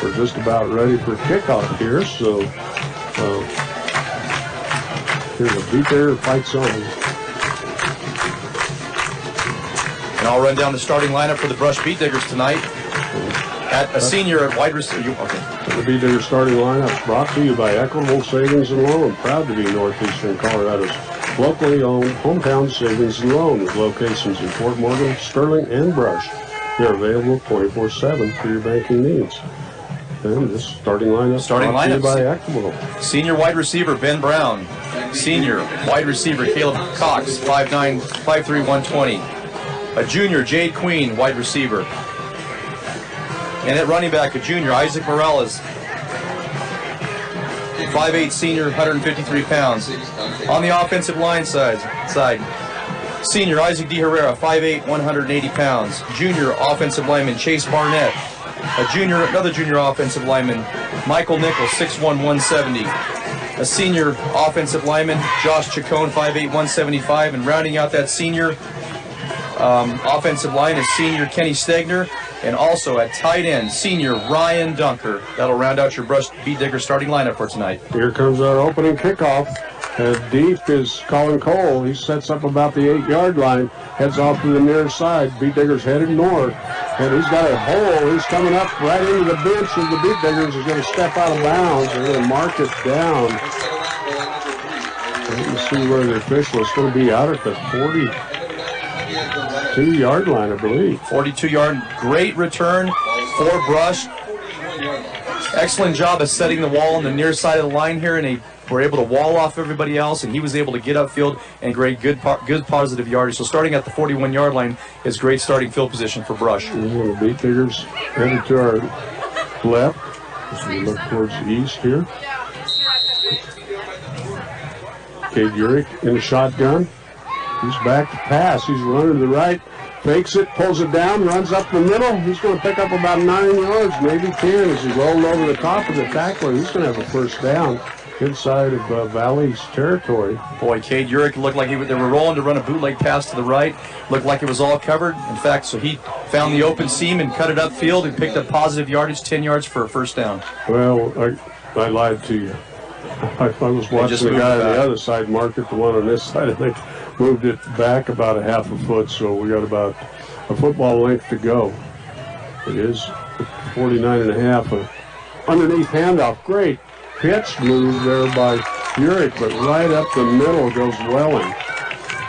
We're just about ready for kickoff here, so here's a Beat Digger fights on. And I'll run down the starting lineup for the Brush Beat Diggers tonight. At a senior at wide receiver. Okay. The Beat Digger starting lineup brought to you by Equitable Savings and Loan, proud to be Northeastern Colorado's locally owned hometown savings and loan with locations in Fort Morgan, Sterling, and Brush. They're available 24/7 for your banking needs. And this starting lineup brought to you by Equitable. Senior wide receiver Ben Brown. Senior wide receiver Caleb Cox, 5'9", 5'3", 120. A junior Jade Queen, wide receiver. And at running back, a junior Isaac Morales, 5'8", senior, 153 pounds. On the offensive line side, senior Isaac D. Herrera, 5'8", 180 pounds. Junior offensive lineman Chase Barnett. Another junior offensive lineman, Michael Nichols, 6'1", 170. A senior offensive lineman, Josh Chacon, 5'8", 175. And rounding out that senior offensive line is senior Kenny Stegner. And also at tight end, senior Ryan Dunker. That'll round out your Brush Beat Digger starting lineup for tonight. Here comes our opening kickoff. Deep is Colin Cole. He sets up about the 8-yard line, heads off to the near side. Beat Digger's headed north, and he's got a hole. He's coming up right into the bench of the Beat Diggers. He's going to step out of bounds. They're going to mark it down. Let me see where the official is going to be out at the 42-yard line, I believe. 42-yard, great return for Brush. Excellent job of setting the wall on the near side of the line here, and they were able to wall off everybody else, and he was able to get upfield and great good positive yardage. So starting at the 41-yard line is great starting field position for Brush. The Beat Diggers headed to our left as we look towards the east here. Cade Urich in the shotgun. He's back to pass. He's running to the right, fakes it, pulls it down, runs up the middle. He's going to pick up about 9 yards, maybe 10, as he rolled over the top of the tackler. He's going to have a first down inside of Valley's territory. Boy, Cade Urich looked like they were rolling to run a bootleg pass to the right. Looked like it was all covered. In fact, so he found the open seam and cut it upfield and picked up positive yardage, 10 yards for a first down. Well, I lied to you. I was watching the guy on the other side mark it, the one on this side, and they moved it back about a half a foot, so we got about a football length to go. It is 49.5. Underneath handoff, great pitch move there by Urich, but right up the middle goes Welling.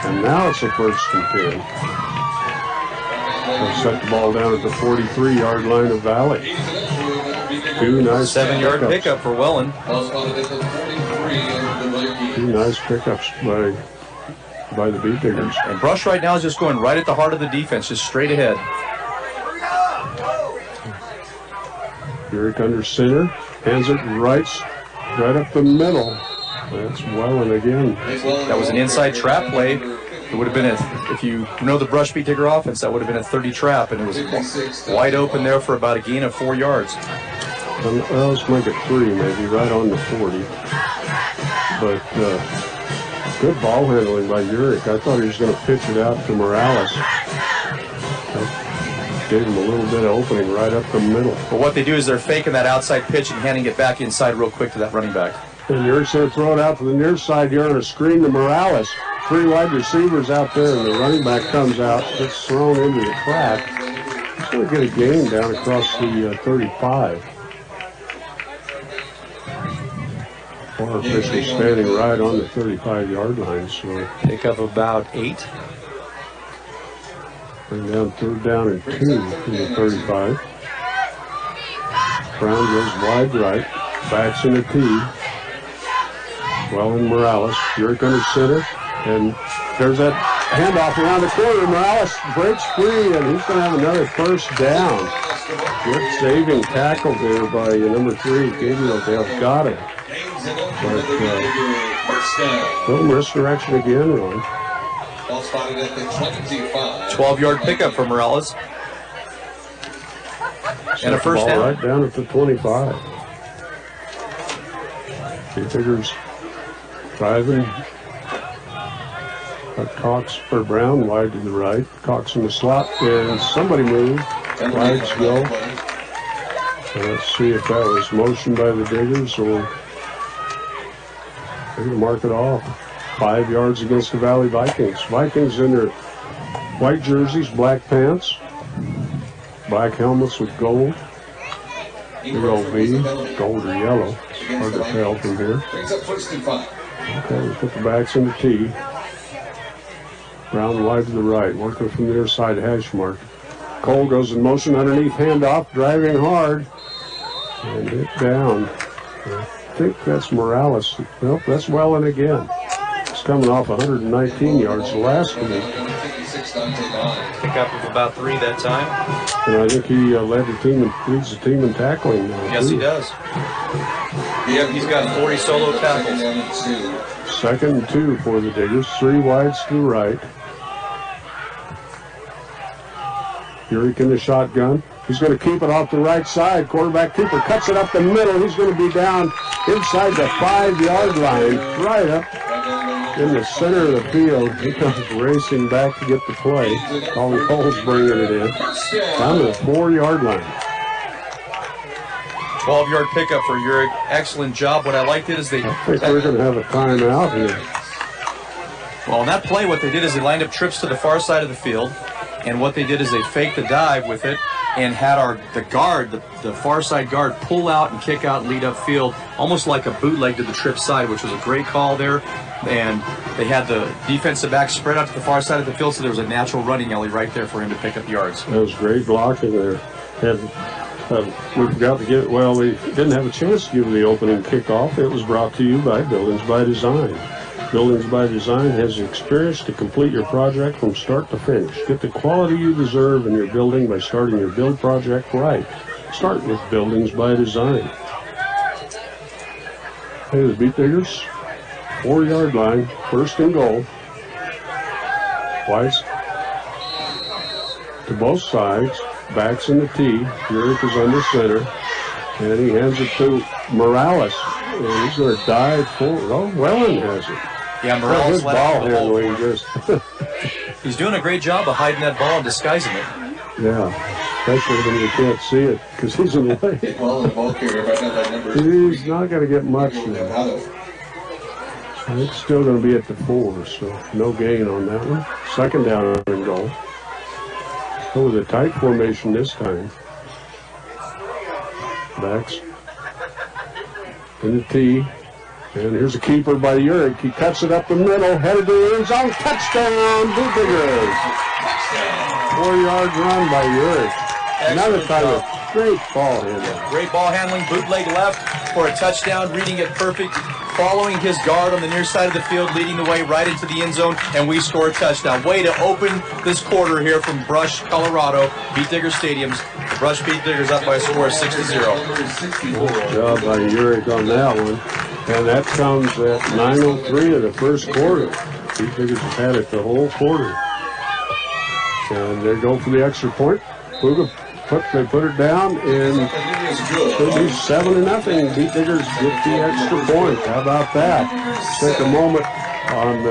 And now it's a first and 10. They'll set the ball down at the 43-yard line of Valley. Two nice 7-yard pickup for Welling. Two nice pickups by the Beat Diggers. And Brush right now is just going right at the heart of the defense, just straight ahead. Urich under center, hands it right up the middle. That's Welling again. That was an inside trap play. It would have been if you know the Brush Beat Digger offense, that would have been a 30 trap, and it was wide open there for about a gain of 4 yards. Well, let's make it 3, maybe, right on the 40. But good ball handling by Urich. I thought he was going to pitch it out to Morales. Gave him a little bit of opening right up the middle. But what they do is they're faking that outside pitch and handing it back inside real quick to that running back. And Urich's going to throw it out to the near side here on a screen to Morales. 3 wide receivers out there, and the running back comes out. It's thrown into the crack. He's going to get a gain down across the 35. Our official standing right on the 35-yard line. So pick up about 8. Bring down 3rd down and 2 from the 35. Brown goes wide right. Backs in the T. Welling Morales. Urich under center. And there's that handoff around the corner. Morales breaks free, and he's going to have another first down. Good saving tackle there by number 3, Gabriel Delgado. But little misdirection again, Ron. 12-yard pickup for Morales. And a first down. Right down at the 25. Beat Diggers driving. Cox or Brown wide to the right. Cox in the slot, and somebody moved. Flags go. Let's see if that was motion by the Diggers or they're going to mark it off. 5 yards against the Valley Vikings. Vikings in their white jerseys, black pants, black helmets with gold. Big old V, gold or yellow. Hard to tell from here. Okay, we put the backs in the tee. Brown wide to the right, working from the near side hash mark. Cole goes in motion underneath, handoff, driving hard, and hit down. I think that's Morales. Nope, that's Wellen again. He's coming off 119 yards the last one. Pick up of about 3 that time. And I think he leads the team in tackling now. Yes, he does. He's got 40 solo tackles. 2nd and 2 for the Diggers. 3 wides to the right. Urick in the shotgun. He's going to keep it off the right side. Quarterback Cooper cuts it up the middle. He's going to be down inside the 5-yard line, right up in the center of the field. He comes racing back to get the play. Colin Cole's bringing it in. Down to the 4-yard line. 12-yard pickup for Urick. Excellent job. What I liked it is I think we're going to have a timeout here. Well, on that play, what they did is they lined up trips to the far side of the field, and what they did is they faked the dive with it and had the far side guard, pull out and kick out and lead up field, almost like a bootleg to the trip side, which was a great call there. And they had the defensive back spread out to the far side of the field, so there was a natural running alley right there for him to pick up yards. That was great blocking there. And we forgot to get, well, we didn't have a chance to give the opening kickoff. It was brought to you by Buildings by Design. Buildings by Design has the experience to complete your project from start to finish. Get the quality you deserve in your building by starting your build project right. Start with Buildings by Design. Hey, the Beat Diggers, 4-yard line, 1st and goal. Twice to both sides, backs in the tee. Urick is under center, and he hands it to Morales. And he's going to dive forward. Oh, Wellen has it. Yeah, Morales ball handling just. He's doing a great job of hiding that ball and disguising it. Yeah, especially when you can't see it because he's in the way. He's not going to get much now. It's still going to be at the 4, so no gain on that one. 2nd down and goal. Go with a tight formation this time. Backs in the tee. And here's a keeper by Urick. He cuts it up the middle, headed to the end zone. Touchdown, Beat Diggers. 4-yard run by Urick. Another time of great ball handling. Great ball handling, bootleg left for a touchdown, reading it perfect, following his guard on the near side of the field, leading the way right into the end zone, and we score a touchdown. Way to open this quarter here from Brush, Colorado, Beat Digger Stadiums. The Brush Beat Diggers up by a score of 6-0. Good job by Urick on that one. And that comes at 9:03 of the 1st quarter. Beat Diggers have had it the whole quarter. And they go for the extra point. They put it down, and it'll be 7-0. Beat Diggers get the extra point. How about that? Take a moment on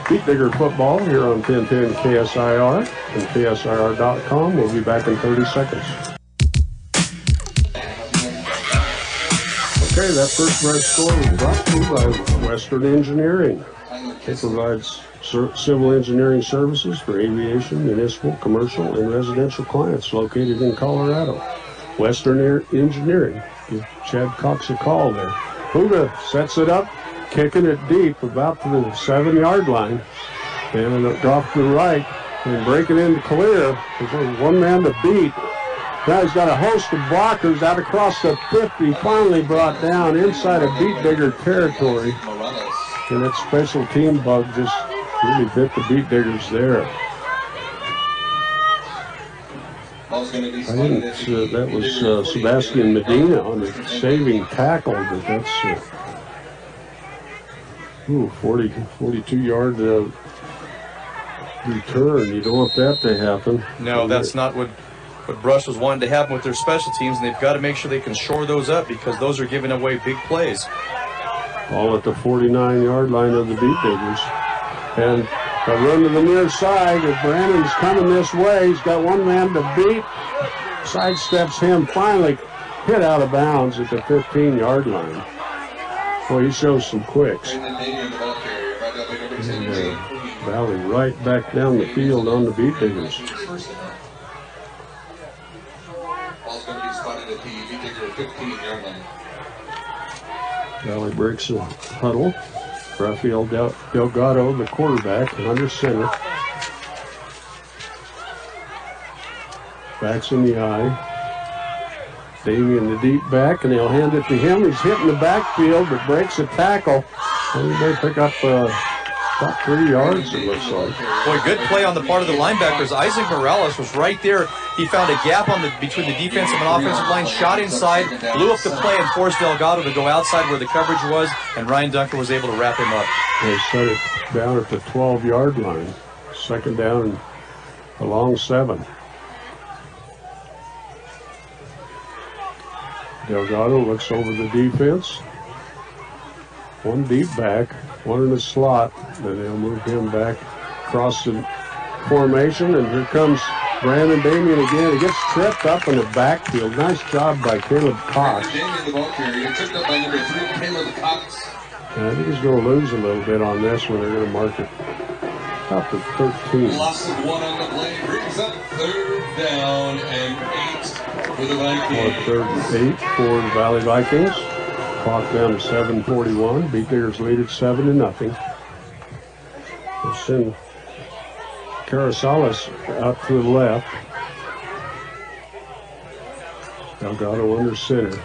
Beat Digger football here on 1010 KSIR and KSIR.com. We'll be back in 30 seconds. Okay, that first red score was brought to you by Western Engineering. It provides civil engineering services for aviation, municipal, commercial, and residential clients located in Colorado. Western Engineering. Give Chad Cox a call there. Huga sets it up, kicking it deep about to the 7-yard line. And it off to the right and break it into clear. There's one man to beat. Now he's got a host of blockers out across the 50, finally brought down inside of Beat Digger territory. And that special team bug just really bit the Beat Diggers there. I think that was Sebastian Medina on the saving tackle, but that's 42-yard return. You don't want that to happen. No, that's not what Brush was wanting to happen with their special teams, and they've got to make sure they can shore those up because those are giving away big plays. All at the 49-yard line of the Beat Diggers. And a run to the near side. If Brandon's coming this way, he's got one man to beat. Sidesteps him finally. hit out of bounds at the 15-yard line. Boy, he shows some quicks. And Valley right back down the field on the Beet Diggers. Valley breaks the huddle. Rafael Delgado, the quarterback, under center. Backs in the eye. Damian the deep back, and they'll hand it to him. He's hitting the backfield, but breaks a tackle. And he may pick up about 3 yards, it looks like. Boy, good play on the part of the linebackers. Isaac Morales was right there. He found a gap between the defensive and offensive line, shot inside, blew up the play, and forced Delgado to go outside where the coverage was, and Ryan Dunker was able to wrap him up. They set it down at the 12-yard line. Second down and a long 7. Delgado looks over the defense. One deep back, one in the slot. Then they'll move him back across the formation. And here comes Brandon Damian again. He gets tripped up in the backfield. Nice job by Caleb Cox. I think he's going to lose a little bit on this one. They're going to mark it up to 13. Loss of 1 on the play brings up 3rd down and 8 for the Vikings. 3rd and 8 for the Valley Vikings. Clock down to 7:41. Beet Diggers lead at 7-0. We'll send Carasales out to the left. Delgado under center.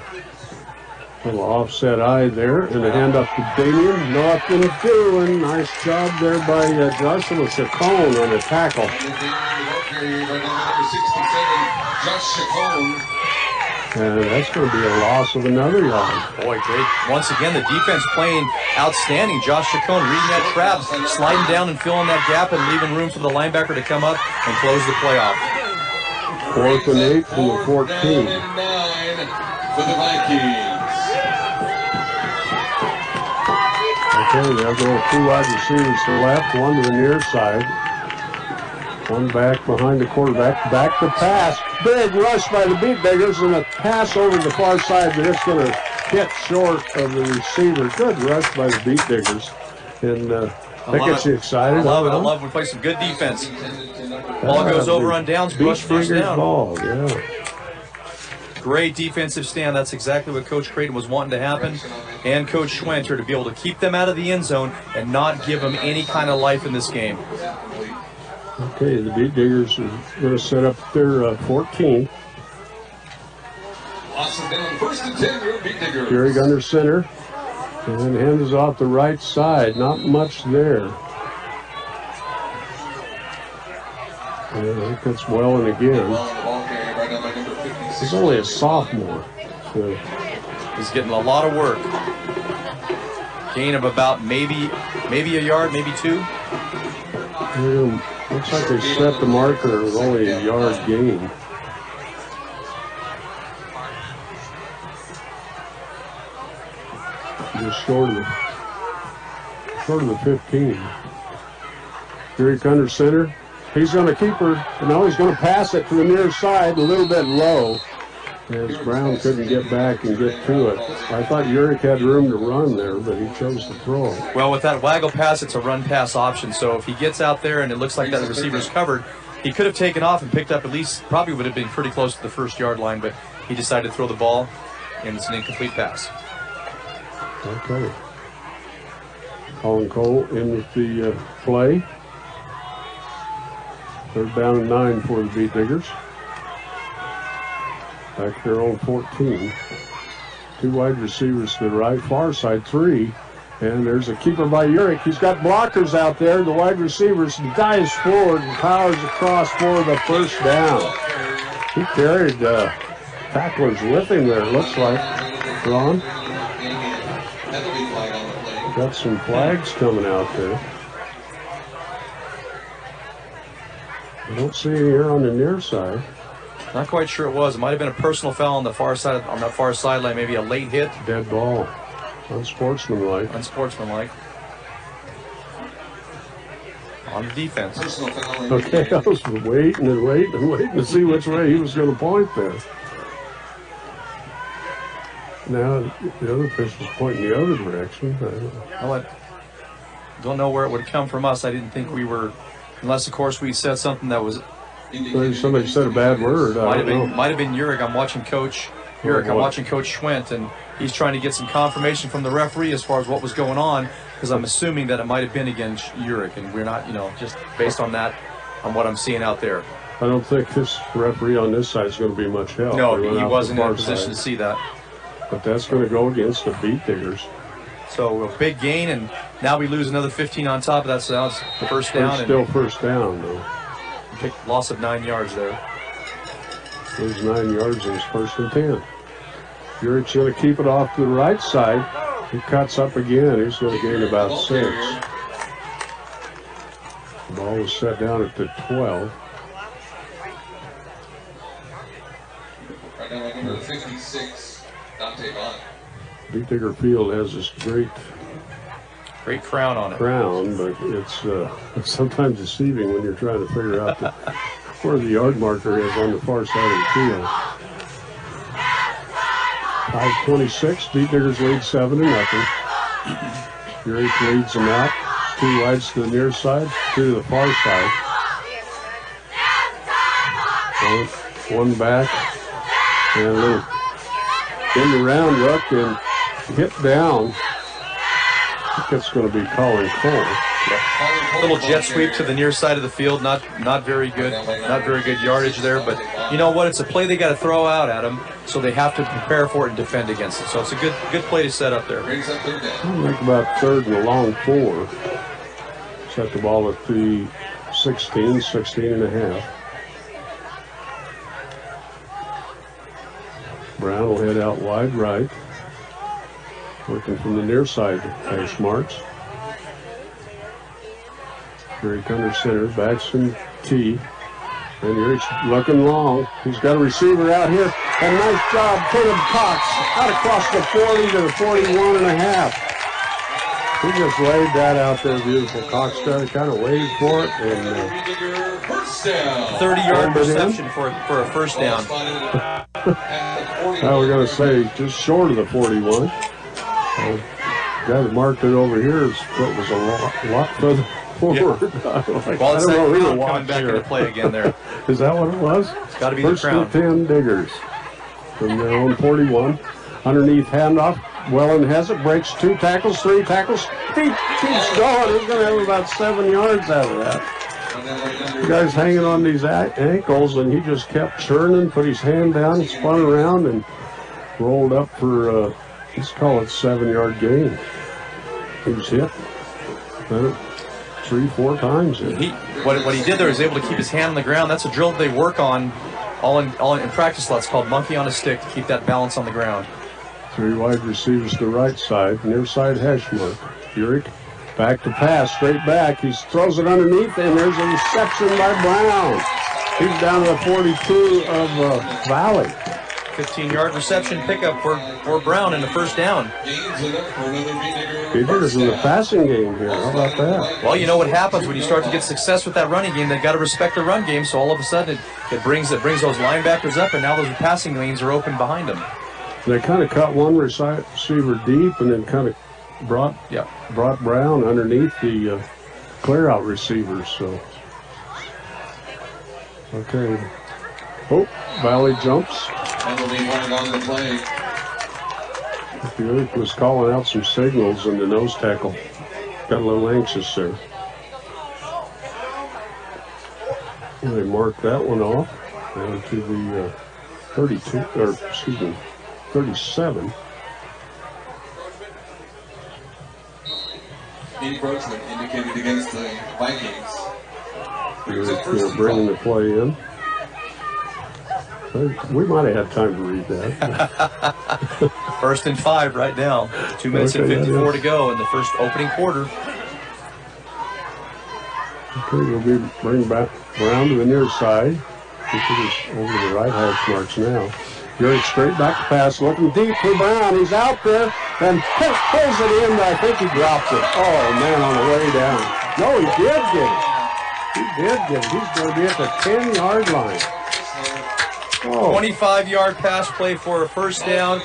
Little offset eye there, and a hand up to Damian. Nothing doing. Nice job there by Joshua Chacon on the tackle. And that's going to be a loss of another yard. Boy, great. Once again, the defense playing outstanding. Josh Chacon reading that trap, sliding down and filling that gap and leaving room for the linebacker to come up and close the play off. 4th and 8 from the 14. 9 for the Vikings. Okay, they'll go 2 wide receivers to the left, 1 to the near side. 1 back behind the quarterback. Back to pass. Big rush by the Beet Diggers and a pass over the far side, but it's going to hit short of the receiver. Good rush by the Beet Diggers. And that gets you excited. I love it. I love when we play some good defense. Ball goes over on downs, rush first down. Ball, yeah. Great defensive stand. That's exactly what Coach Creighton was wanting to happen. And Coach Schwenter to be able to keep them out of the end zone and not give them any kind of life in this game. Okay, the Beet Diggers are going to set up their 14. First and 10, Beet Diggers. Gehrig under center. And hands off the right side. Not much there. Yeah, I think that's Wellen again. He's only a sophomore. So. He's getting a lot of work. Gain of about maybe a yard, maybe 2. Looks like they set the marker with only a yard gain. Just short of the 15. Gehrig under center. He's going to keep her, and now he's going to pass it to the near side, a little bit low, as Brown couldn't get back and get to it. I thought Urick had room to run there, but he chose to throw it. Well, with that waggle pass, it's a run-pass option, so if he gets out there and it looks like that receiver's covered, he could have taken off and picked up at least, probably would have been pretty close to the 1st-yard line, but he decided to throw the ball, and it's an incomplete pass. Okay. Colin Cole in with the play. 3rd down and 9 for the Beet Diggers. Back there on 14. 2 wide receivers to the right, far side 3. And there's a keeper by Urick. He's got blockers out there. The wide receivers dives forward and powers across for the 1st down. He carried tacklers with him there, it looks like. Ron? Got some flags coming out there. I don't see any here on the near side. Not quite sure it was. It might have been a personal foul on the far side, on that far sideline, maybe a late hit. Dead ball. Unsportsmanlike. Unsportsmanlike. On the defense. Okay, I was waiting to see which way he was going to point there. Now the other pitch was pointing the other direction. Well, I don't know where it would come from us. I didn't think we were, unless of course we said something that was. Maybe somebody said a bad word. Might have been Uric. I'm watching Coach Uric. I'm watching Coach Schwent, and he's trying to get some confirmation from the referee as far as what was going on, because I'm assuming that it might have been against Uric, and we're not, just based on that, on what I'm seeing out there. I don't think this referee on this side is going to be much help. No, he wasn't in a position to see that. But that's going to go against the Beet Diggers. So a big gain, and now we lose another 15 on top of that, so now it's first down. Still first down, though. Big loss of 9 yards there. Lose 9 yards in his first and 10. Uric's going to keep it off to the right side. He cuts up again. He's going to gain about 6. The ball was set down at the 12. Right now, like number 56, Dante Vaughn. Beet Digger Field has this great crown on it. But it's sometimes deceiving when you're trying to figure out where the yard marker is on the far side of the field. 5:26, Beet Diggers lead 7-0. Uric leads them out. 2 wides to the near side, 2 to the far side. One back, and a little in the round look and hit down. I think it's going to be Colin Cole. Little jet sweep to the near side of the field, not very good yardage there, but you know what? It's a play they got to throw out at them, so they have to prepare for it and defend against it. So it's a good play to set up there. Brings up third down. I think about 3rd and a long 4. Set the ball at the 16 and a half. Brown will head out wide right. Working from the near side hash marks. Uric under center, backs and T. And Uric's looking long. He's got a receiver out here. And nice job, Caleb Cox, out across the 40 to the 41 and a half. He just laid that out there, beautiful. Cox kind of waited for it. And First down. 30-yard reception for a first down. Now we're going to say just short of the 41. The guy that marked it over here was a lot further forward. Yeah. Well, it's that crown coming back into play again there. Is that what it was? It's got to be First the crown. and 10 Diggers from their own 41. Underneath handoff. Wellen has it, breaks 2 tackles, 3 tackles. Keeps going. He's going to have about 7 yards out of that. The guy's hanging on these ankles, and he just kept churning, put his hand down, spun around, and rolled up for, let's call it 7-yard gain. He was hit 3-4 times. What he did there is able to keep his hand on the ground. That's a drill that they work on all in practice lots called monkey on a stick to keep that balance on the ground. 3 wide receivers to the right side, near side hash mark. Uric back to pass, straight back. He throws it underneath, and there's a reception by Brown. He's down to the 42 of Valley. 15-yard reception pickup for Brown in the first down. Beet Diggers in the passing game here. How about that? Well, you know what happens when you start to get success with that running game. They've got to respect the run game. So all of a sudden, it brings those linebackers up, and now those passing lanes are open behind them. They kind of cut one receiver deep, and then kind of brought Brown underneath the clear-out receivers. So, okay. Oh, Valley jumps. And they'll be running on the play. Uric was calling out some signals in the nose tackle. Got a little anxious there. And they marked that one off down to the 37. Encroachment indicated against the Vikings. They're bringing the play in. We might have had time to read that. 1st and 5 right now. 2 minutes and 54 to go in the first opening quarter. Okay, we'll bring back Brown to the near side. He's over to the right hash marks now. Uric straight back to pass, looking deep for Brown. He's out there and pulls it in. I think he dropped it. Oh, man, on the way down. No, he did get it. He did get it. He's going to be at the 10-yard line. Oh. 25-yard pass play for a first down.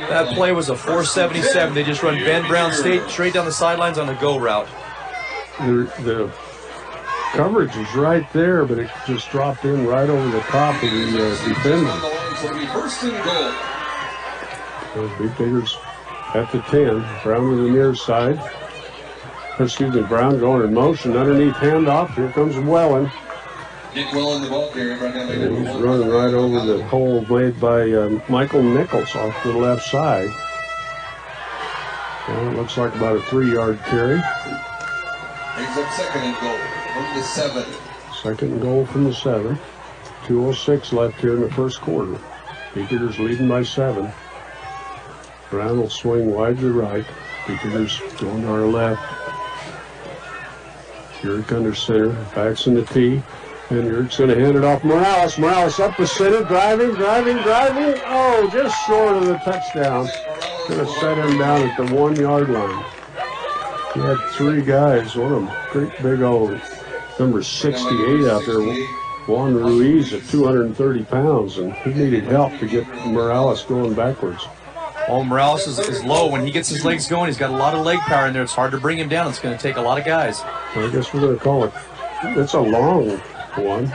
That play was a 4.77. They just run Ben Brown straight down the sidelines on a go route. The coverage is right there, but it just dropped in right over the top of the defender. So Beat Diggers at the 10. Brown to the near side. Excuse me, Brown going in motion. Underneath handoff. Here comes Wellen. Get well in the ball game. And he's running right over the hole made by Michael Nichols off to the left side. Well, it looks like about a 3-yard carry. Brings up second and goal from the 7. Second and goal from the 7. 2:06 left here in the first quarter. Beat Diggers leading by 7. Brown will swing wide to the right. Beat Diggers going to our left. Yurick under center. Backs in the tee. And Yurick's going to hand it off Morales. Morales up the center. Driving. Oh, just short of the touchdown. Going to set him down at the 1-yard line. He had 3 guys. One of them great big old number 68 out there. Juan Ruiz at 230 pounds. And he needed help to get Morales going backwards. Oh, Morales is low. When he gets his legs going, he's got a lot of leg power in there. It's hard to bring him down. It's going to take a lot of guys. Well, I guess we're going to call it. It's a long one.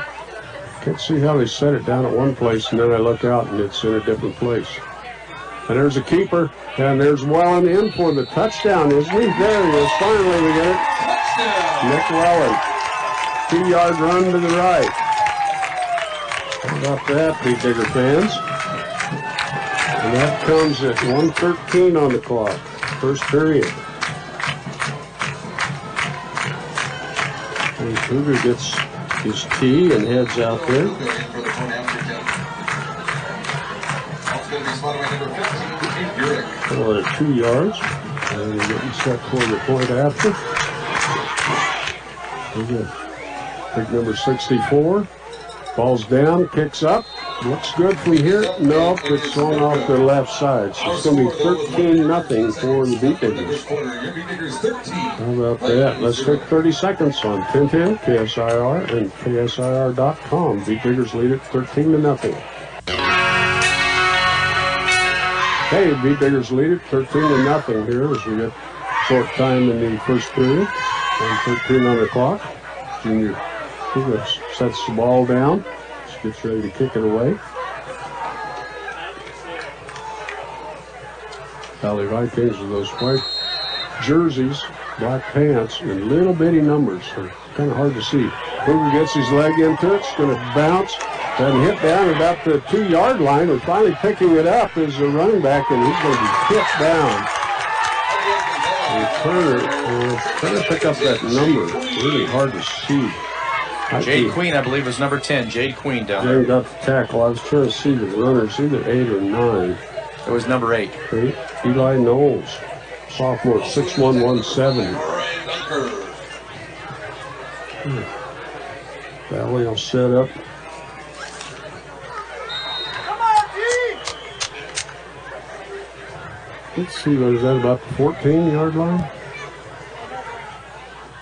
Can't see how they set it down at one place, and then I look out and it's in a different place. And there's a keeper, and there's Wellen in for the touchdown, isn't he? There he is. Finally, we get it. Touchdown. Nick Wellen. 2-yard run to the right. How about that, Beat Digger fans? And that comes at 1:13 on the clock. First period. And Cougar gets his tee and heads out there. Well, 2 yards. And we're getting set for the point after. Big number 64. Ball's down, kicks up. Looks good from here. Nope, it's thrown off the left side. So it's going to be 13-0 for the Beat Diggers. How about that? Let's take 30 seconds on 1010, KSIR, and KSIR.com. Beat Diggers lead it 13-0. Hey, Beat Diggers lead it 13-0 here as we get short time in the first period. 1:13 on the clock. Junior Cougar sets the ball down. Gets ready to kick it away. Valley Vikings with those white jerseys, black pants, and little bitty numbers. They're kind of hard to see. Cougar gets his leg into it. It's going to bounce and hit down about the 2-yard line. And finally picking it up is the running back, and he's going to be hit down. And trying to pick up that number. It's really hard to see. Jade Queen, I believe, was number 10. Jade Queen down there. Jade got the tackle. I was trying to see the runners, either 8 or 9. It was number 8. Eli Knowles, sophomore, 6'1", 170. Valley will set up. Let's see, what is that, about the 14-yard line?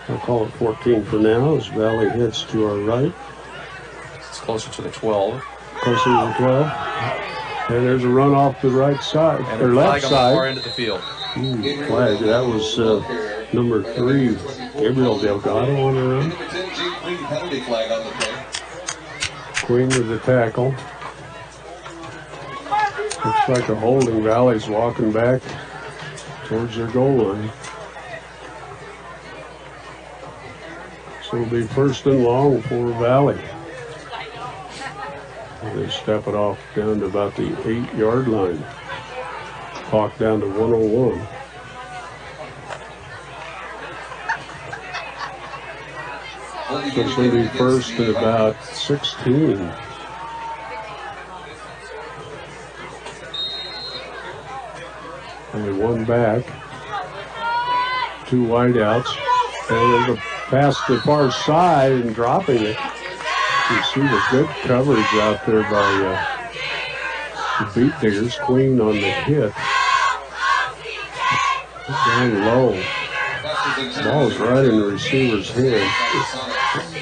I'll call it 14 for now as Valley hits to our right. It's closer to the 12. Closer to the 12. And there's a run off the right side, And or a left flag on the side. far end of the field. Flag. That was number 3, Gabriel Delgado on the run. Queen with the tackle. Looks like a holding. Valley's walking back towards their goal line. So it'll be first and long for Valley. They step it off down to about the 8-yard line. Clock down to 1:01. So it's going to be first and about 16. Only one back. 2 wideouts. And there's a pass to the far side and dropping it. You see the good coverage out there by the Beat Diggers. Queen on the hit. Down low. Ball is right in the receiver's hand.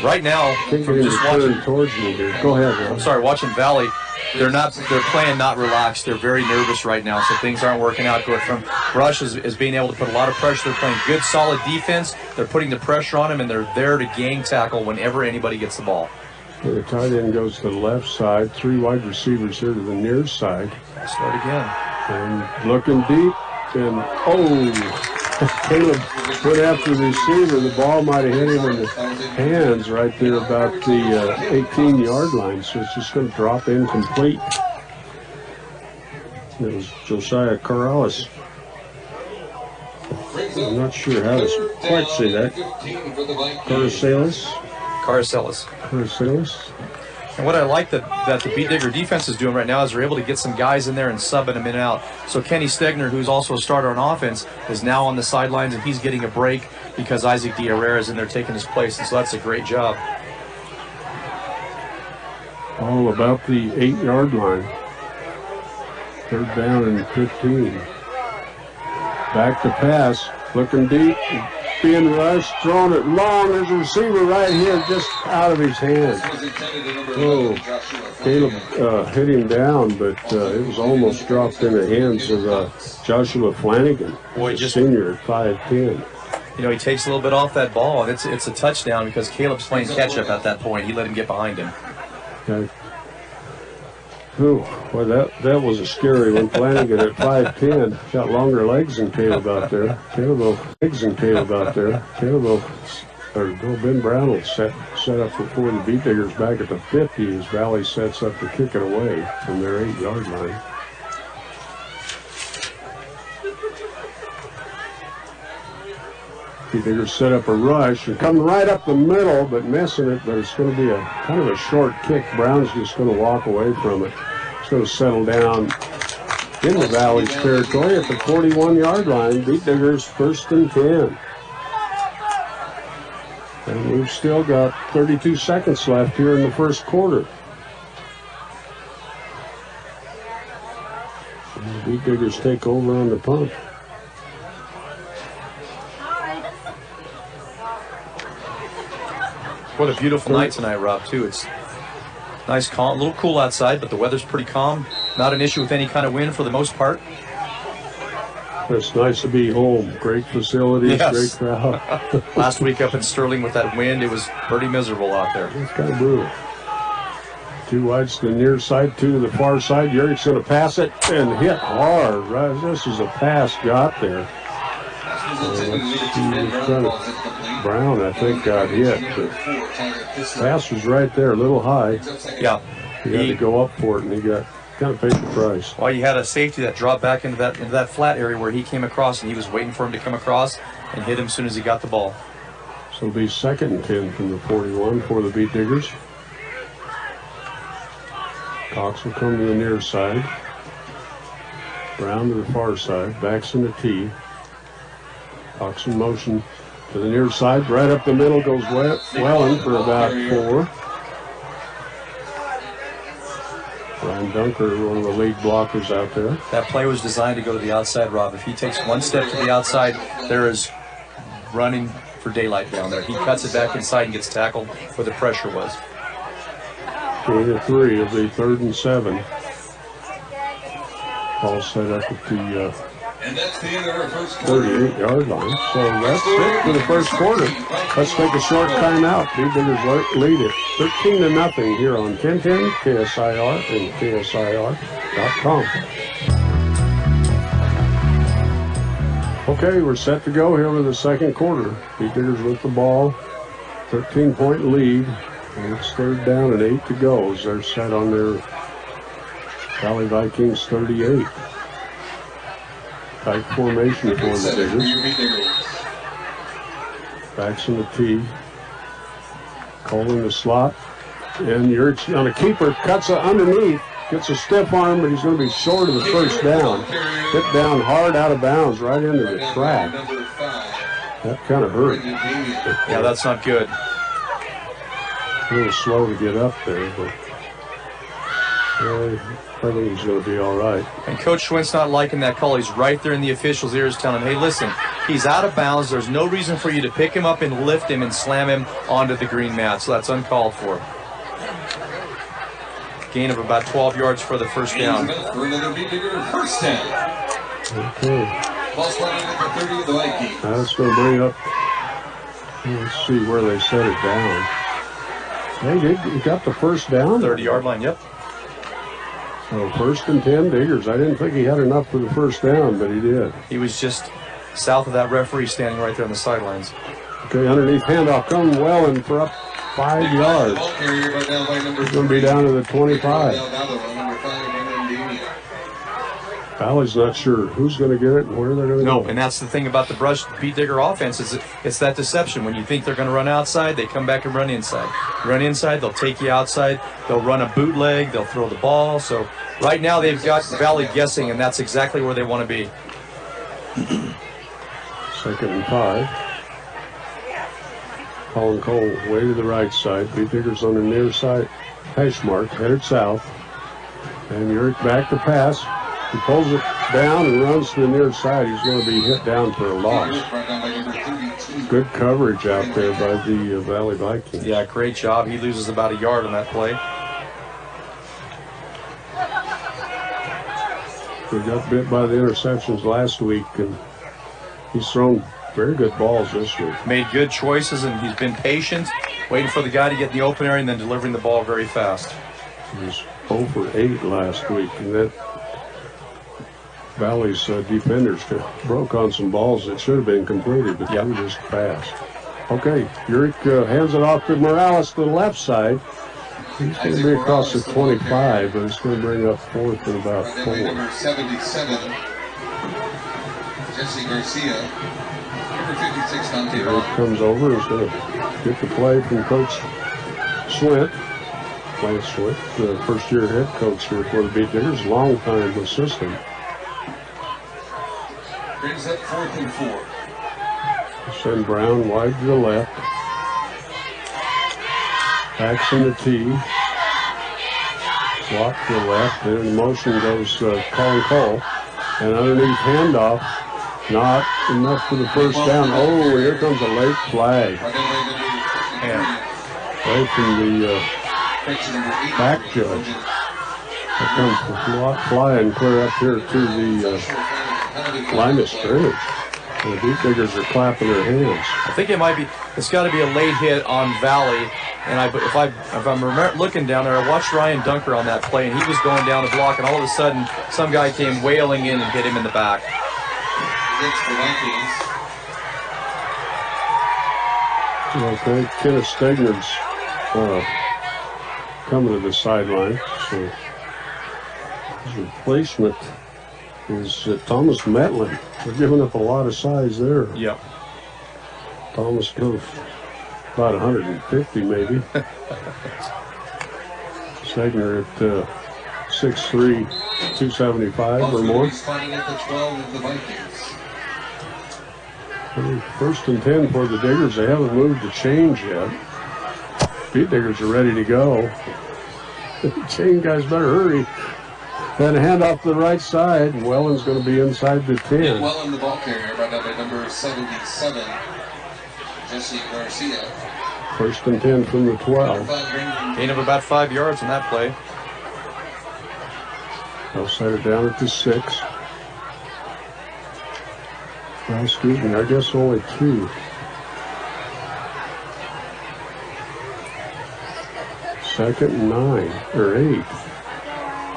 Right now, Can't from get him just to watching, turn towards me here. Go ahead, I'm Rob. sorry, watching Valley, they're playing not relaxed. They're very nervous right now, so things aren't working out good. From Rush is being able to put a lot of pressure. They're playing good, solid defense. They're putting the pressure on him, and they're there to gang tackle whenever anybody gets the ball. The tight end goes to the left side. 3 wide receivers here to the near side. Start again. And looking deep. And, Caleb went after the receiver. The ball might have hit him in the hands right there about the 18-yard line. So it's just going to drop incomplete. It was Josiah Corrales. I'm not sure how to quite say that. Caracelis. And what I like that the Beat Digger defense is doing right now is they're able to get some guys in there and subbing them in and out. So Kenny Stegner, who's also a starter on offense, is now on the sidelines, and he's getting a break because Isaac D. Herrera is in there taking his place, and so that's a great job. All about the 8-yard line. 3rd down and 15. Back to pass, looking deep, being rushed, throwing it long. There's a receiver right here, just out of his hand. Oh, Caleb hit him down, but it was almost dropped in the hands of Joshua Flanagan, Boy, senior at 5'10". You know, he takes a little bit off that ball, and it's a touchdown because Caleb's playing catch-up at that point. He let him get behind him. Okay. Ooh, well, that was a scary one. Flanagan at 5'10", got longer legs than Caleb out there. Ben Brown will set up before the Beat Diggers back at the 50 as Valley sets up to kick it away from their 8-yard line. Beat Diggers set up a rush and come right up the middle, but missing it. But it's going to be a kind of a short kick. Brown's just going to walk away from it. It's going to settle down in the Valley's territory at the 41-yard line. Beat Diggers 1st and 10. And we've still got 32 seconds left here in the first quarter. And the Beat Diggers take over on the punt. What a beautiful night tonight, Rob, too. It's nice, calm, a little cool outside, but the weather's pretty calm. Not an issue with any kind of wind for the most part. It's nice to be home. Great facilities, Yes. Great crowd. Last week up in Sterling with that wind, it was pretty miserable out there. It's kind of brutal. 2 wides to the near side, 2 to the far side. Yurik's going to pass it and hit hard. Right, this is a pass got there. Brown, I think, got hit. But pass was right there, a little high. Yeah. He had to go up for it, and he got kind of paid the price. Well, you had a safety that dropped back into that flat area where he came across, and he was waiting for him to come across and hit him as soon as he got the ball. So it'll be 2nd and 10 from the 41 for the Beat Diggers. Cox will come to the near side. Brown to the far side. Backs in the T. Cox in motion to the near side. Right up the middle goes Wellen for about 4. Ryan Dunker, one of the lead blockers out there. That play was designed to go to the outside, Rob. If he takes one step to the outside, there is running for daylight down there. He cuts it back inside and gets tackled where the pressure was. Gain of 3 of the 3rd and 7. Ball set up at the And that's the end of our first quarter. 38-yard line. So that's it for the first quarter. Let's take a short timeout. Beat Diggers lead it 13-0 here on 1010 KSIR and KSIR.com. Okay, we're set to go here with the second quarter. Beat Diggers with the ball, 13-point lead. And it's 3rd down and 8 to go as they're set on their Valley Vikings 38. Tight formation for the Diggers. Backs in the T. Cole in the slot. And Yurich on a keeper, cuts it underneath. Gets a stiff arm, but he's going to be short of the first down. Hit down hard out of bounds right into the track. That kind of hurt. Yeah, that's not good. A little slow to get up there, but I think he's going to be all right. And Coach Schwint's not liking that call. He's right there in the officials' ears telling him, hey, listen, He's out of bounds. There's no reason for you to pick him up and lift him and slam him onto the green mat, so that's uncalled for. Gain of about 12 yards for the first down. For another Beat Digger first down. Okay. Ball spotted at the 30 of the Vikings. That's going to bring up. Let's see where they set it down. He got the first down. 30-yard line, yep. So 1st and 10 Diggers. I didn't think he had enough for the first down, but he did. He was just south of that referee standing right there on the sidelines. Okay, underneath handoff coming well and for up 5 yards. He's going to be down to the 25. Valley's not sure who's going to get it and where they're going to go. No, and that's the thing about the Brush Beat Digger offense is it's that deception. When you think they're going to run outside, they come back and run inside. Run inside, they'll take you outside. They'll run a bootleg. They'll throw the ball. So right now they've got Valley guessing, and that's exactly where they want to be. 2nd and 5. Colin Cole way to the right side. Beat Diggers on the near side hash mark, headed south. And Urick back to pass. He pulls it down and runs to the near side. He's going to be hit down for a loss. Good coverage out there by the Valley Vikings. Yeah, great job. He loses about a yard on that play. We got bit by the interceptions last week, and he's thrown very good balls this week. Made good choices, and he's been patient, waiting for the guy to get in the open area and then delivering the ball very fast. He was 0 for 8 last week, and that Valley's defenders broke on some balls that should have been completed, but they were just fast. Okay, Urick hands it off to Morales to the left side. He's going to be across the 25, but it's going to bring up 4th and about 4. Number 77, Jesse Garcia. Number 56, Dante Urick comes over. He's going to get the play from Coach Swint. Lance Swint, the first-year head coach here for the Beat Diggers, long-time assistant. Brings up 4th and 4. Send Brown wide to the left. Backs in the tee. Swap to the left. Then in motion goes Colin Cole. And underneath handoff. Not enough for the first down. Oh, here comes a late flag. Right from the back judge. Here comes the flying clear up here to the line of scrimmage. And the Beat Diggers are clapping their hands. I think it's got to be a late hit on Valley. And if I'm looking down there, I watched Ryan Dunker on that play, and he was going down the block, and all of a sudden, some guy came wailing in and hit him in the back. Okay, Kenneth Stegner's coming to the sideline. So his replacement is Thomas Metlin. They're giving up a lot of size there. Yep. Thomas goes about 150 maybe. Stegner at 6'3", 275 or more. First and 10 for the Diggers. They haven't moved the change yet. Beat Diggers are ready to go. Chain guys better hurry. Then a handoff to the right side, and Welland's going to be inside the 10. Welland, the ball carrier, brought down by number 77, Jesse Garcia. First and 10 from the 12. Gain of about 5 yards on that play. They'll set it down at the 6. Well, excuse me, I guess only 2. Second and 9, or 8.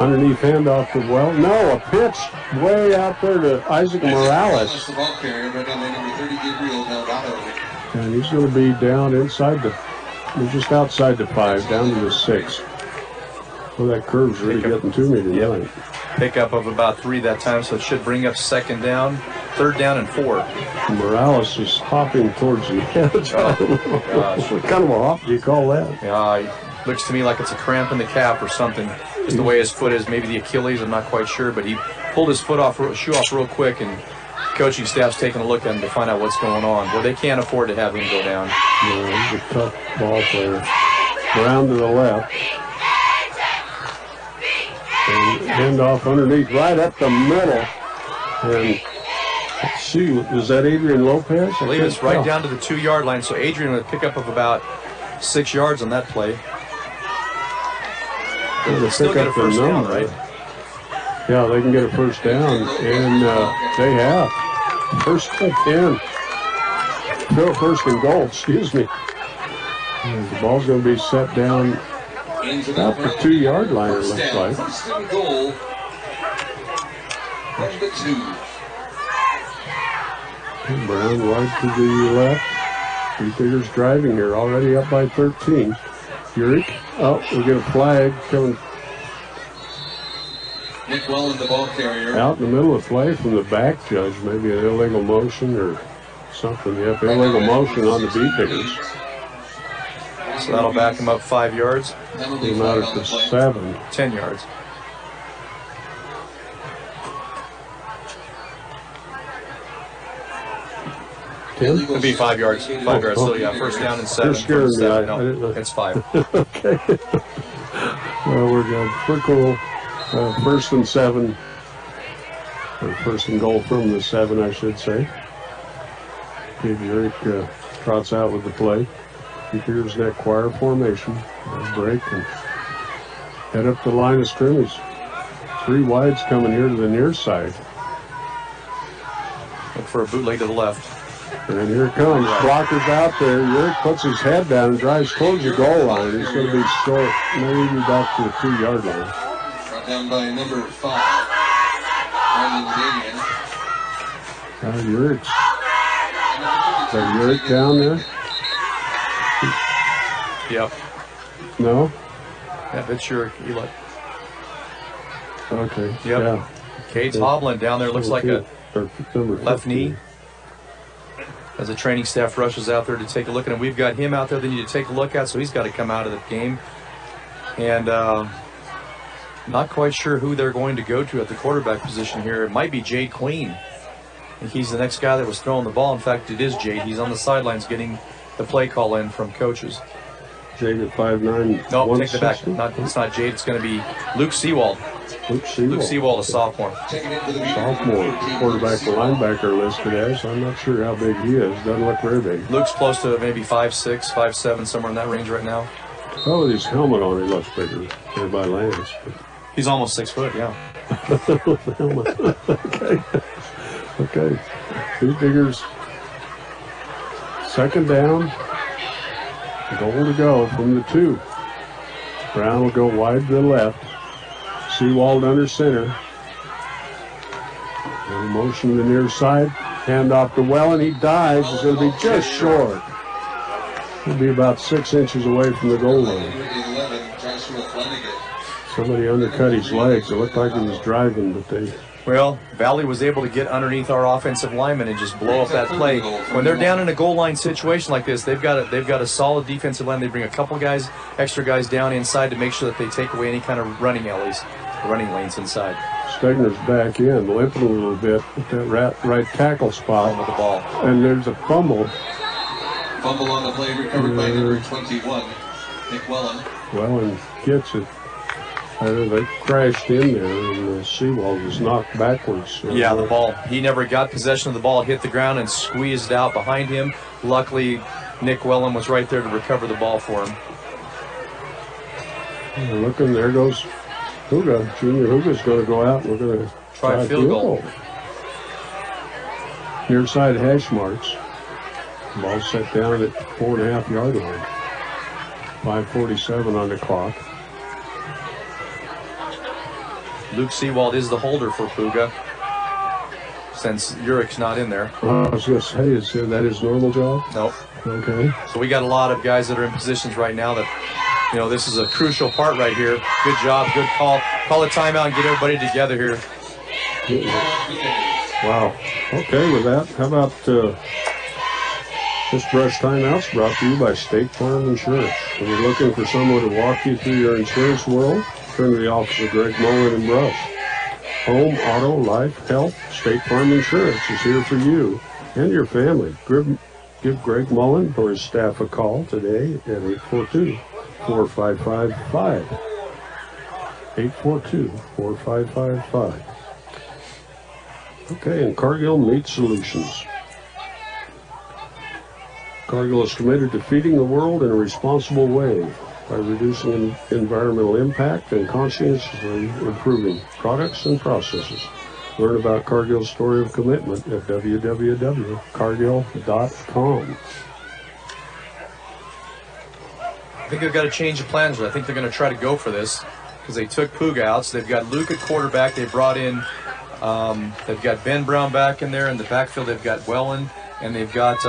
Underneath handoff to no, a pitch way out there to Isaac Morales. The ball carrier, right down by number 30, Gabriel Delgado. And he's going to be down inside just outside the 5, down to the 6. Well, that curve's really getting to me tonight. Pickup of about 3 that time, so it should bring up 2nd down, 3rd down, and 4. Morales is hopping towards the edge. Gosh. What kind of a hop do you call that? Yeah, looks to me like it's a cramp in the calf or something. Just the way his foot is, maybe the Achilles, I'm not quite sure, but he pulled his shoe off real quick, and coaching staff's taking a look at him to find out what's going on. Well, they can't afford to have him go down. Yeah, he's a tough ball player. Brown to the left. And hand off underneath, right up the middle. And Let's see, is that Adrian Lopez? I believe it's right down to the 2-yard line, so Adrian with a pickup of about 6 yards on that play. They'll still get a first down, right? Yeah, they can get a first down, and they have. First and 10. No, first and goal, excuse me. And the ball's going to be set down about the 2-yard line, it looks like. First and goal from the 2. Brown wide to the left. Three Figures driving here, already up by 13. Urick, oh, we get a flag coming Nick Wellen, the ball carrier. out in the middle of play from the back judge. Maybe an illegal motion or something. Yep, illegal motion on the Bee Pickers. So that'll back him up 5 yards. Penalty Came flag out on at the the play. 7. 10 yards. It'll be 5 yards. 5 yards. So yeah, first down and 7. You're scaring me. I No, didn't know. it's 5. Okay. Well, we're good. We're cool. First and 7. Or first and goal from the 7, I should say. Big Urick trots out with the play. He figures that choir formation. Break and head up the line of scrimmage. 3 wides coming here to the near side. Look for a bootleg to the left. And here it comes. Blocker's out there. Urick puts his head down and drives towards the goal line. He's going to be short, maybe back to the 2-yard line. Brought down by number 5. Brandon Damian. Urick's. Is that Urick down there? Yep. No? Yeah, it's your Eli. Okay. Yep. Yeah. Cade's hobbling down there. Looks like a left knee. As the training staff rushes out there to take a look at him. We've got him out there they need to take a look at, so he's got to come out of the game. And not quite sure who they're going to go to at the quarterback position here. It might be Jade Queen. I think he's the next guy that was throwing the ball. In fact, it is Jade. He's on the sidelines getting the play call in from coaches. Jade at 5'9". No, take the back. It's not Jade. It's going to be Luke Seawald. Luke Luke Seawald, a sophomore. Checking in for the Sophomore quarterback to linebacker listed as. I'm not sure how big he is. Doesn't look very big. Luke's close to maybe 5'6", 5'7", somewhere in that range right now. Oh, with his helmet on, he looks bigger. There by Lance. He's almost 6 foot, yeah. Helmet. Okay. Okay. He figures. Second down. Goal to go from the 2. Brown will go wide to the left. Seawald under center. And motion to the near side. Hand off to Wellen. He dives. It's going to be just short. He'll be about 6 inches away from the goal line. number 11, Joshua Flanagan. Somebody undercut his legs. It looked like he was driving, but they... Well, Valley was able to get underneath our offensive lineman and just blow up that play. When they're down in a goal line situation like this, they've got a solid defensive line. They bring a couple guys, extra guys down inside to make sure that they take away any kind of running lanes inside. Stegner's back in, limping a little bit at that right tackle spot. With the ball. And there's a fumble. Fumble on the play recovered by number 21, Nick Wellen. Wellen gets it. They crashed in there, and Seawald was knocked backwards. So Yeah, the ball. He never got possession of the ball. It hit the ground and squeezed out behind him. Luckily, Nick Wellen was right there to recover the ball for him. Looking, there goes Huga. Junior Huga's going to go out, and we're going to Try a field goal. Near side hash marks. Ball set down at 4.5 yard line. 5:47 on the clock. Luke Seawald is the holder for Puga, since Urick's not in there. I was going to say, is that his normal job? Nope. Okay. So we got a lot of guys that are in positions right now that, you know, this is a crucial part right here. Good job, good call. Call a timeout and get everybody together here. Wow. Okay, with that, how about this Brush Timeout's brought to you by State Farm Insurance. If you're looking for someone to walk you through your insurance world, turn to the office of Greg Mullen and Brush. Home, auto, life, health, State Farm Insurance is here for you and your family. Give Greg Mullen or his staff a call today at 842-4555. 842-4555. Okay, and Cargill Meat Solutions. Cargill is committed to feeding the world in a responsible way by reducing environmental impact and conscientiously improving products and processes. Learn about Cargill's story of commitment at www.cargill.com. I think they've got to change the plans. I think they're going to try to go for this because they took Puga out. So they've got Luke at quarterback. They brought in, they've got Ben Brown back in there. In the backfield, they've got Welland, and they've got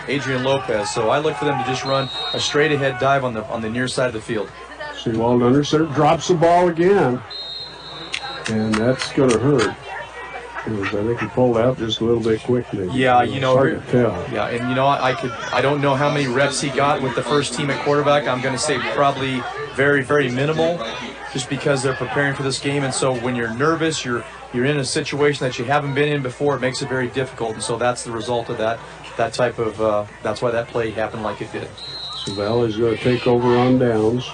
Adrian Lopez. So I look for them to just run a straight ahead dive on the near side of the field. Seawald Undercenter drops the ball again, and that's going to hurt. I think he pulled out just a little bit quickly. Yeah, you know, hard to tell. Yeah, and you know, I don't know how many reps he got with the first team at quarterback. I'm going to say probably very, very minimal, just because they're preparing for this game. And so when you're nervous, you're in a situation that you haven't been in before. It makes it very difficult, and so that's the result of that type of. That's why that play happened like it did. So Valley's going to take over on downs,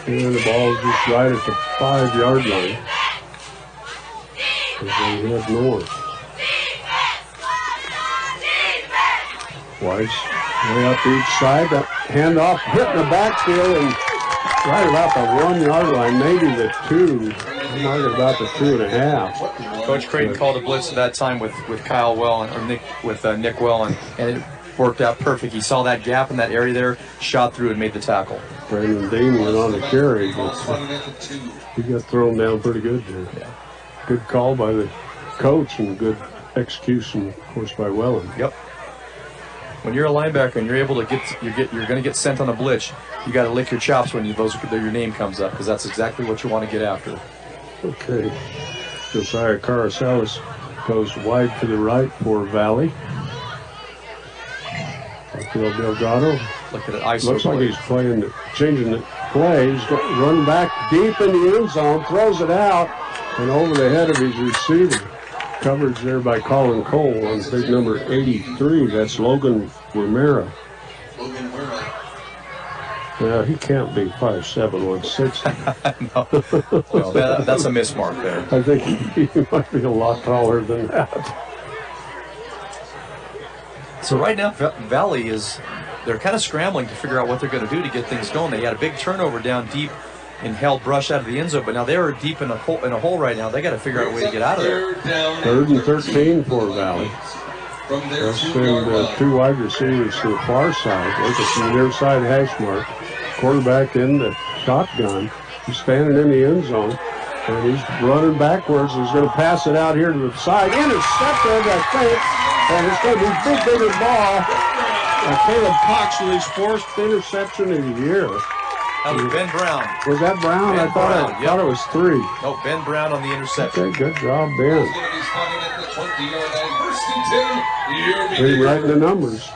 and the ball is just right at the 5-yard line. As they head north. Weiss way up each side. That handoff hitting the backfield and right about the 1-yard line, maybe the 2. I'm talking about the 2.5. Coach Creighton called a blitz at that time with Kyle Welland, or Nick Welland, and it worked out perfect. He saw that gap in that area there, shot through and made the tackle. Brandon Dean went on the carry, but he got thrown down pretty good there. Yeah. Good call by the coach and good execution, of course, by Welland. Yep. When you're a linebacker and you're able to you're going to get sent on a blitz, you got to lick your chops when your name comes up, because that's exactly what you want to get after. Okay. Josiah Carasalis goes wide to the right for Valley. Delgado. Look at it. ISO Looks like play. he's changing the play. He's running back deep in the end zone, throws it out, and over the head of his receiver. Coverage there by Colin Cole on big number 83. That's Logan Romero. Yeah, he can't be 5'7", 160. No, that's a mismark there. I think he might be a lot taller than that. So right now, Valley they're kind of scrambling to figure out what they're going to do to get things going. They had a big turnover down deep and held Brush out of the end zone, but now they are deep in a hole right now. They got to figure out a way to get out of there. 3rd and 13 for Valley. They'll send 2 wide receivers to the far side. Look at the near side hash mark. Quarterback in the shotgun. He's standing in the end zone, and he's running backwards. He's going to pass it out here to the side. Intercepted, I think, and it's going to be bigger ball. Caleb Cox with his 4th interception in a year. That was Ben Brown. Was that Brown? Ben I thought it was 3. No, Ben Brown on the interception. Okay, good job, Ben. Pretty right in the numbers.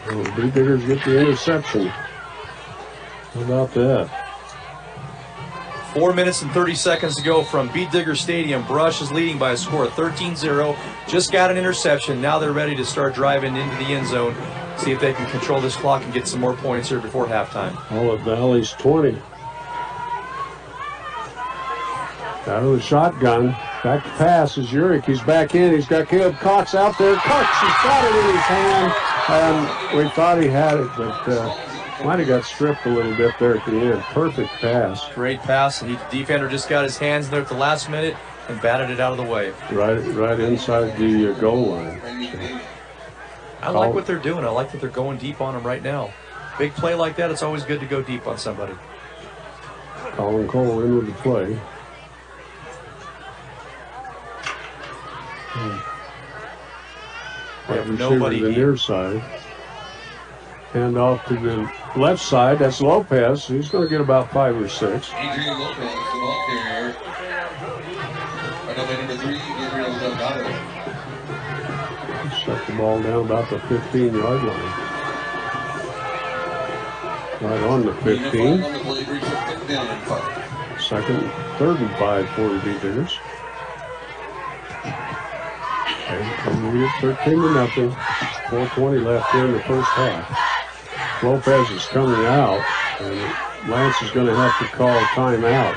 Oh, Bee Diggers get the interception. How about that? 4 minutes and 30 seconds to go from Bee Digger Stadium. Brush is leading by a score of 13-0. Just got an interception. Now they're ready to start driving into the end zone. See if they can control this clock and get some more points here before halftime. Olive Valley's 20. Out of the shotgun. Back to pass is Urich. He's back in. He's got Caleb Cox out there. Cox has got it in his hand. And we thought he had it, but might have got stripped a little bit there at the end. Perfect pass. Great pass. The defender just got his hands there at the last minute and batted it out of the way. Right inside the goal line. I like what they're doing. I like that they're going deep on him right now. Big play like that, it's always good to go deep on somebody. Colin Cole in with the play. We have nobody nobody to the near side. Hand off to the left side. That's Lopez. He's going to get about 5 or 6. Adrian Lopez, the ball carrier. Right away, number 3, Gabriel Delgado. Shut the ball down about the 15-yard line. Right on the 15. Second, 3rd and 5 for the Bee Diggers. And we get 13-0. 4:20 left here in the first half. Lopez is coming out, and Lance is going to have to call timeout.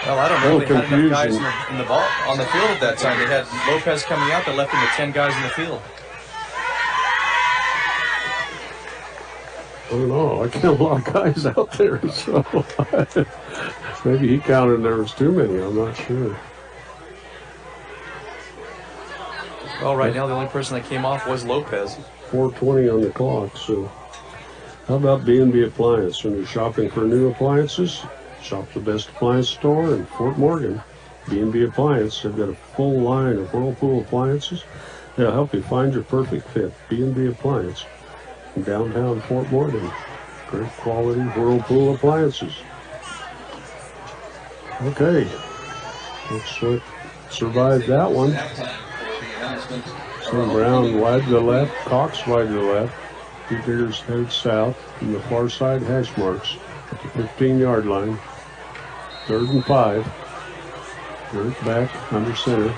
Well, I don't know. They had enough guys in the ball on the field at that time. They had Lopez coming out that left them with 10 guys in the field. I don't know. I count a lot of guys out there, so maybe he counted there was too many. I'm not sure. Well, right now the only person that came off was Lopez. 4:20 on the clock. So, how about B&B Appliance? When you're shopping for new appliances, shop the best appliance store in Fort Morgan. B&B Appliance. They've got a full line of Whirlpool appliances. They'll help you find your perfect fit. B&B Appliance in downtown Fort Morgan. Great quality Whirlpool appliances. Okay, looks like survived that one. Sam Brown wide to the left, Cox wide to the left. Two Diggers headed south from the far side hash marks at the 15-yard line. 3rd and 5. Dirt back under center.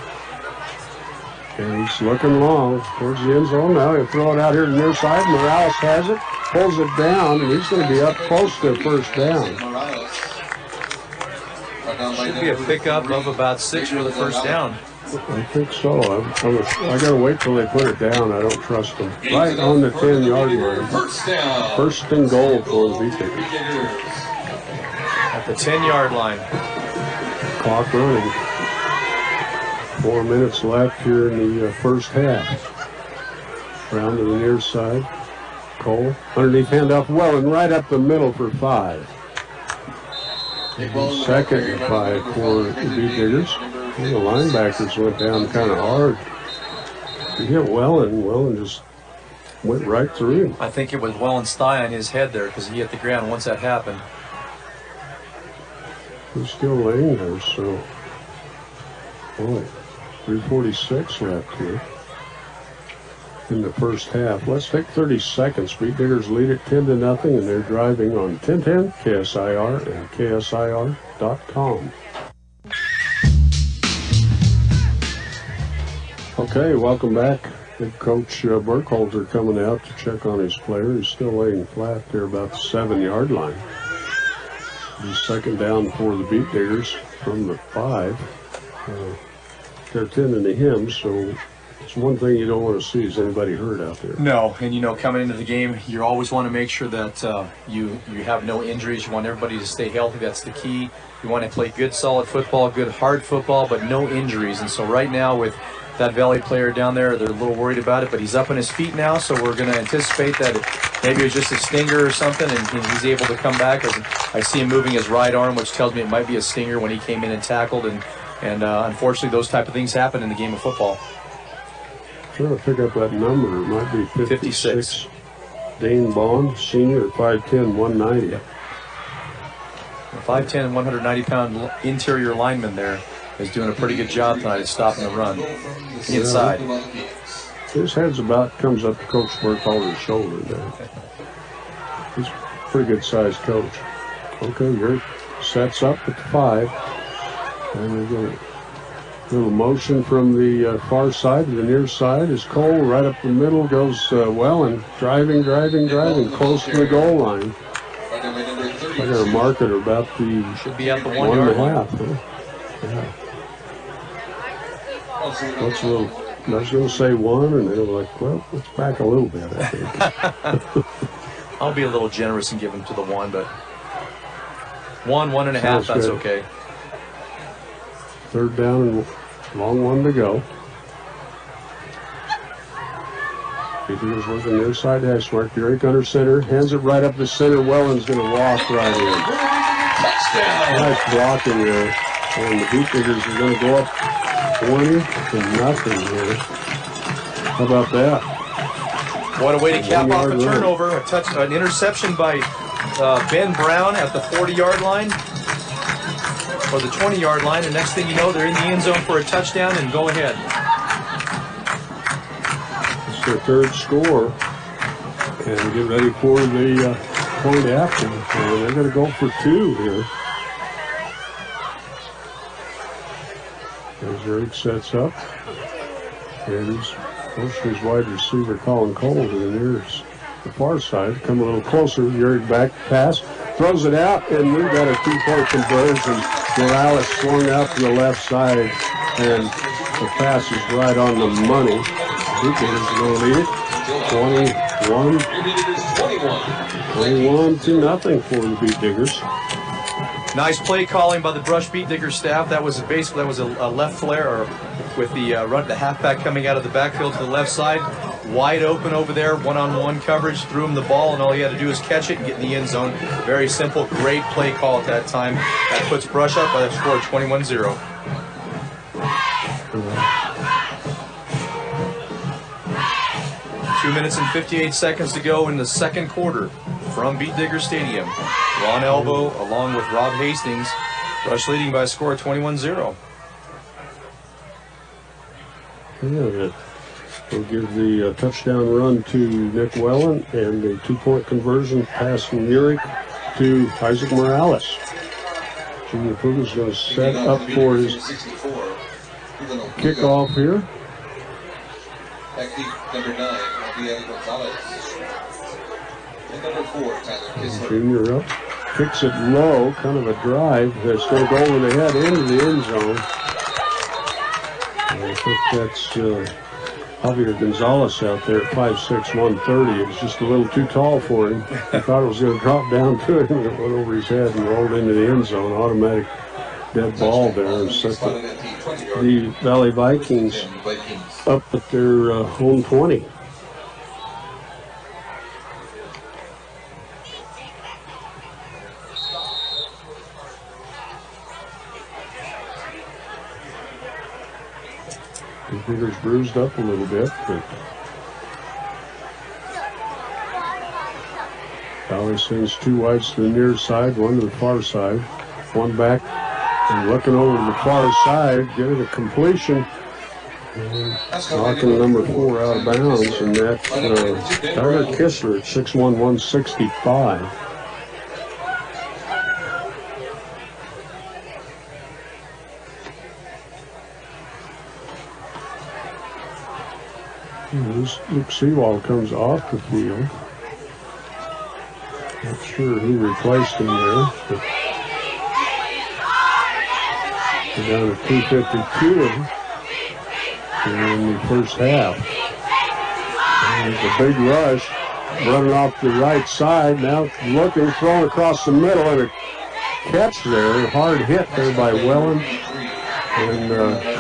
And he's looking long towards the end zone now. He'll throw it out here to the near side. Morales has it, pulls it down, and he's going to be up close to first down. Should be a pickup of about 6 for the first down. I think so. I got to wait till they put it down. I don't trust them. Right on the 10-yard line. First down. 1st and goal for the Beat Diggers. At the 10-yard line. Clock running. 4 minutes left here in the first half. Round to the near side. Cole underneath handoff. Welland right up the middle for 5. 2nd and 5 for the Beat Diggers. The linebackers went down kind of hard. He hit Welland. Welland just went right through him. I think it was Welland's thigh on his head there because he hit the ground once that happened. He's still laying there, so boy, 3:46 left here in the first half. Let's take 30 seconds. Beat Diggers lead it 10-0, and they're driving on 1010 KSIR and KSIR.com. Okay, welcome back. Head coach Burkholder coming out to check on his player. He's still laying flat there about the 7-yard line. He's 2nd down for the Beat Diggers from the 5. They're tending to him, so it's one thing you don't want to see is anybody hurt out there. No, and you know, coming into the game, you always want to make sure that you have no injuries. You want everybody to stay healthy. That's the key. You want to play good, solid football, good, hard football, but no injuries. And so right now with that Valley player down there, they're a little worried about it, but he's up on his feet now, so we're going to anticipate that maybe it was just a stinger or something, and he's able to come back. I see him moving his right arm, which tells me it might be a stinger when he came in and tackled, and unfortunately those type of things happen in the game of football. Trying to pick up that number. It might be 56. Dane Bond, senior at 5'10", 190. Yep. 5'10", 190-pound interior lineman there is doing a pretty good job tonight at stopping the run inside. His head's about comes up to Coach Burkholder's shoulder there. He's a pretty good sized coach. Okay, Yurt sets up at the 5. And we're going to little motion from the far side to the near side as Cole right up the middle goes Welland driving close to the goal line. I got a marker about the should be at the 1 yard line. Huh? Yeah. What's a little? I was going to say 1, and they were like, well, let's back a little bit, I think. I'll be a little generous and give him to the 1, but 1.5, that's good. Okay. 3rd down and long one to go. Peters working near side hash mark. Drake under center, hands it right up the center. Welland's going to walk right in. Touchdown! Nice blocking there. And the Beat Diggers are going to go up 20-0 here. How about that? What a way to cap off a turnover. An interception by Ben Brown at the 40-yard line. Or the 20-yard line, and next thing you know, they're in the end zone for a touchdown, and go ahead. It's their 3rd score, and get ready for the point after. So they're going to go for 2 here. As Eric sets up, and he's motions wide receiver Colin Cole to the nearest, the far side. Come a little closer. Eric back pass, throws it out, and we've got a 2-point conversion. Morales swung out to the left side, and the pass is right on the money. Beat Diggers going to lead it. 21 to nothing for the Beat Diggers. Nice play calling by the Brush Beat Digger staff. That was basically a left flare, or with the halfback coming out of the backfield to the left side, wide open over there, one-on-one coverage. Threw him the ball, and all he had to do was catch it and get in the end zone. Very simple, great play call at that time. That puts Brush up by the score 21-0. Two minutes and 58 seconds to go in the second quarter from Beat Digger Stadium. Ron Elbow along with Rob Hastings. Brush leading by a score of 21-0. Yeah, we'll give the touchdown run to Nick Wellen and the two-point conversion pass from Urick to Isaac Morales. Junior Puga's going to set up for his kickoff here. Number 9, Rafael Gonzalez. And number 4, Tyler Kistler. Junior up, kicks it low, kind of a drive. That's going to go over the head into the end zone. And I think that's Javier Gonzalez out there at 5'6", 130. It was just a little too tall for him. He thought it was going to drop down to him, and it went over his head and rolled into the end zone. Automatic dead ball there, and set the Valley Vikings up at their home 20. The Diggers bruised up a little bit, but Valley sends two wides to the near side, one to the far side, one back, and looking over to the far side, getting a completion, and knocking number 4 out of bounds, and that's Tyler Kistler at 6'1", 165. Luke Seawald comes off the field. Not sure who replaced him there, but we're down to 2:52 in the first half. And it's a big rush, running off the right side, now looking, thrown across the middle, and a catch there, hard hit there by Wellen and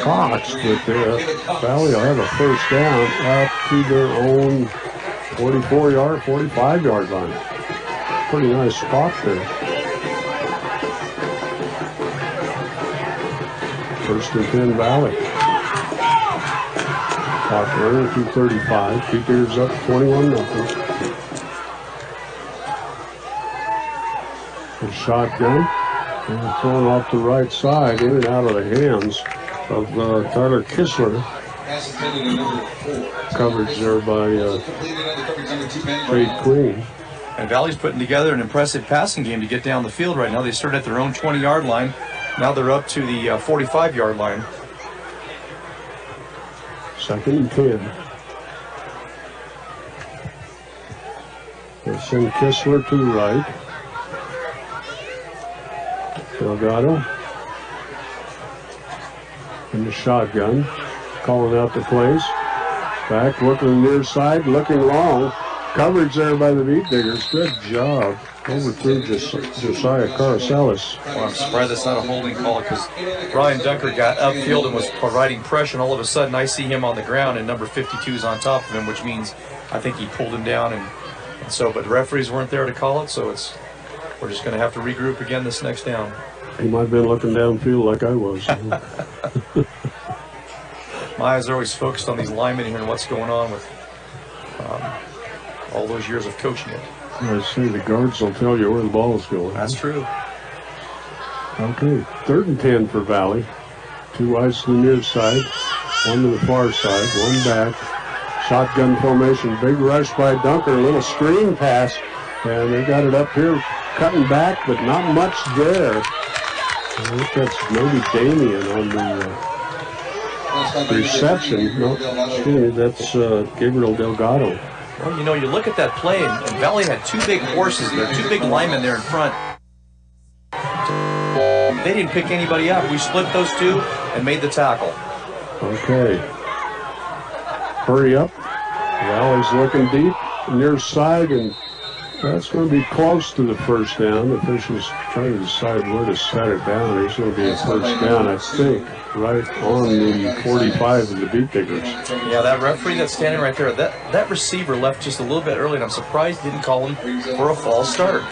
Cox, but Valley will have a first down out to their own 44-yard, 45-yard line. Pretty nice spot there. First and 10 Valley. Clock running through 35. Beat Diggers up 21-0. A shotgun. And thrown off the right side, in and out of the hands of Tyler Kistler. Coverage there by Trade Queen. And Valley's putting together an impressive passing game to get down the field right now. They started at their own 20-yard line. Now they're up to the 45-yard line. Second and 10. They send Kistler to the right. Delgado in the shotgun, calling out the plays. Back, looking on the near side, looking long. Coverage there by the Beat Diggers. Good job. Overthrew Josiah Caracelis. Well, I'm surprised that's not a holding call, because Brian Dunker got upfield and was providing pressure, and all of a sudden I see him on the ground and number 52 is on top of him, which means I think he pulled him down. And so, but the referees weren't there to call it, so we're just going to have to regroup again this next down. He might have been looking downfield like I was. My eyes are always focused on these linemen here and what's going on with all those years of coaching it. I say the guards will tell you where the ball is going. That's true. Okay, third and 10 for Valley. Two wides to the near side, one to the far side, one back. Shotgun formation, big rush by Dunker, a little screen pass, and they got it up here, cutting back, but not much there. I think that's maybe Damien on the reception. No, excuse me, that's Gabriel Delgado. Well, you know, you look at that play, and Valley had two big horses there, two big linemen there in front. they didn't pick anybody up. We split those two and made the tackle. Okay. Hurry up. Valley's looking deep, near side, and that's going to be close to the first down. The official's trying to decide where to set it down. There's going to be a first down, I think, right on the 45 of the Beet Diggers. Yeah, that referee that's standing right there, that receiver left just a little bit early, and I'm surprised he didn't call him for a false start.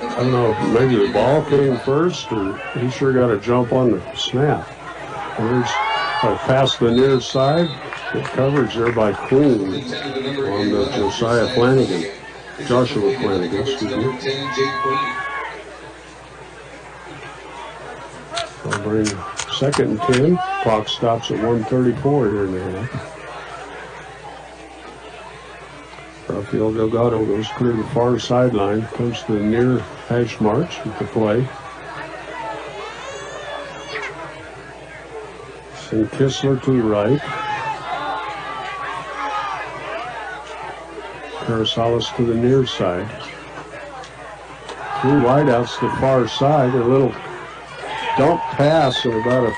I don't know, maybe the ball came first, or he sure got a jump on the snap. There's past the near side. Good coverage there by Queen on the Joshua Flanagan, excuse me. I'll bring 2nd and 10. Clock stops at 1:34 here in the half. Rafael Delgado goes clear to the far sideline, comes to the near hash marks with the play. Send Kistler to the right. Carrizales to the near side. 3 wideouts to the far side. A little dump pass and about a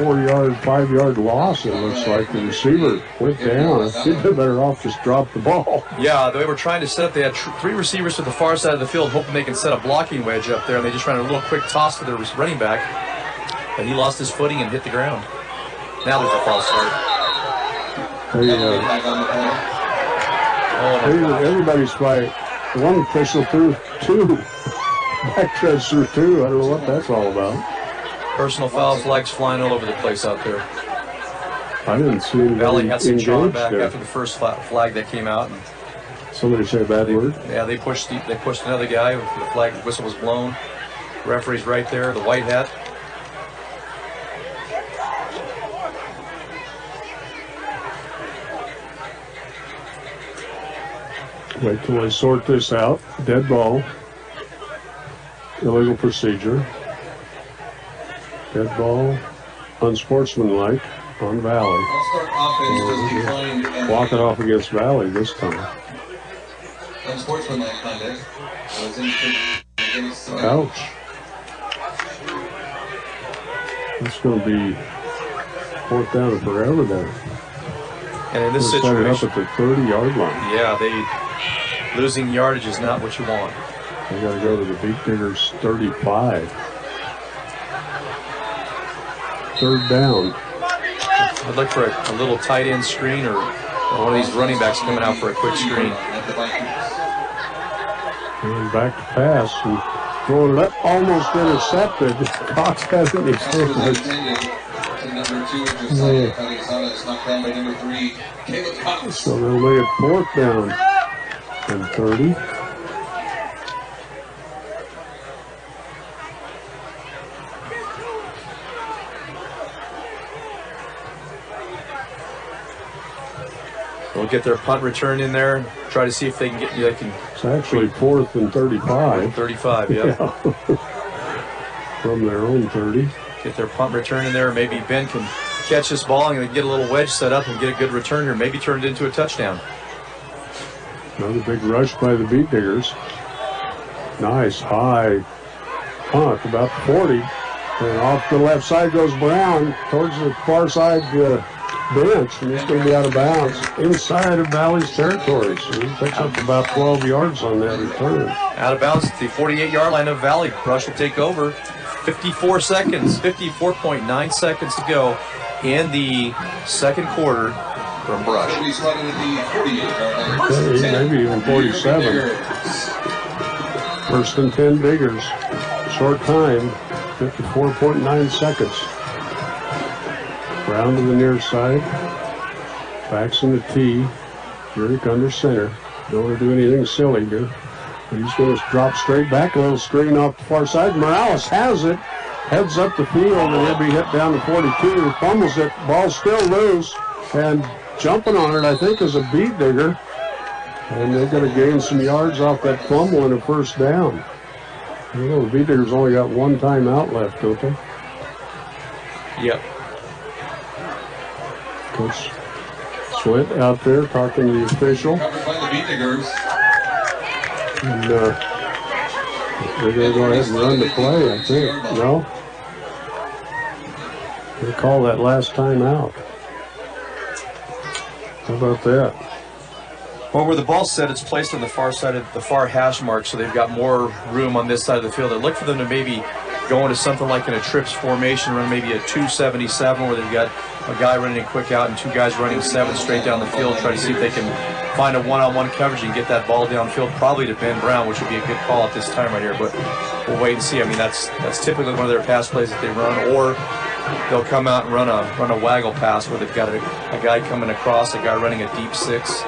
4-yard, 5-yard loss, it looks like. The receiver went down. I think they're better off just drop the ball. Yeah, they were trying to set up. They had 3 receivers to the far side of the field, hoping they can set a blocking wedge up there, and they just ran a little quick toss to their running back, but he lost his footing and hit the ground. Now there's a false start. Everybody's fight. One official threw 2. Backstretch through 2. I don't know what that's all about. Personal foul flags flying all over the place out there. I didn't see anybody Valley had some John back there. after the first flag that came out. And somebody say a bad word? Yeah, they pushed another guy. The flag whistle was blown. Referee's right there, the white hat. Wait till I sort this out. Dead ball. Illegal procedure. Dead ball. Unsportsmanlike on Valley. Walk it off against Valley this time. Unsportsmanlike conduct. Ouch. It's going to be 4th down and forever there. And in this Set it up situation, at the 30-yard line. yeah, losing yardage is not what you want. They got to go to the Beet Diggers 35. 3rd down. I'd look for a little tight end screen or one of these running backs coming out for a quick screen. And back to pass. And throwing it almost intercepted. Cox has it in his hands. So they'll lay it 4th down and 30. They'll get their punt return in there, try to see if they can get. It's actually 4th and 35. 35, yeah. From their own 30. Get their punt return in there. Maybe Ben can catch this ball and get a little wedge set up and get a good return here. Maybe turn it into a touchdown. Another big rush by the Beet Diggers. Nice high punt, about 40. And off the left side goes Brown towards the far side bench, and he's going to be out of bounds inside of Valley's territory. So he picks up about 12 yards on that return. Out of bounds at the 48-yard line of Valley. Brush will take over. 54.9 seconds to go in the 2nd quarter from Brush. Okay, maybe even 47. 1st and 10 Diggers. Short time, 54.9 seconds. Brown to the near side. Backs in the T. Jurek under center. Don't want to do anything silly here. He's going to drop straight back, a little screen off the far side. Morales has it. Heads up the field, and he'll be hit down to 42. Fumbles it. Ball still loose. And jumping on it, I think, is a Beet Digger. And they're going to gain some yards off that fumble and a 1st down. You know, the Beet Diggers only got 1 timeout left, don't they? Yep. Coach Swint out there talking to the official. Covered by the Beet Diggers. And they're going to go ahead and run the play, I think. No? They call that last time out. How about that? Well, where the ball's set, it's placed on the far side of the far hash mark, so they've got more room on this side of the field. I look for them to maybe go into something like in a trips formation, run maybe a 277, where they've got a guy running a quick out and two guys running 7 straight down the field, try to see if they can find a one-on-one coverage and get that ball downfield, probably to Ben Brown, which would be a good call at this time right here. But we'll wait and see. I mean, that's typically one of their pass plays that they run, or they'll come out and run a waggle pass where they've got a guy coming across, a guy running a deep 6.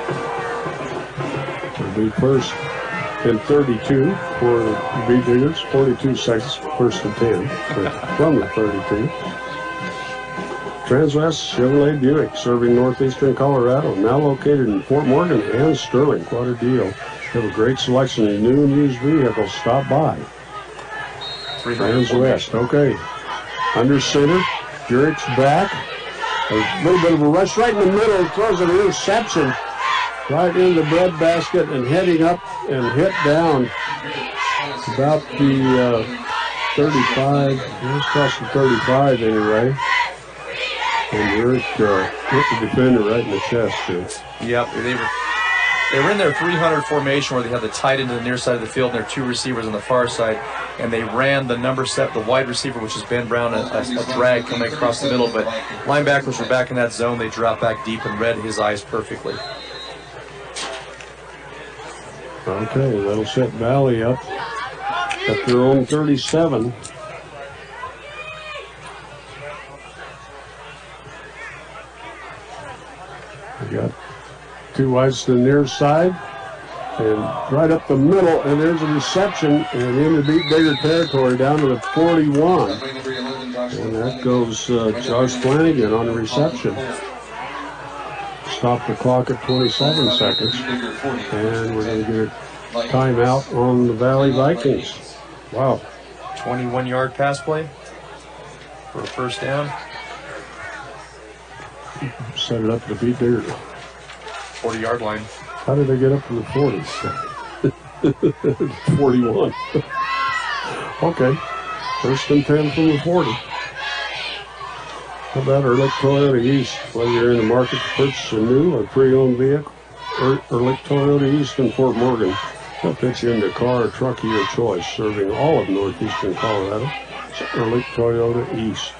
It'll be first and 32 for the Beet Diggers. 42 seconds, first and 10 from the 32. Transwest Chevrolet Buick, serving northeastern Colorado, now located in Fort Morgan and Sterling. What a deal. Have a great selection of new and used vehicles. Stop by. Transwest, okay. Under center, Buick's back. A little bit of a rush right in the middle, throws an interception right in the breadbasket and heading up and hit down about the 35. Just across the 35 anyway. And Eric hit the defender right in the chest too. Yep, they were in their 300 formation where they had the tight end to the near side of the field and their 2 receivers on the far side, and they ran the number 7, the wide receiver, which is Ben Brown, a drag coming across the middle. But linebackers were back in that zone. They dropped back deep and read his eyes perfectly. Okay, that'll set Valley up at their own 37. We got 2 wides to the near side and right up the middle, and there's a reception and in the Beet Digger territory down to the 41. And that goes Josh Flanagan on the reception. Stop the clock at 27 seconds, and we're going to get a timeout on the Valley Vikings. Wow. 21-yard pass play for a first down. Set it up to Beet Digger. 40-yard line. How did they get up to the 40s? 41. Okay. First and 10 from the 40. How about Ehrlich Toyota East? Whether you're in the market to purchase a new or pre-owned vehicle, Ehrlich Toyota East in Fort Morgan. They'll fit you into a car or truck of your choice, serving all of northeastern Colorado. It's Ehrlich Toyota East.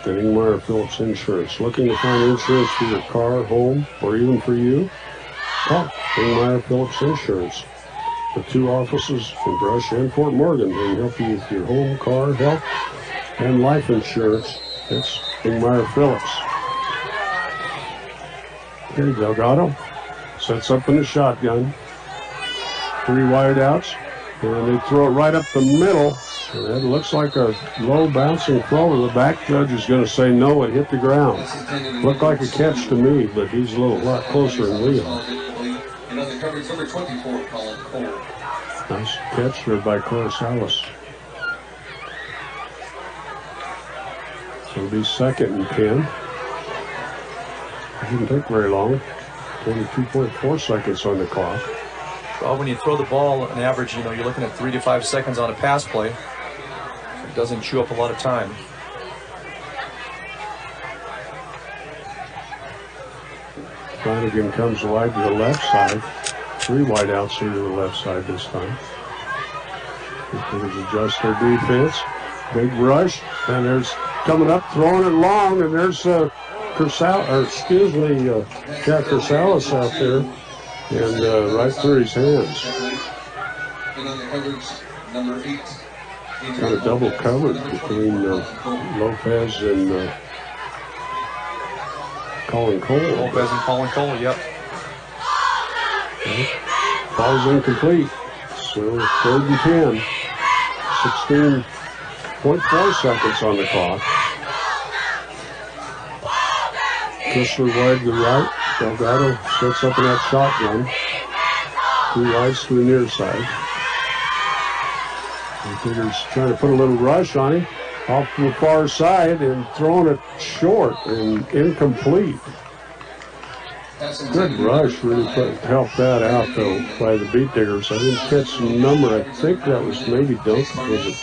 Ingmar Phillips Insurance. Looking to find insurance for your car, home, or even for you? Call Ingmar Phillips Insurance. The 2 offices in Brush and Fort Morgan, they can help you with your home, car, health, and life insurance. It's Ingmar Phillips. Okay, Delgado sets up in the shotgun. 3 wide outs, and they throw it right up the middle. And that looks like a low bouncing throw. The back judge is going to say no, it hit the ground. Looked like a catch to me, but he's a lot closer than we are. Nice catch there by Corsalis. So it'll be second and 10. It didn't take very long. 22.4 seconds on the clock. Well, when you throw the ball, on average, you're looking at 3 to 5 seconds on a pass play. It doesn't chew up a lot of time. Flanagan comes wide to the left side. 3 wide outs here to the left side this time. They adjust their defense. Big rush, and there's coming up, throwing it long, and there's Jack Corsalis out there, and right through his hands. Kind of double covered between Lopez and Colin Cole. Lopez and Colin Cole, yep. Okay. Ball's incomplete. So 3rd and 10. 16.4 seconds on the clock. Kistler wide to the right. Delgado sets up in that shotgun. 2 wides to the near side. He's trying to put a little rush on him off to the far side and throwing it short and incomplete. Good rush, really helped that out though by the Beet Diggers. I didn't catch the number. I think that was maybe Duncan. Was it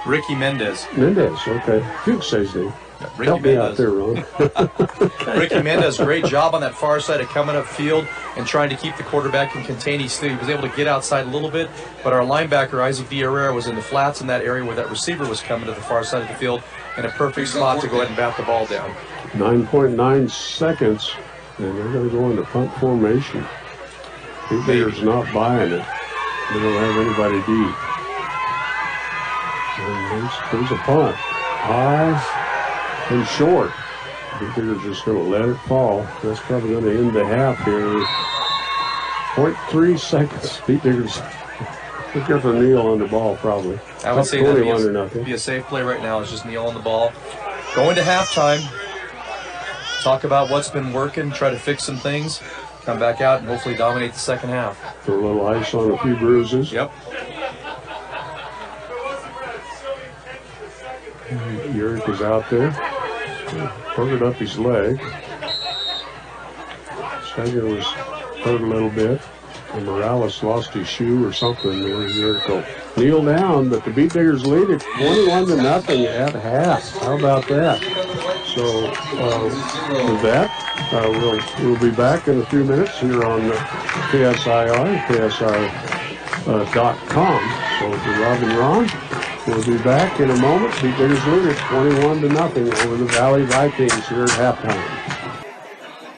Ricky Mendez. Mendez, okay. You can say his name. Ricky Help me out Mendez. there, Ron. Ricky Mendez, great job on that far side of coming up field and trying to keep the quarterback in contain. He was able to get outside a little bit, but our linebacker, Isaac D. Herrera, was in the flats in that area where that receiver was coming to the far side of the field in a perfect spot to go ahead and bat the ball down. 9.9 seconds, and they're going to go into punt formation. Beat Diggers not buying it. They don't have anybody deep. And there's a punt. High and short. Beat Diggers just going to let it fall. That's probably going to end the half here. 0.3 seconds. Beat Diggers. Look at the kneel on the ball, probably. I would say that nothing. Be a safe play right now. It's just kneel on the ball. Going to halftime. Talk about what's been working. Try to fix some things. Come back out and hopefully dominate the second half. Put a little ice on a few bruises. Yep. Urick is out there. Puckered up his leg. Sager was hurt a little bit. And Morales lost his shoe or something. Urick will kneel down, but the Beat Diggers lead it 21-0 at half. How about that? So with that, we'll be back in a few minutes here on KSIR, KSR.com. So for Rob and Ron, we'll be back in a moment. Beat Diggers lead it 21-0 over the Valley Vikings here at halftime.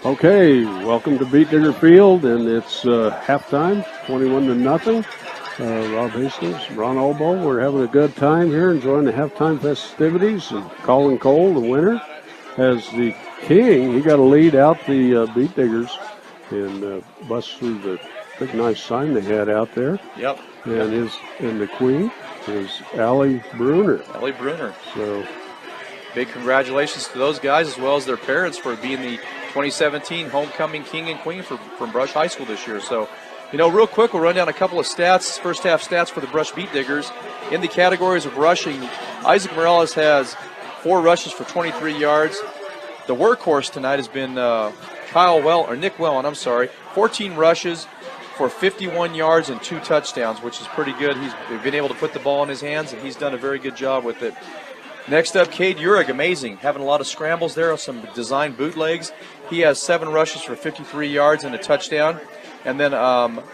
Okay, welcome to Beat Digger Field, and it's halftime, 21-0. Rob Hastings, Ron Olbo, we're having a good time here, enjoying the halftime festivities. And Colin Cole, the winner, has the king. He got a lead out the Beat Diggers and bust through the big nice sign they had out there. Yep. And the queen is Allie Bruner. Allie Bruner. So big congratulations to those guys as well as their parents for being the 2017 homecoming king and queen from Brush High School this year. So, real quick, we'll run down a couple of stats, first half stats for the Brush Beat Diggers. In the categories of rushing, Isaac Morales has 4 rushes for 23 yards. The workhorse tonight has been Nick Wellen, 14 rushes for 51 yards and 2 touchdowns, which is pretty good. He's been able to put the ball in his hands, and he's done a very good job with it. Next up, Cade Urick, amazing, having a lot of scrambles there, some design bootlegs. He has 7 rushes for 53 yards and a touchdown. And then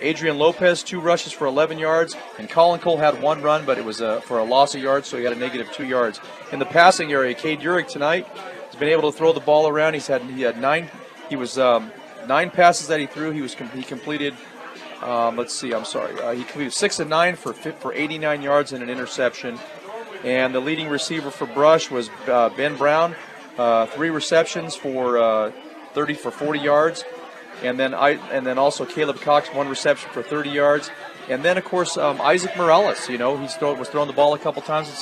Adrian Lopez, 2 rushes for 11 yards. And Colin Cole had 1 run, but it was for a loss of yards, so he had a negative 2 yards. In the passing area, Cade Urick tonight has been able to throw the ball around. He had 9 passes that he threw. He completed. He completed 6 of 9 for 89 yards and an interception. And the leading receiver for Brush was Ben Brown, 3 receptions for 40 yards, and then also Caleb Cox, 1 reception for 30 yards, and then of course Isaac Morales. Was throwing the ball a couple times with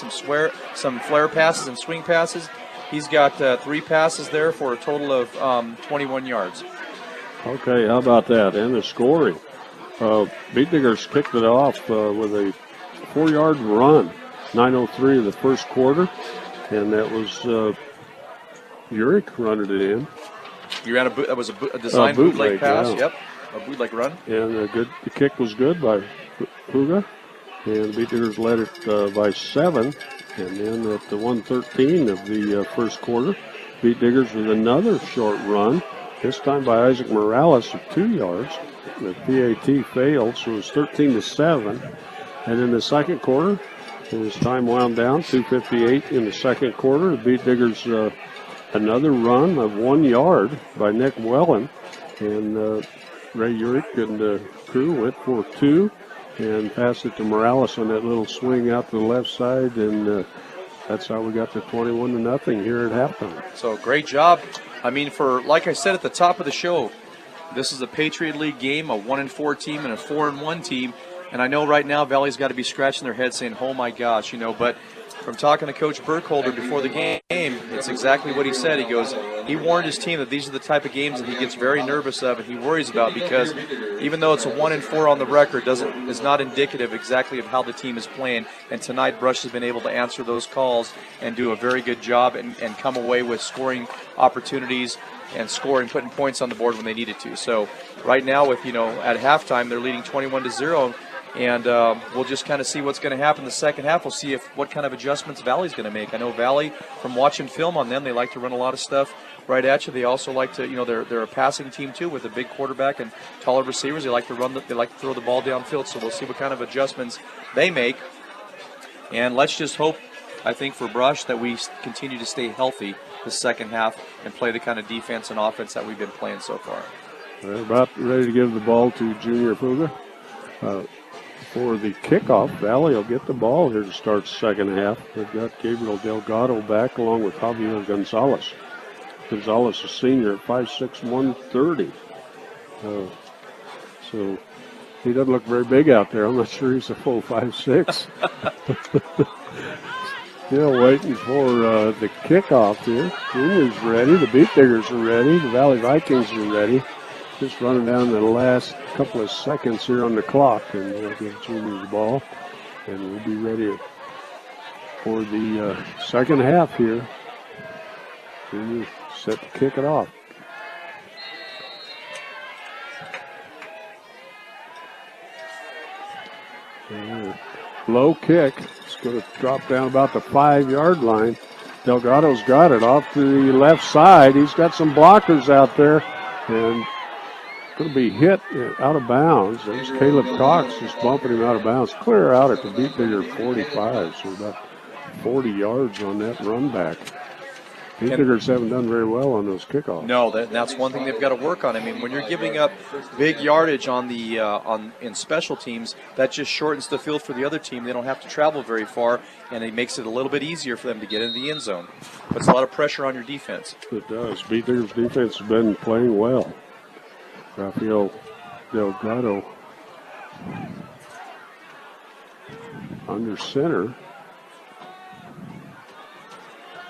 some flare passes and swing passes. He's got 3 passes there for a total of 21 yards. Okay, how about that? And the scoring. Beat Diggers kicked it off with a 4-yard run. 9:03 of the first quarter, and that was Urick running it in. You ran that was a design bootleg pass. Yeah. Yep, a bootleg run. And the kick was good by Huga, and Beat Diggers led it by 7. And then at the 1:13 of the first quarter, Beat Diggers with another short run, this time by Isaac Morales of 2 yards. The PAT failed, so it was 13-7. And in the second quarter, as time wound down, 2:58 in the second quarter, the Beat Diggers another run of 1 yard by Nick Wellen, and Ray Urick and the crew went for 2 and passed it to Morales on that little swing out to the left side, and that's how we got to 21-0 here at halftime. So great job. Like I said at the top of the show, this is a Patriot League game, a 1-4 team and a 4-1 team. And I know right now Valley's got to be scratching their head saying, oh my gosh, but from talking to Coach Burkholder before the game, it's exactly what he said. He warned his team that these are the type of games that he gets very nervous of and he worries about, because even though it's a 1-4 on the record, is not indicative exactly of how the team is playing. And tonight Brush has been able to answer those calls and do a very good job and come away with scoring opportunities and putting points on the board when they needed to. So right now at halftime, they're leading 21-0. And we'll just kind of see what's going to happen in the second half. We'll see what kind of adjustments Valley's going to make. I know Valley, from watching film on them, they like to run a lot of stuff right at you. They also like to, they're a passing team too with a big quarterback and taller receivers. They like to they like to throw the ball downfield. So we'll see what kind of adjustments they make. And let's just hope, I think, for Brush that we continue to stay healthy the second half and play the kind of defense and offense that we've been playing so far. They're about ready to give the ball to Junior Fuga. For the kickoff, Valley will get the ball here to start the second half. They've got Gabriel Delgado back along with Javier Gonzalez. Gonzalez, a senior at 5'6", 130. So he doesn't look very big out there. I'm not sure he's a full 5'6". Still waiting for the kickoff here. Junior's ready. The Beat Diggers are ready. The Valley Vikings are ready. Just running down the last couple of seconds here on the clock, and we'll give Junior the ball, and we'll be ready for the second half here. Junior set to kick it off. Low kick. It's going to drop down about the 5-yard line. Delgado's got it off to the left side. He's got some blockers out there, and going to be hit out of bounds. There's Caleb Cox just bumping him out of bounds. Clear out at the Beat Digger 45, so about 40 yards on that run back. Beat Diggers haven't done very well on those kickoffs. No, that's one thing they've got to work on. I mean, when you're giving up big yardage on the in special teams, that just shortens the field for the other team. They don't have to travel very far, and it makes it a little bit easier for them to get into the end zone. Puts a lot of pressure on your defense. It does. Beat Diggers defense has been playing well. Rafael Delgado under center.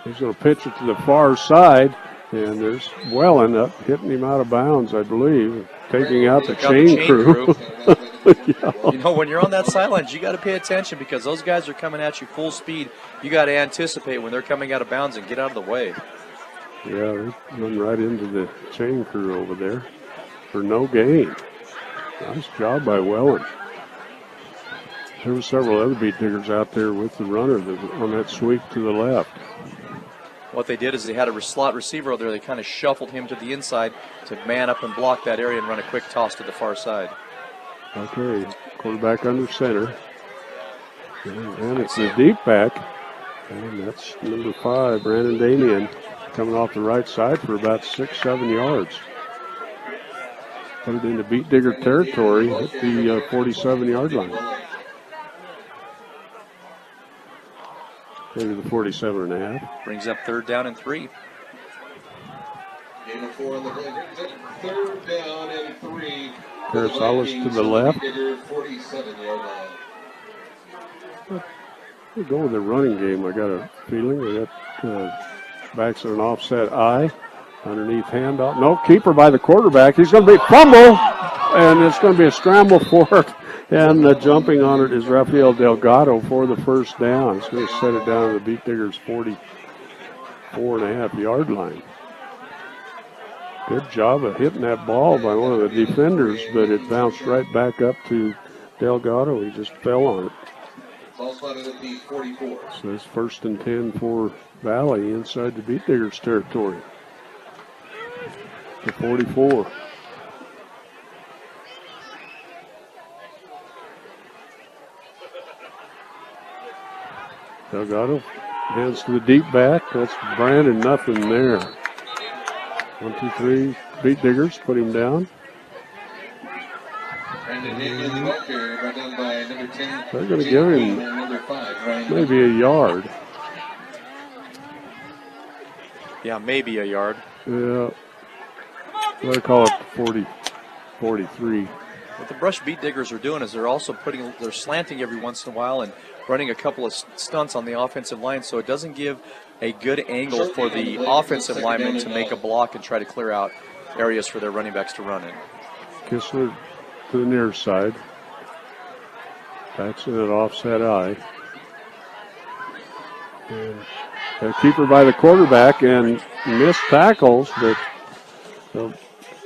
He's going to pitch it to the far side, and there's Wellen up hitting him out of bounds, I believe, taking out the chain crew. Yeah. When you're on that sidelines, you got to pay attention because those guys are coming at you full speed. You got to anticipate when they're coming out of bounds and get out of the way. Yeah, they run right into the chain crew over there for no gain. Nice job by Wellen. There were several other Beat Diggers out there with the runner on that sweep to the left. What they did is they had a slot receiver over there. They kind of shuffled him to the inside to man up and block that area and run a quick toss to the far side. Okay, quarterback under center. And it's the deep back. And that's number 5, Brandon Damian, coming off the right side for about 6-7 yards. Put it into Beat Digger territory at the 47-yard line. Maybe the 47.5. Brings up 3rd down and 3. Game of 4 on the play. Brings up 3rd down and 3. Carasalis to the left. 47-yard line. We'll go with the running game. I got a feeling we got backs at an offset I. Underneath handoff. No, keeper by the quarterback. He's going to be fumble, and it's going to be a scramble for it. And jumping on it is Rafael Delgado for the first down. He's going to set it down to the Beat Diggers' 44.5-yard line. Good job of hitting that ball by one of the defenders, but it bounced right back up to Delgado. He just fell on it. Ball spotted at the 44. So it's 1st and 10 for Valley inside the Beat Diggers' territory. The 44. Delgado hands to the deep back. That's Brandon, nothing there. 1, 2, 3. Beat Diggers put him down. Brandon Damian, the back carrier, brought down by number 10. They're going to give him number 5, maybe a yard. Yeah, maybe a yard. Yeah. They call it 43. What the Brush Beat Diggers are doing is they're slanting every once in a while and running a couple of stunts on the offensive line, so it doesn't give a good angle for the offensive linemen to make a block and try to clear out areas for their running backs to run in. Kistler to the near side. Backs in an offset I. And a keeper by the quarterback and missed tackles, but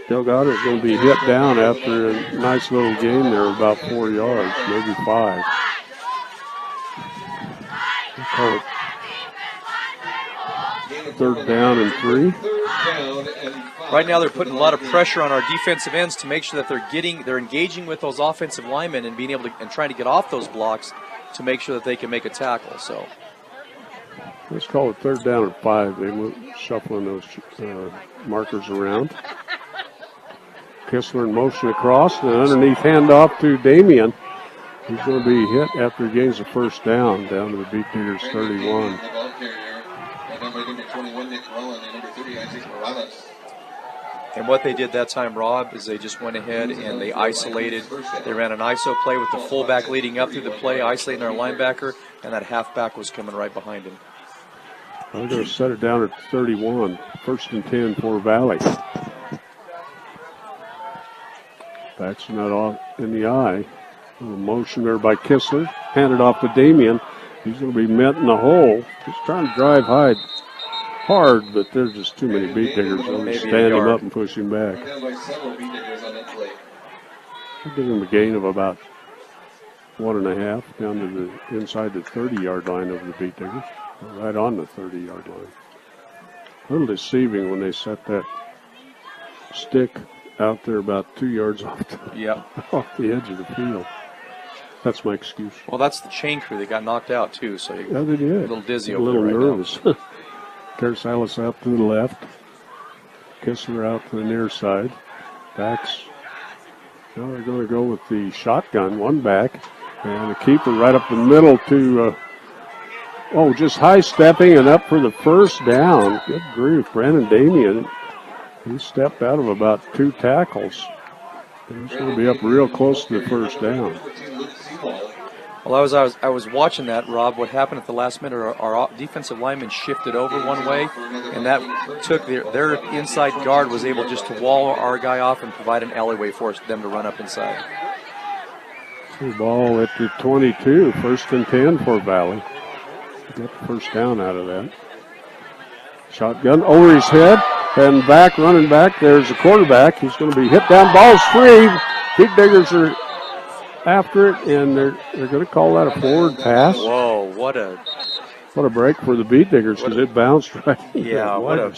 Delgado is going to be hit down after a nice little gain there, about 4 yards, maybe 5. We'll call it 3rd down and 3. Right now, they're putting a lot of pressure on our defensive ends to make sure that they're engaging with those offensive linemen and being able to and trying to get off those blocks to make sure that they can make a tackle. So let's call it 3rd down and 5. They move, shuffling those markers around. Kistler in motion across, and underneath handoff to Damian. He's going to be hit after he gains the 1st down to the Beat Diggers 31. And what they did that time, Rob, is they just went ahead and they isolated. They ran an ISO play with the fullback leading up through the play, isolating our linebacker, and that halfback was coming right behind him. I'm going to set it down at 31. 1st and 10 for Valley. Backs not off in the eye. A little motion there by Kistler. Handed off to Damian. He's going to be met in the hole. He's trying to drive hard, but there's just too many Beat Diggers. They'll just stand him up and push him back. I'll give him a gain of about 1.5 down to the inside the 30-yard line of the Beat Diggers. Right on the 30-yard line. A little deceiving when they set that stick out there about 2 yards off the edge of the field. That's my excuse. Well, that's the chain crew. They got knocked out, too, so you're they did. a little dizzy over there right nervous. Now. Carsalis out to the left. Kistler out to the near side. Backs. Now they're going to go with the shotgun, one back. And the keeper right up the middle to, just high-stepping and up for the 1st down. Good grief. Brandon Damian, he stepped out of about 2 tackles. He's going to be up real close to the 1st down. Well, I was watching that, Rob. What happened at the last minute, our defensive lineman shifted over one way, and that took their inside guard was able just to wall our guy off and provide an alleyway for them to run up inside. The ball at the 22, 1st and 10 for Valley. Got the 1st down out of that. Shotgun over his head, and running back, there's the quarterback. He's going to be hit down, ball's free. Beat Diggers are after it, and they're going to call that a forward pass. Whoa, what a break for the Beat Diggers, because it bounced right. Yeah, what a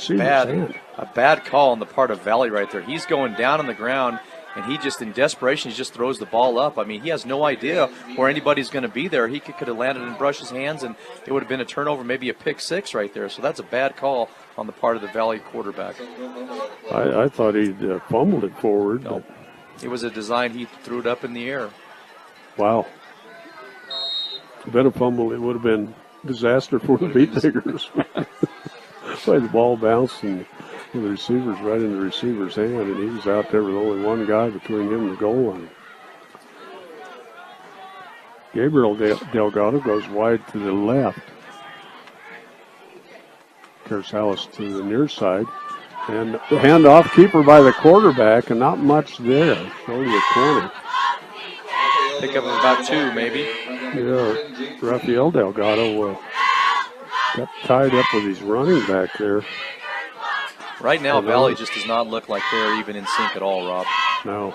bad call on the part of Valley right there. He's going down on the ground, and he just, in desperation, he just throws the ball up. I mean, he has no idea where anybody's going to be there. He could have landed and brushed his hands, and it would have been a turnover, maybe a pick 6 right there. So that's a bad call on the part of the Valley quarterback. I thought he fumbled it forward. No, it was a design. He threw it up in the air. Wow. Been a fumble, it would have been disaster for the Beat Diggers. Play the ball bounced and the receiver's right in the receiver's hand, and he was out there with only one guy between him and the goal line. Gabriel Delgado goes wide to the left. Carsalis to the near side. And the handoff, keeper by the quarterback, and not much there. Showing the 20. Pick up about 2, maybe. Yeah, Rafael Delgado got tied up with his running back there. Right now, Valley just does not look like they're even in sync at all, Rob. No.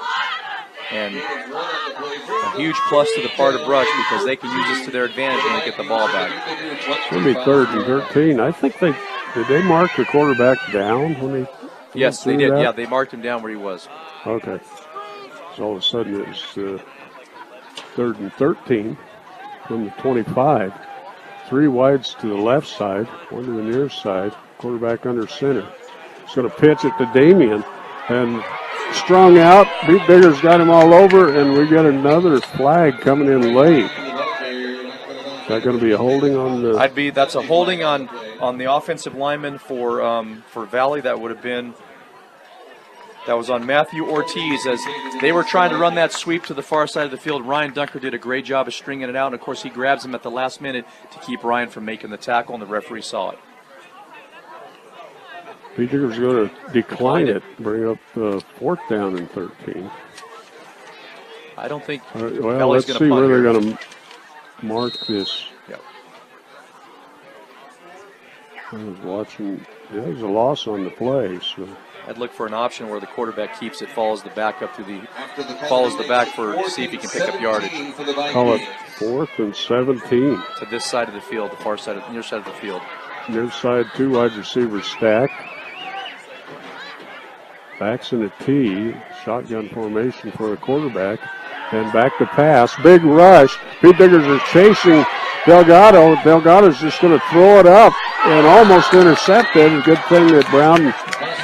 And a huge plus to the part of Brush, because they can use this to their advantage when they get the ball back. It's going to be 3rd and 13. I think did they mark the quarterback down when they? Yes, they did. That? Yeah, they marked him down where he was. Okay. So all of a sudden it was 3rd and 13 from the 25. 3 wides to the left side, 1 to the near side. Quarterback under center. He's going to pitch it to Damian, and strung out. Beat Diggers got him all over, and we got another flag coming in late. Is that going to be a holding on the? That's a holding on the offensive lineman for Valley. That was on Matthew Ortiz, as they were trying to run that sweep to the far side of the field. Ryan Dunker did a great job of stringing it out, and of course he grabs him at the last minute to keep Ryan from making the tackle, and the referee saw it. Beat Diggers are going to decline it, bring up 4th down and 13. I don't think well, let's see where they're going to mark this. Yep. I was watching. There's a loss on the play, so I'd look for an option where the quarterback keeps it, follows the back up through follows the back to see if he can pick up yardage. Call it 4th and 17. To this side of the field, the near side of the field. Near side, 2 wide receivers stacked. Backs in a T, shotgun formation for the quarterback. And back to pass, big rush. Beat Diggers are chasing Delgado. Delgado's just going to throw it up and almost intercepted. Good thing that Brown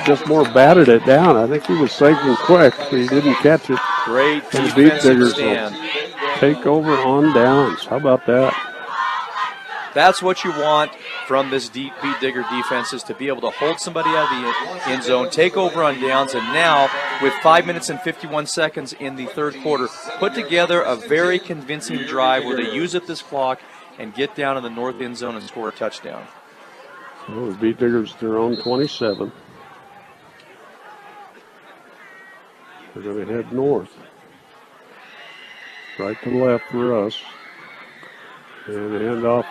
just more batted it down. I think he was thinking quick, but he didn't catch it. Great and Beat defensive Diggers stand. will take over on downs. How about that? That's what you want from this Beat Digger defense, is to be able to hold somebody out of the end zone, take over on downs, and now with 5 minutes and 51 seconds in the third quarter, put together a very convincing drive where they use up this clock and get down in the north end zone and score a touchdown. So the Beat Diggers, their own 27. They're going to head north. Right to left for us. And the handoff.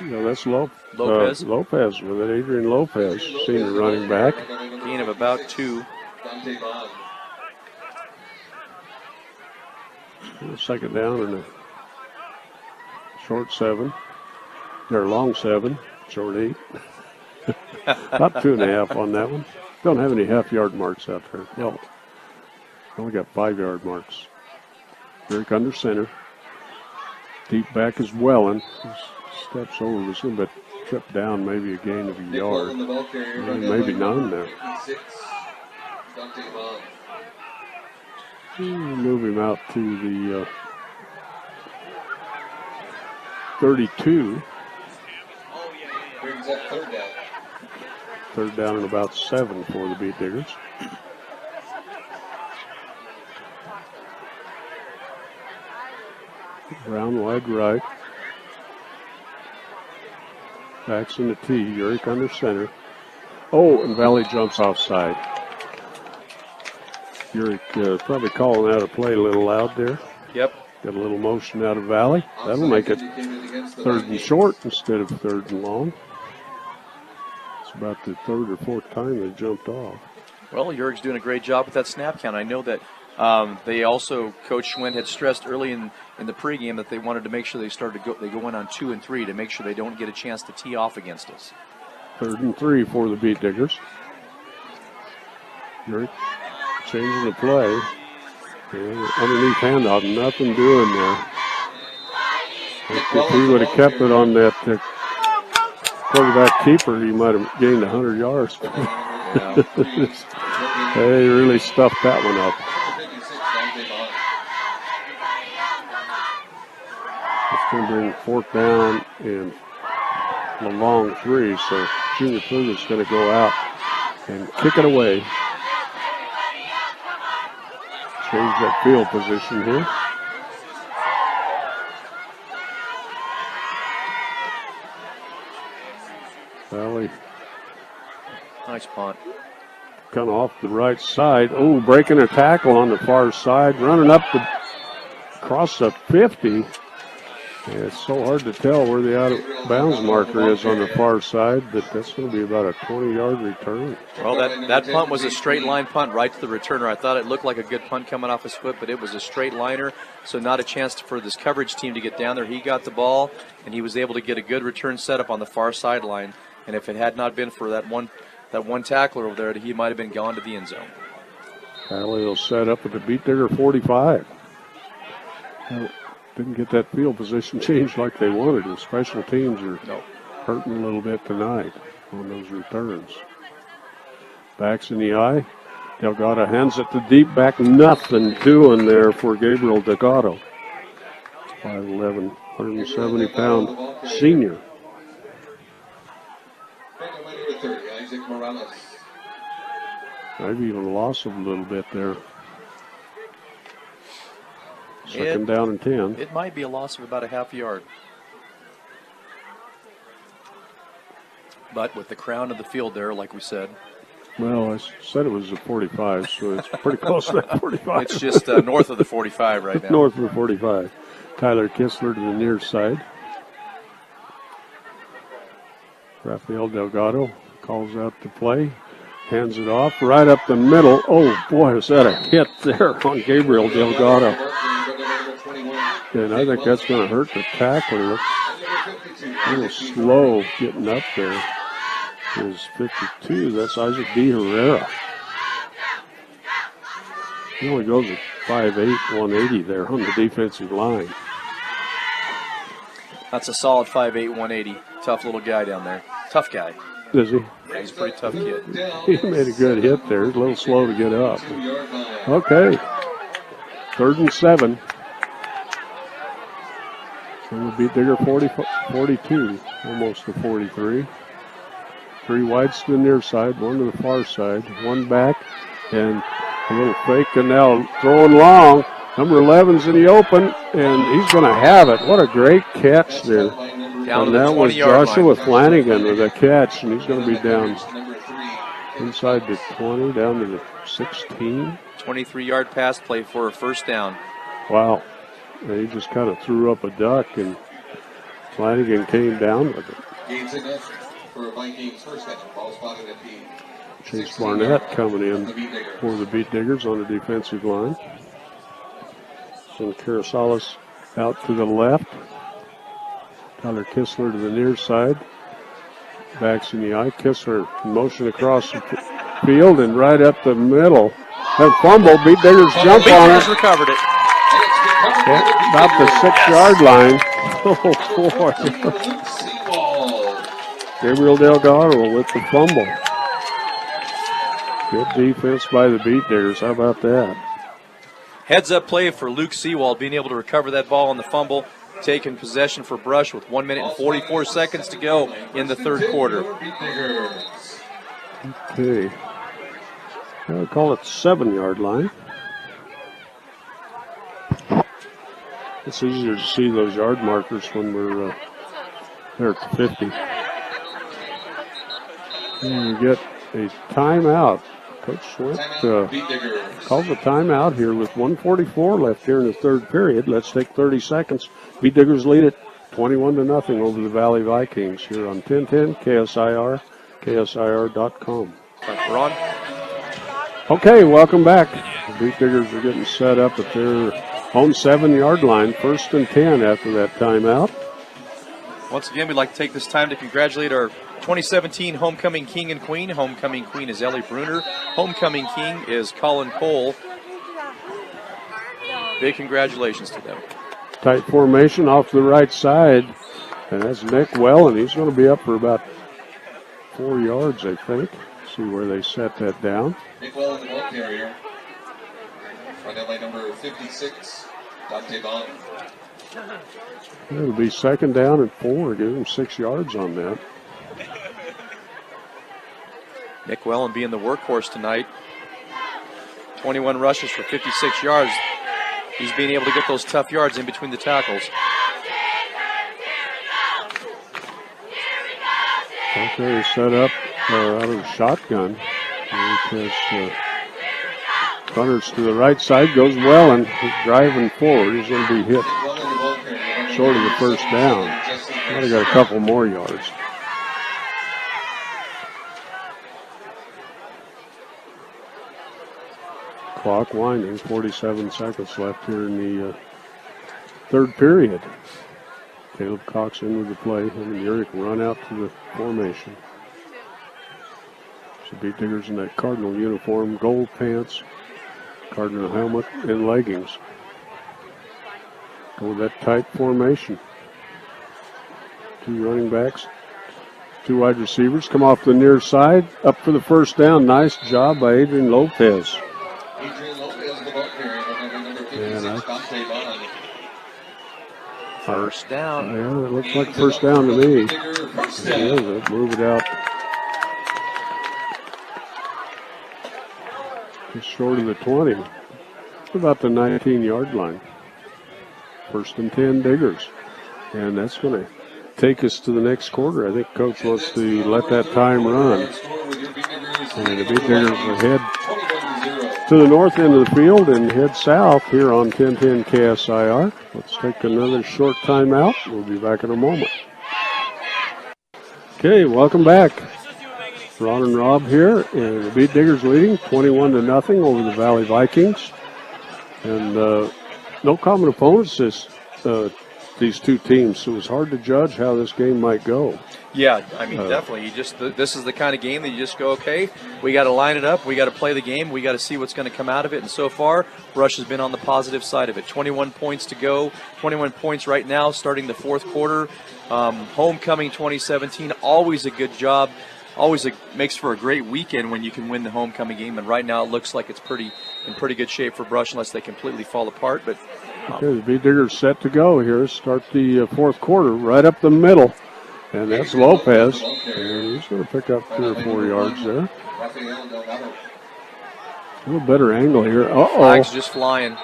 That's Lopez. Lopez with it. Adrian Lopez, senior running back. Gain of about 2. Second down and a short 7. Or long 7, short 8. About 2.5 on that one. Don't have any half-yard marks out there. No. Only got 5-yard marks. Eric under center. Deep back is Wellen. Steps over this little bit, tripped down, maybe a gain of a yard. Maybe none there. Move him out to the 32. Third down and about 7 for the Beat Diggers. Brown wide right. Backs in the T. Urick under center. Oh, and Valley jumps offside. Urick probably calling out a play a little loud there. Yep. Got a little motion out of Valley. That'll make it 3rd and short instead of 3rd and long. It's about the 3rd or 4th time they jumped off. Well, Urick's doing a great job with that snap count. I know that they also, Coach Schwinn had stressed early in the pregame that they wanted to make sure they go in on 2 and 3 to make sure they don't get a chance to tee off against us. 3rd and 3 for the Beat Diggers. Urick changing the play. Yeah, underneath handoff, nothing doing there. If he would have kept it on that quarterback keeper, he might have gained 100 yards. They really stuffed that one up. It's going to bring 4th down and a long 3, so Junior Pluga's going to go out and kick it away. Change that field position here. Valley. Nice punt. Kind of off the right side. Oh, breaking a tackle on the far side. Running up across the 50. Yeah, it's so hard to tell where the out of bounds marker is on the far side, but that's going to be about a 20-yard return. Well, that punt was a straight line punt right to the returner. I thought it looked like a good punt coming off his foot, but it was a straight liner, so not a chance for this coverage team to get down there. He got the ball, and he was able to get a good return setup on the far sideline. And if it had not been for that one tackler over there, he might have been gone to the end zone. Valley will set up at the Beat Digger 45. Didn't get that field position changed like they wanted. The special teams are hurting a little bit tonight on those returns. Backs in the eye. Delgado hands it to deep back. Nothing doing there for Gabriel Delgado. 5'11", 170-pound senior. Maybe even lost him a little bit there. Second down and 10. It might be a loss of about a half yard. But with the crown of the field there, like we said. Well, I said it was a 45, so it's pretty close to that 45. It's just north of the 45 right now. North of the 45. Tyler Kistler to the near side. Rafael Delgado calls out the play, hands it off right up the middle. Oh, boy, is that a hit there on Gabriel Delgado. And I think that's going to hurt the tackler. A little slow getting up there. Is 52. That's Isaac D. Herrera. He only goes at 5'8", 180 there on the defensive line. That's a solid 5'8", 180. Tough little guy down there. Tough guy. Is he? Yeah, he's a pretty tough kid. He made a good hit there. He's a little slow to get up. Okay. 3rd and 7. Going to beat Digger 42, almost to 43. 3 wides to the near side, 1 to the far side, 1 back, and a little fake, and now throwing long. Number 11's in the open, and he's going to have it. What a great catch there. And that was Joshua Flanagan with a catch, and he's going to be down inside the 20, down to the 16. 23-yard pass play for a first down. Wow. And he just kind of threw up a duck, and Flanagan came down with it. For Vikings first down, ball spotted at the Chase Barnett coming in for the Beat Diggers on the defensive line. Send Carasalis out to the left. Tyler Kistler to the near side. Backs in the eye. Kistler motion across the field and right up the middle. That fumble. Beat Diggers jump on it. Recovered it. About the 6-yard line. Oh, boy. Gabriel Delgado with the fumble. Good defense by the Beat Diggers. How about that? Heads-up play for Luke Seawald, being able to recover that ball on the fumble, taking possession for Brush with 1 minute and 44 seconds to go in the 3rd quarter. Okay. I'll call it 7-yard line. It's easier to see those yard markers when we're there at the 50. And we get a timeout. Coach Swift calls a timeout here with 1:44 left here in the 3rd period. Let's take 30 seconds. Beat Diggers lead it 21-0 over the Valley Vikings here on 1010 KSIR, KSIR.com. We're on. Okay, welcome back. The Beat Diggers are getting set up at their own 7-yard line. 1st and 10 after that timeout. Once again, we'd like to take this time to congratulate our 2017 Homecoming King and Queen. Homecoming Queen is Ellie Bruner. Homecoming King is Colin Cole. Big congratulations to them. Tight formation off the right side. And that's Nick Wellen. He's going to be up for about 4 yards, I think. See where they set that down. Nick Wellen, the ball carrier. Run out by number 56, Dante Bond. It'll be 2nd down and 4. Give him 6 yards on that. Nick Wellen being the workhorse tonight. 21 rushes for 56 yards. He's being able to get those tough yards in between the tackles. Okay, set up out of the shotgun. Because runners to the right side goes well, and he's driving forward. He's going to be hit short of the 1st down. Might have got a couple more yards. Clock winding, 47 seconds left here in the 3rd period. Caleb Cox in with the play. Him and Yuri can run out to the formation. So Beat Diggers in that Cardinal uniform, gold pants, Cardinal helmet, and leggings. Go with that tight formation. 2 running backs, 2 wide receivers come off the near side, up for the 1st down. Nice job by Adrian Lopez. First down. Yeah, it looks like 1st down to me. Yeah, move it out. Just short of the 20. About the 19-yard line. 1st and 10 Diggers. And that's going to take us to the next quarter. I think Coach wants to let that time run. And the Beat Diggers will head to the north end of the field and head south here on 1010 KSIR. Let's take another short timeout. We'll be back in a moment. Okay, welcome back. Ron and Rob here, and the Beet Diggers leading 21-0 over the Valley Vikings. And no common opponents these two teams, so it was hard to judge how this game might go. Yeah, I mean, definitely. This is the kind of game that you just go, okay, we got to line it up, we got to play the game, we got to see what's going to come out of it. And so far, Brush has been on the positive side of it. 21 points to go, 21 points right now, starting the fourth quarter. Homecoming 2017, always a good job. Always makes for a great weekend when you can win the homecoming game. And right now, it looks like it's in pretty good shape for Brush, unless they completely fall apart. But okay, the Beet Diggers set to go here. Start the fourth quarter right up the middle. And that's Lopez. And he's going to pick up 3 or 4 yards there. A little better angle here. Flags just flying.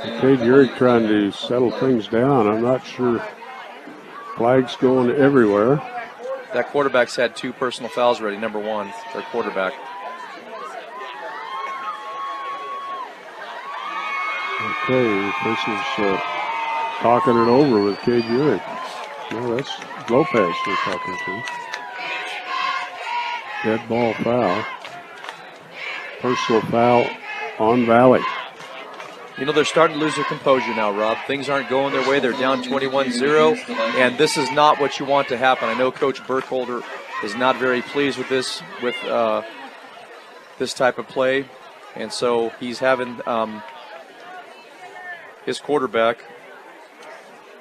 Cade Urick trying to settle things down. I'm not sure. Flags going everywhere. That quarterback's had 2 personal fouls already, number 1, their quarterback. Okay, this is talking it over with Cade Urick. No, that's Lopez we're talking to. Dead ball foul. Personal foul on Valley. You know, they're starting to lose their composure now, Rob. Things aren't going their way. They're down 21-0, and this is not what you want to happen. I know Coach Burkholder is not very pleased with this type of play, and so he's having his quarterback,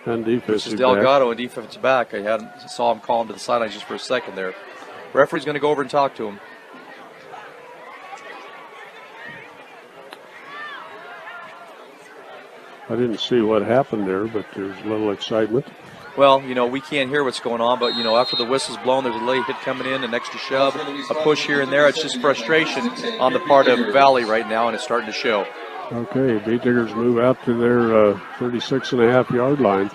and this is Delgado, and defensive back. I saw him call him to the sideline just for a second there. Referee's going to go over and talk to him. I didn't see what happened there, but there's a little excitement. Well, you know, we can't hear what's going on, but, you know, after the whistle's blown, there's a late hit coming in, an extra shove, a push here and there. It's just frustration on the part of Valley right now, and it's starting to show. Okay, Beet Diggers move out to their 36.5-yard line.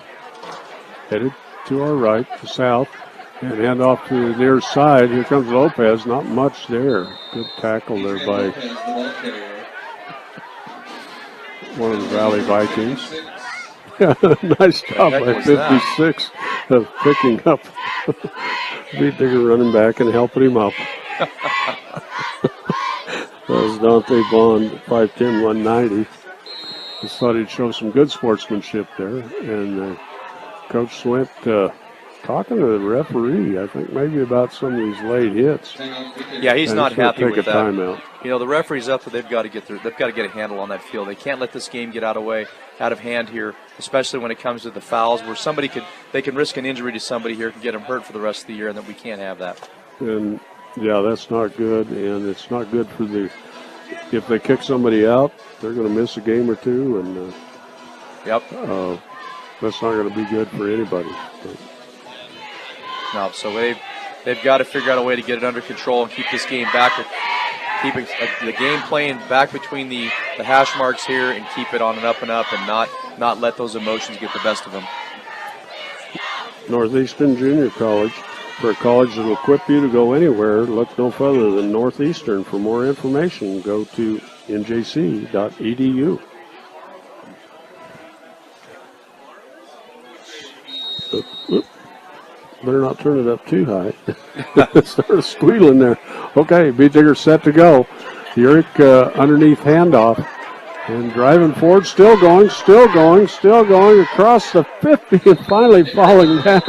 Headed to our right, to south, and hand off to the near side. Here comes Lopez. Not much there. Good tackle there by one of the Valley Vikings. Nice job by 56 of picking up Beet Digger running back and helping him up. That was Dante Bond, 5'10", 190. Just thought he'd show some good sportsmanship there. And Coach Swint talking to the referee, I think maybe about some of these late hits. Yeah, he's not happy with that. Timeout. You know, the referee's up, but they've got to get a handle on that field. They can't let this game get out of hand here, especially when it comes to the fouls, where they can risk an injury to somebody here, can get them hurt for the rest of the year, and then we can't have that. And yeah, that's not good, and it's not good for if they kick somebody out, they're going to miss a game or two, and that's not going to be good for anybody. No, so they've got to figure out a way to get it under control and keep this game back, keeping the game playing back between the hash marks here, and keep it on an up and up, and not let those emotions get the best of them. Northeastern Junior College. For a college that will equip you to go anywhere, look no further than Northeastern. For more information, go to njc.edu. Better not turn it up too high. It started squealing there. Okay, Beet Digger set to go. Urick underneath handoff. And driving forward, still going across the 50 and finally falling down.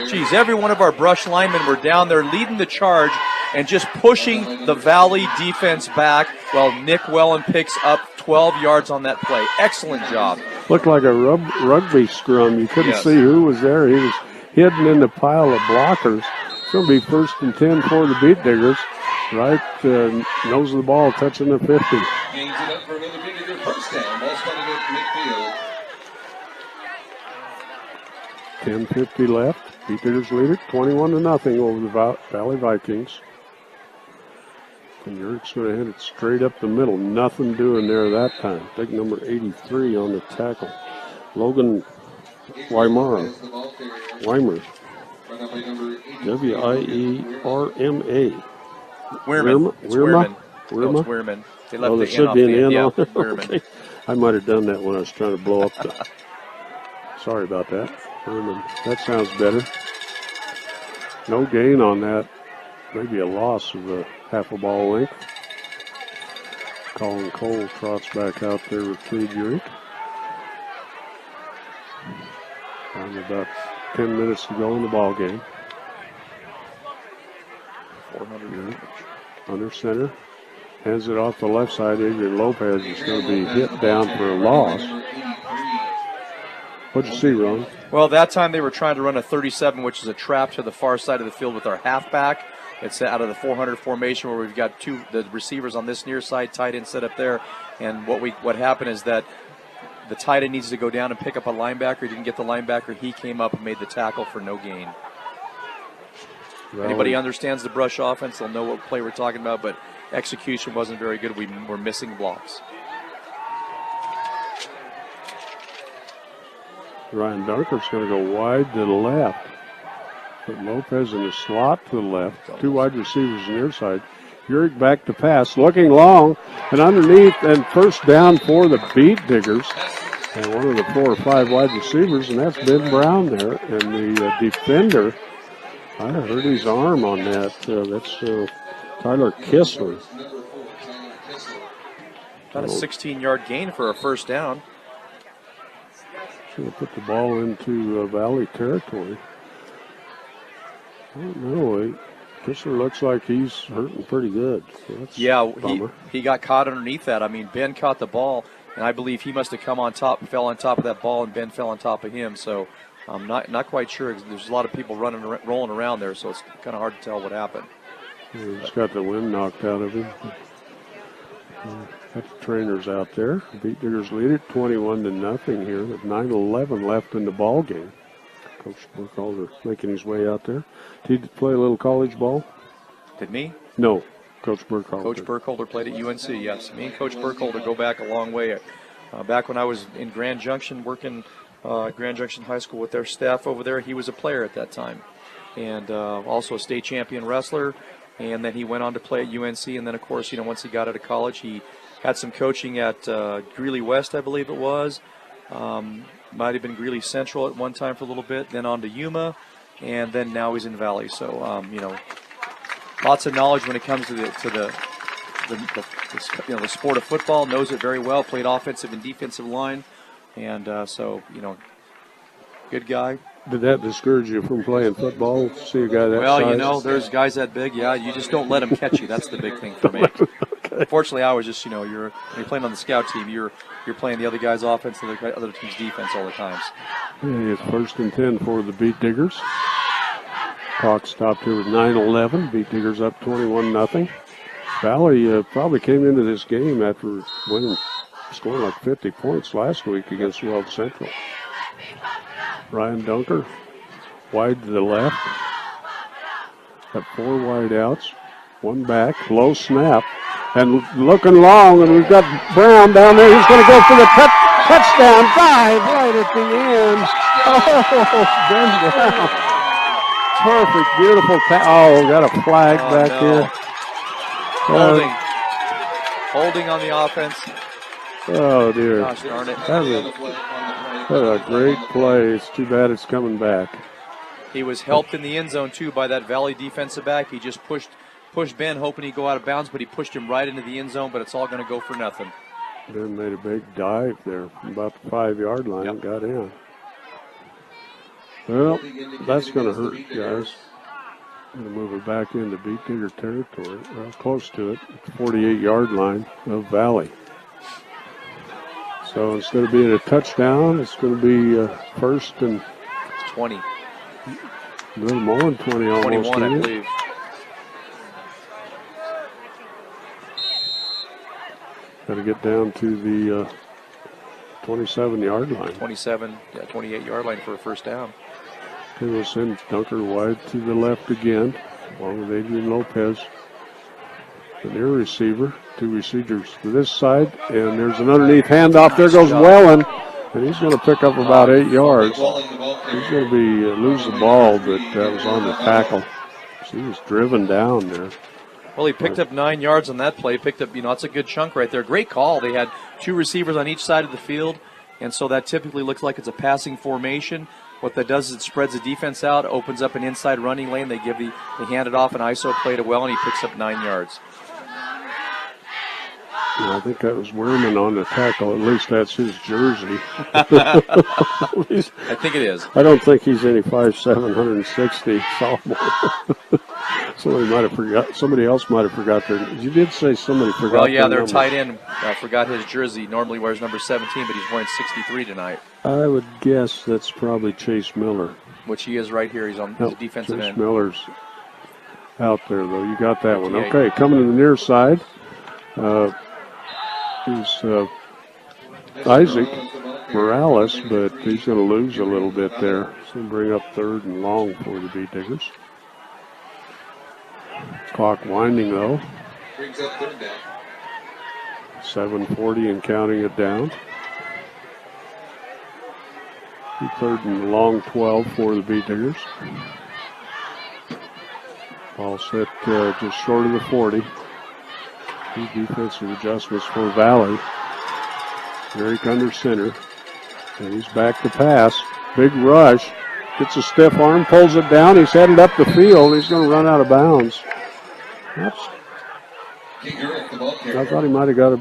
Geez, every one of our Brush linemen were down there leading the charge and just pushing the Valley defense back while Nick Wellen picks up 12 yards on that play. Excellent job. Looked like a rugby scrum. You couldn't see who was there. He was hidden in the pile of blockers. It's going to be 1st and 10 for the Beet Diggers. Right nose of the ball touching the 50. Gains it up for another Beet Digger first down. Ball spotted at midfield. 10:50 left. Beet Diggers lead it 21-0 over the Valley Vikings. And Urick's going to hit it straight up the middle. Nothing doing there that time. Big number 83 on the tackle. Logan Weimer. W-I-E-R-M-A. Weirman. They left the should be an N on it. Okay. I might have done that when I was trying to blow up the. Sorry about that. Weirman. That sounds better. No gain on that maybe a loss of a half a ball length. Colin Cole trots back out there with Cade Urick. And about 10 minutes to go in the ball game. 400 under center. Hands it off the left side. Adrian Lopez is going to be hit down for a loss. What'd you see, Ron? Well, that time they were trying to run a 37, which is a trap to the far side of the field with our halfback. It's out of the 400 formation where we've got the receivers on this near side, tight end set up there. And what happened is that the tight end needs to go down and pick up a linebacker. He didn't get the linebacker. He came up and made the tackle for no gain. Anybody understands the brush offense, they'll know what play we're talking about, but execution wasn't very good. We were missing blocks. Ryan Dunker's going to go wide to the left. Put Lopez in the slot to the left. Two wide receivers on the near side. Urick back to pass, looking long and underneath, and first down for the Beet Diggers. And one of the 4 or 5 wide receivers, and that's Ben Brown there. And the defender, I hurt his arm on that. That's Tyler Kissler. About a 16-yard gain for a first down. Should have put the ball into Valley territory. I don't know. Kissler looks like he's hurting pretty good. So yeah, he got caught underneath that. I mean, Ben caught the ball, and I believe he must have come on top, fell on top of that ball, and Ben fell on top of him. So I'm not quite sure. There's a lot of people rolling around there, so it's kind of hard to tell what happened. Yeah, he's got the wind knocked out of him. Got the trainers out there. Beet Diggers lead it 21-0 here with 9:11 left in the ball game. Coach Burkholder making his way out there. Did he play a little college ball? Did me? No, Coach Burkholder. Coach Burkholder played at UNC, yes. Me and Coach Burkholder go back a long way. Back when I was in Grand Junction, working Grand Junction High School with their staff over there, he was a player at that time. And also a state champion wrestler. And then he went on to play at UNC. And then, of course, once he got out of college, he had some coaching at Greeley West, I believe it was. Might have been Greeley Central at one time for a little bit, then on to Yuma, and then now he's in Valley. So, lots of knowledge when it comes to the sport of football. Knows it very well. Played offensive and defensive line, and good guy. Did that discourage you from playing football? See a guy that size? Well, there's guys that big. Yeah, you just don't let them catch you. That's the big thing for me. Okay. Fortunately, I was just, when you're playing on the scout team, you're playing the other guy's offense and the other team's defense all the times. Yeah, it's 1st and 10 for the Beet Diggers. Clock stopped here with 9:11. Beet Diggers up 21-0. Valley probably came into this game after scoring like 50 points last week against Weld Central. Ryan Dunker, wide to the left. Got 4 wide outs, 1 back, low snap, and looking long, and we've got Brown down there. He's going to go for the touchdown dive right at the end. Oh, Ben Brown. Perfect, beautiful got a flag back here. Holding on the offense. Oh, dear. Gosh darn it. That was a great play. It's too bad it's coming back. He was helped in the end zone, too, by that Valley defensive back. He just pushed Ben, hoping he'd go out of bounds, but he pushed him right into the end zone, but it's all going to go for nothing. Ben made a big dive there from about the 5-yard line and got in. Well, that's going to hurt, guys. I'm going to move it back into Beet Digger territory, close to it, 48-yard line of Valley. So instead of being a touchdown, it's going to be first and 20. A little more than 20 almost. 21, I believe. Got to get down to the 27-yard line. 28-yard line for a first down. Okay, we'll send Dunker wide to the left again, along with Adrian Lopez. The near receiver, 2 receivers to this side, and there's an underneath handoff. There goes Wellen, and he's going to pick up about 8 yards. He's going to be lose the ball, but that was on the tackle. So he was driven down there. Well, he picked up 9 yards on that play. Picked up, that's a good chunk right there. Great call. They had 2 receivers on each side of the field, and so that typically looks like it's a passing formation. What that does is it spreads the defense out, opens up an inside running lane. They hand it off, and ISO played it well, and he picks up 9 yards. Yeah, I think that was Wehrman on the tackle. At least that's his jersey. I think it is. I don't think he's any 5'7", 160 sophomore. Somebody else might have forgot their. You did say somebody forgot. Well, yeah, their their tight end forgot his jersey. Normally wears number 17, but he's wearing 63 tonight. I would guess that's probably Chase Miller. Which he is right here. He's on the defensive Chase end. Miller's out there, though. You got that one. Okay, coming to the near side is Isaac Morales, but he's going to lose a little bit there. He's going to bring up 3rd and long for the Beat Diggers. Clock winding, though. Brings up 3rd down. 7:40 and counting it down. 3rd and long, 12 for the Beat Diggers. Ball set just short of the 40. Two defensive adjustments for Valley. Eric under center. And he's back to pass. Big rush. Gets a stiff arm, pulls it down. He's headed up the field. He's going to run out of bounds. I thought he might have got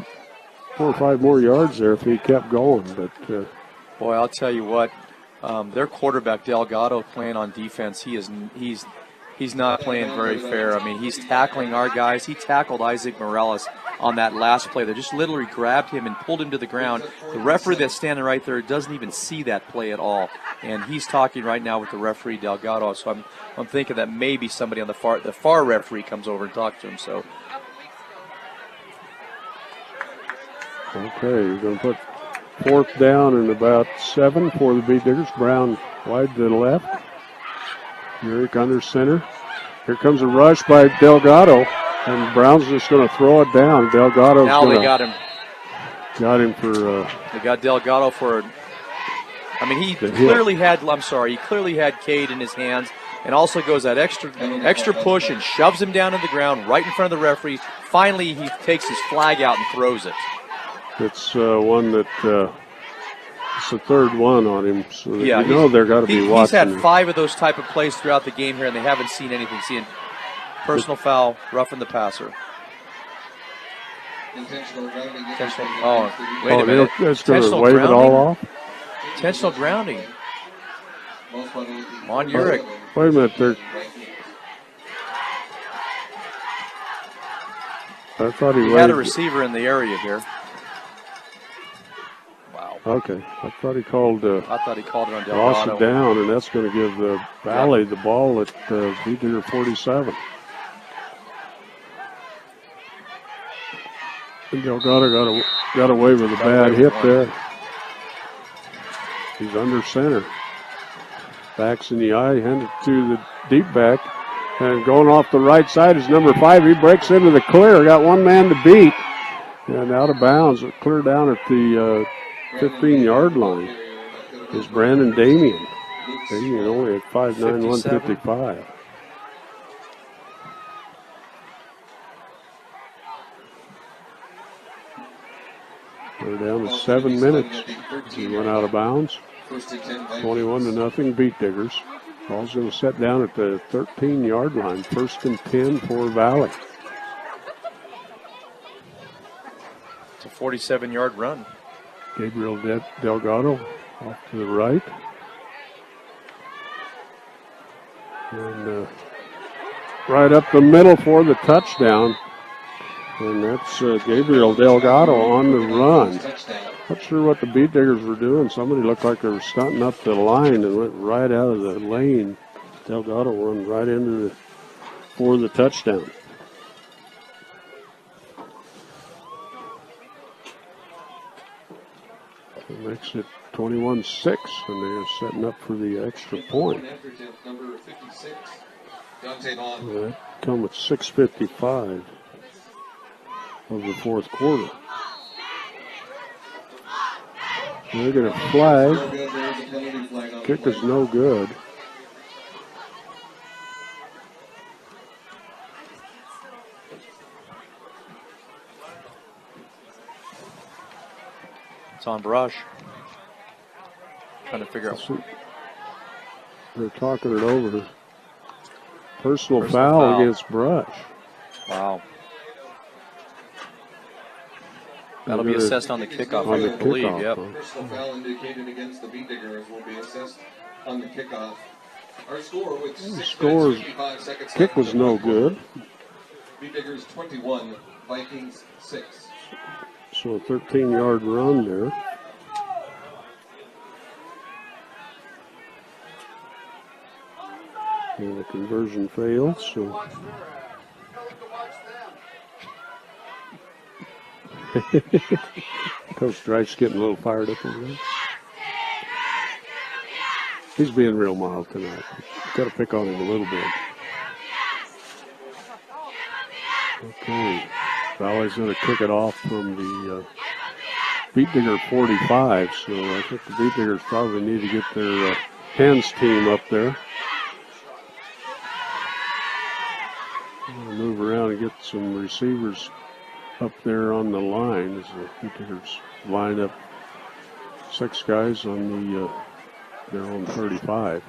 4 or 5 more yards there if he kept going. But boy, I'll tell you what, their quarterback Delgado playing on defense. He's not playing very fair. I mean, he's tackling our guys. He tackled Isaac Morales on that last play. They just literally grabbed him and pulled him to the ground. The referee that's standing right there doesn't even see that play at all. And he's talking right now with the referee, Delgado. So I'm thinking that maybe somebody on the far referee comes over and talks to him. So. Okay, you're going to put 4th down and about 7 for the Beat Diggers. Brown wide to the left. Eric under center. Here comes a rush by Delgado, and Brown's just going to throw it down. Delgado's now they got him. Got him for. They got Delgado for. I mean, he clearly had. I'm sorry. He clearly had Cade in his hands, and also goes that extra push and shoves him down to the ground right in front of the referee. Finally, he takes his flag out and throws it. It's one that. It's the 3rd one on him, so yeah, you know they're got to be watching. He's had 5 of those type of plays throughout the game here, and they haven't seen anything. Seeing personal foul, roughing the passer. Intentional grounding. Oh, wait a minute. It's going to wave it all off. Intentional grounding. On Urick. Wait a minute. I thought he had a receiver in the area here. Okay, I thought he called. I thought he called it on Delgado. Lost it down, and that's going to give the Valley the ball at Beat Digger 47. And Delgado got away with a bad hit there. He's under center. Backs in the eye, handed to the deep back, and going off the right side is number 5. He breaks into the clear. Got one man to beat, and out of bounds. Clear down at the 15-yard line is Brandon Damien. Damien only at 5'9", 155. We're down to 7 minutes. He went out of bounds. 21-0 Beat Diggers. Ball's going to set down at the 13-yard line. 1st and 10 for Valley. It's a 47-yard run. Gabriel Delgado off to the right. And right up the middle for the touchdown. And that's Gabriel Delgado on the run. Not sure what the Beat Diggers were doing. Somebody looked like they were stunting up the line and went right out of the lane. Delgado run right into for the touchdown. It makes it 21-6, and they're setting up for the extra point. That come with 6:55 of the 4th quarter. They're going to flag. Kick is no good. It's on Brush. Trying to figure out. They're talking it over. Personal Personal foul foul. against Brush. Wow. That'll be They're gonna- assessed on the kickoff, on the I believe. kickoff, Yep. huh? Personal foul indicated against the Beat Diggers will be assessed on the kickoff. Our score with 6 score- minutes, 55 seconds Kick left in was the no fourth quarter. good. Beat Diggers 21, Vikings 6. So a 13-yard run there. And the conversion fails, so Coach Dreyf's getting a little fired up over there. He's being real mild tonight. Got to pick on him a little bit. Okay, Valley's going to kick it off from the Beat Digger 45, so I think the Beat Diggers probably need to get their hands team up there. I'm going to move around and get some receivers up there on the line as the Beat Diggers line up 6 guys on the their own 35.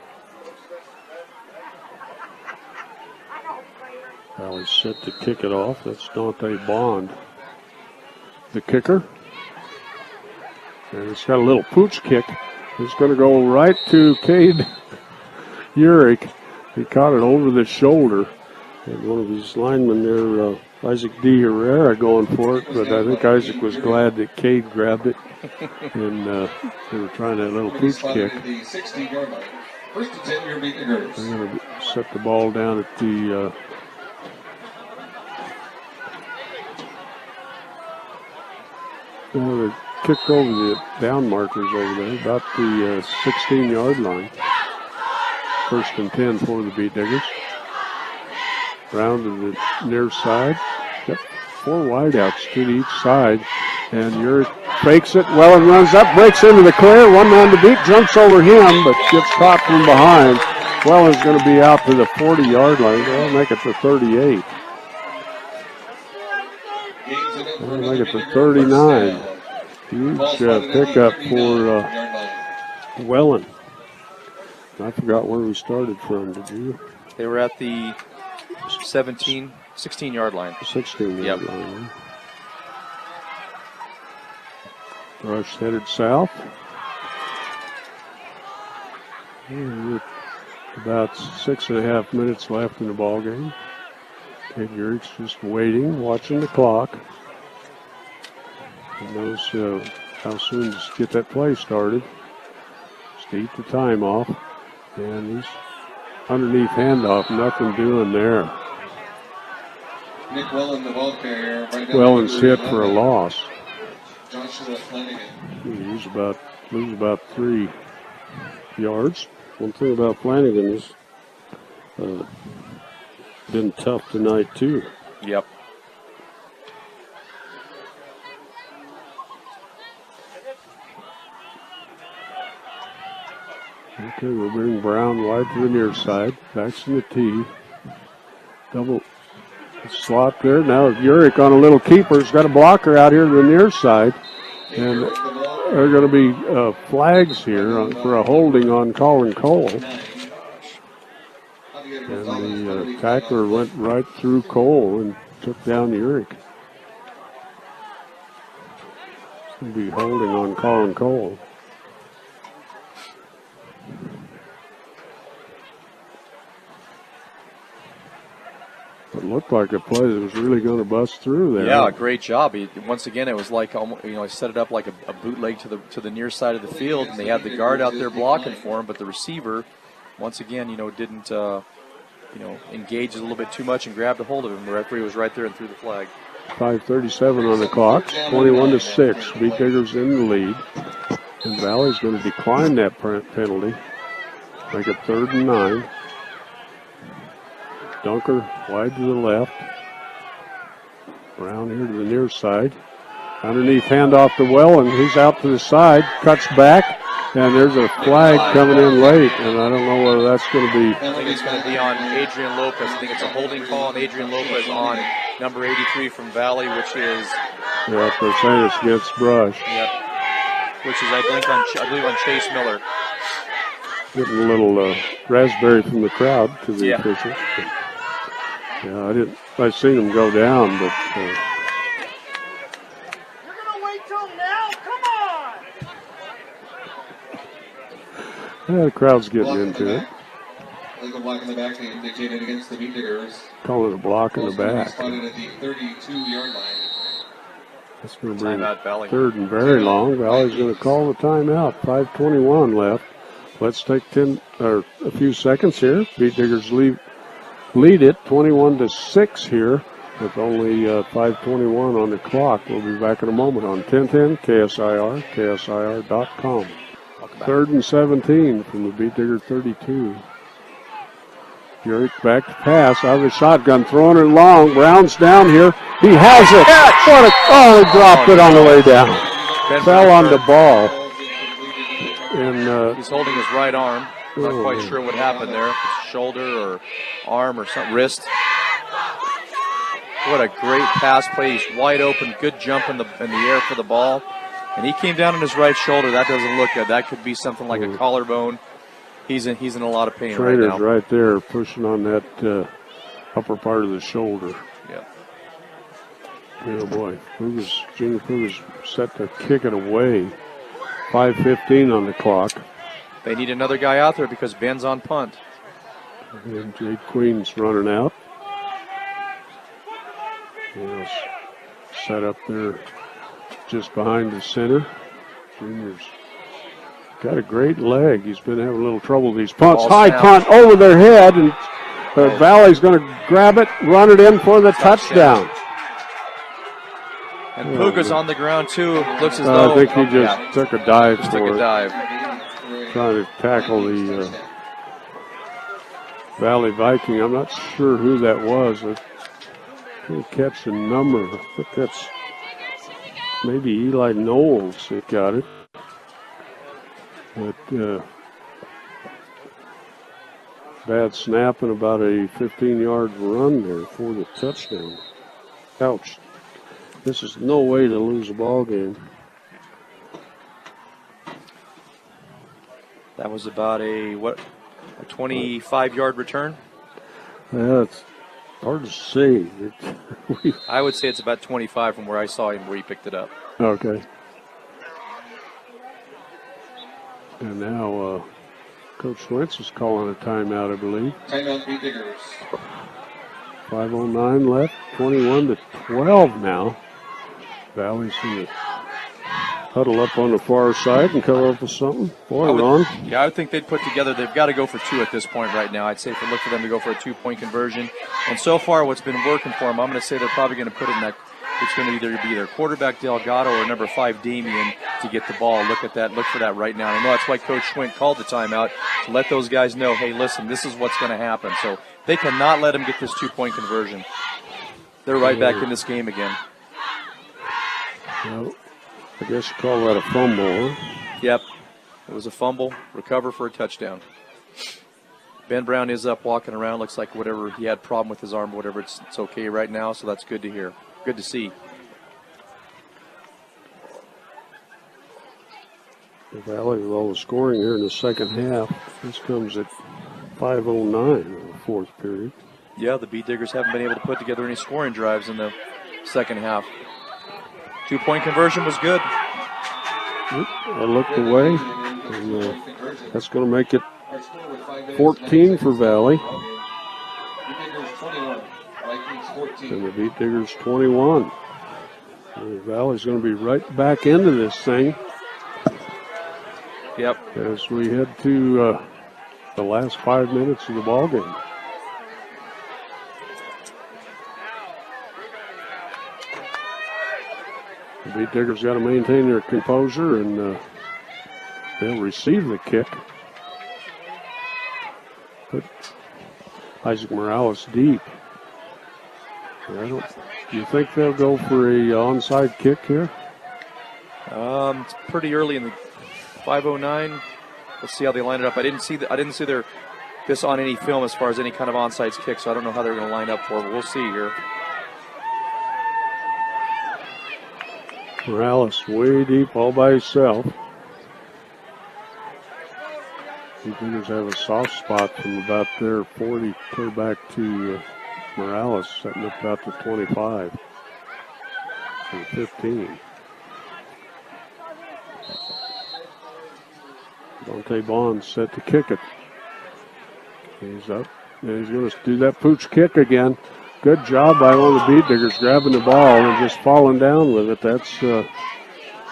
Valley's set to kick it off. That's Dante Bond, the kicker. And it's got a little pooch kick. It's going to go right to Cade Urick. He caught it over the shoulder. And one of his linemen there, Isaac D. Herrera, going for it. But I think Isaac was glad that Cade grabbed it. And they were trying that little pooch kick. The 16-yard line. First and 10, your Beat Diggers. They're going to set the ball down at the they kicked over the down markers over there, about the 16-yard line. First and 10 for the Beat Diggers. Round to the near side. Got 4 wideouts to each side. And Urick fakes it well and runs up, breaks into the clear. One man to beat, jumps over him, but gets caught from behind. Welland's going to be out to the 40-yard line. They'll make it to 38. They'll make it to 39. Huge pickup for Welland. I forgot where we started from, did you? They were at the 16-yard line. 16-yard line. Rush headed south. And with about 6.5 minutes left in the ball game. Cade Urick's just waiting, watching the clock. He knows how soon to get that play started. Just to eat the time off. And he's underneath handoff, nothing doing there. Nick Welland, the ball carrier. Welland's hit for a loss. Joshua Flanagan. Lose about 3 yards. One thing about Flanagan is been tough tonight too. Yep. Okay, we'll bring Brown wide to the near side. Backs in the tee. Double slot there. Now Urick on a little keeper. He's got a blocker out here to the near side. And there are going to be flags here for a holding on Colin Cole. And the tackler went right through Cole and took down Urick. He'll be holding on Colin Cole. It looked like a play that was really going to bust through there. Yeah, great job. Once again, it was like he set it up like a bootleg to the near side of the field, and they had the guard out there blocking for him, but the receiver, once again, didn't engage a little bit too much and grabbed a hold of him. The referee was right there and threw the flag. 5:37 on the clock. 21-6. Beat Diggers in the lead, and Valley's going to decline that penalty. Make it 3rd and 9. Dunker wide to the left. Brown here to the near side. Underneath handoff to Welland. He's out to the side. Cuts back. And there's a flag coming in late. And I don't know whether that's going to be. I think it's going to be on Adrian Lopez. I think it's a holding call on Adrian Lopez on number 83 from Valley, which is. Yeah, they're saying it's against Brush. Yep. Which is, I believe, on Chase Miller. Getting a little raspberry from the crowd to the officials. But, yeah, I seen them go down, but You're gonna wait till now? Come on! yeah, the crowd's getting into it. Illegal block in the back indicated against the Beat Diggers. Call it a block in the back. Spotted at the 32-yard line. That's going to bring Timeout, Valley. third and very long. Valley's going to call the timeout. 5:21 left. Let's take a few seconds here. Beat Diggers lead it 21-6 here with only 5:21 on the clock. We'll be back in a moment on 1010 KSIR, KSIR.com. Third and 17 from the Beat Digger 32. Yerrick back to pass out of the shotgun, throwing it long. Brown's down here. He has it. He dropped it on the way down. Fell on the ball. And he's holding his right arm. Not quite sure what happened there. If it's shoulder or arm or something, wrist. What a great pass play. He's wide open. Good jump in the air for the ball. And he came down on his right shoulder. That doesn't look good. That could be something like a collarbone. He's in a lot of pain right now. Trainer's right there pushing on that upper part of the shoulder. Yeah. Oh boy, Junior Puga's set to kick it away. 5:15 on the clock. They need another guy out there because Ben's on punt. And Jade Queen's running out. Set up there just behind the center. Junior's got a great leg. He's been having a little trouble with these punts. High punt over their head, and Valley's going to grab it, run it in for the touchdown. And Puga's on the ground too. Looks as though I think he just took a dive for took a it. dive. Trying to tackle the Valley Viking. I'm not sure who that was. I didn't catch the number. I think that's maybe Eli Knowles that got it. But bad snap and about a 15-yard run there for the touchdown. Ouch. This is no way to lose a ball game. That was about a 25-yard return? Yeah, it's hard to say. I would say it's about 25 from where I saw him, where he picked it up. Okay. And now Coach Wentz is calling a timeout, I believe. Timeout, Beat Diggers. 5:09 left, 21-12 now. Valley's going to huddle up on the far side and cover up with something. Boy, Ron. Yeah, I would think they'd put together, they've got to go for two at this point right now. I'd say look for them to go for a two-point conversion. And so far what's been working for them, I'm going to say they're probably going to put it in that, it's going to either be their quarterback Delgado or number 5 Damien to get the ball. Look at that, look for that right now. And I know that's why Coach Schwint called the timeout, to let those guys know, hey, listen, this is what's going to happen. So they cannot let them get this two-point conversion. They're right back in this game again. Well, I guess you call that a fumble, huh? Yep. It was a fumble, recover for a touchdown. Ben Brown is up walking around. Looks like whatever he had problem with his arm, whatever, it's okay right now, so that's good to hear. Good to see. The Valley with all the scoring here in the second half. This comes at 5:09 in the fourth period. Yeah, the Beat Diggers haven't been able to put together any scoring drives in the second half. Two-point conversion was good. I looked away, and that's going to make it 14 for Valley. And the Beat Diggers 21. And Valley's going to be right back into this thing. Yep. As we head to the last 5 minutes of the ball game. The Beat Diggers got to maintain their composure, and they'll receive the kick. But Isaac Morales deep. Do you think they'll go for a onside kick here? It's pretty early in the 5:09. Let's see how they line it up. I didn't see this on any film as far as any kind of onside kick, so I don't know how they're going to line up for it. But we'll see here. Morales way deep all by himself. The Tigers have a soft spot from about their 40 clear back to Morales, setting up about to 25 and 15. Dante Bond set to kick it. He's up, and he's going to do that pooch kick again. Good job by one of the Beat Diggers grabbing the ball and just falling down with it. That's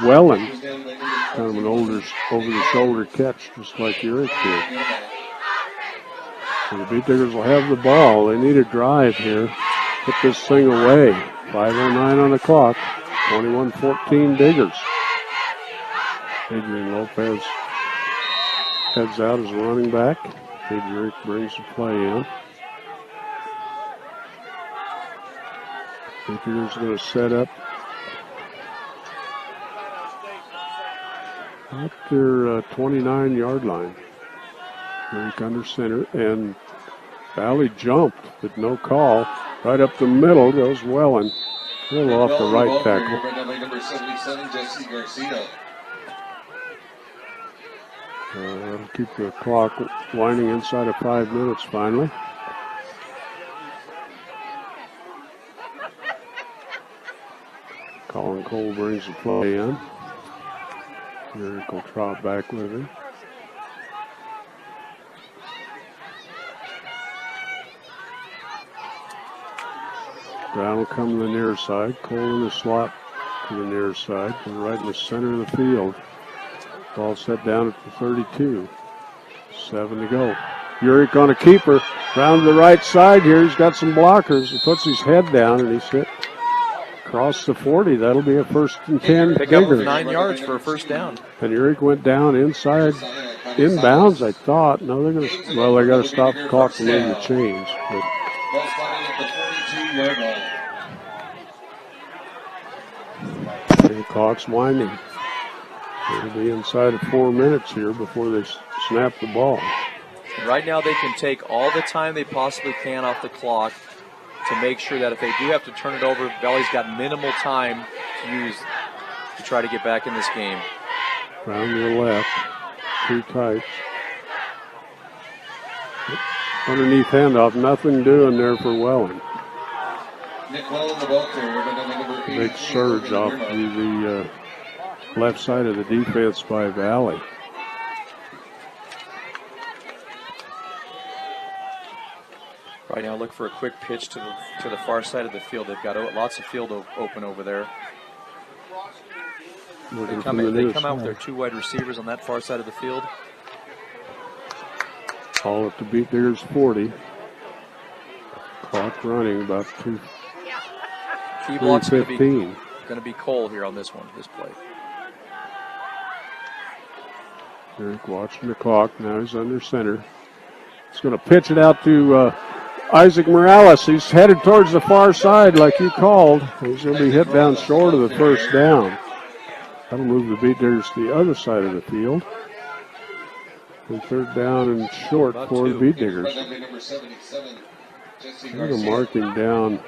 Welland. Kind of an over-the-shoulder catch, just like Urick did. So the Beat Diggers will have the ball. They need a drive here. Put this thing away. 5:09 on the clock. 21-14 Diggers. Adrian Lopez heads out as a running back. Urick brings the play in. Diggers going to set up at their 29-yard line. Urick under center, and Valley jumped, but no call. Right up the middle goes Welland. A little off the right tackle. Number 77, Jesse Garcia. That'll keep the clock winding inside of 5 minutes finally. Colin Cole brings the play in. Urick will trot back with him. Brown will come to the near side. Cole in the slot to the near side, and right in the center of the field. Ball set down at the 32. 7 to go. Urick on a keeper. Round to the right side here. He's got some blockers. He puts his head down and he's hit across the 40. That'll be a 1st and 10. Pick up with 9 yards for a first down. And Urick went down inside, inbounds, I thought. No, they're going to, well, they got to stop the clock and leave the change. But Ball spotted at the 42-yard line. the clock's winding. It'll be inside of 4 minutes here before they snap the ball. Right now they can take all the time they possibly can off the clock to make sure that if they do have to turn it over, Valley's got minimal time to use to try to get back in this game. Round to the left. Too tight. Underneath handoff, nothing doing there for Welland. Nick Welland, the ball carrier, number 8. Big surge off to the left side of the defense by Valley. Right now, look for a quick pitch to the far side of the field. They've got lots of field open over there. They come out with their 2 wide receivers on that far side of the field. All at the Beat Diggers 40. Clock running about 2. Key block's going to be Cole here on this play. Urick watching the clock. Now he's under center. He's going to pitch it out to Isaac Morales. He's headed towards the far side like you called. He's going to be hit down short of the first down. That'll move the Beat Diggers to the other side of the field. And 3rd down and short for the Beat Diggers. I'm going to mark him down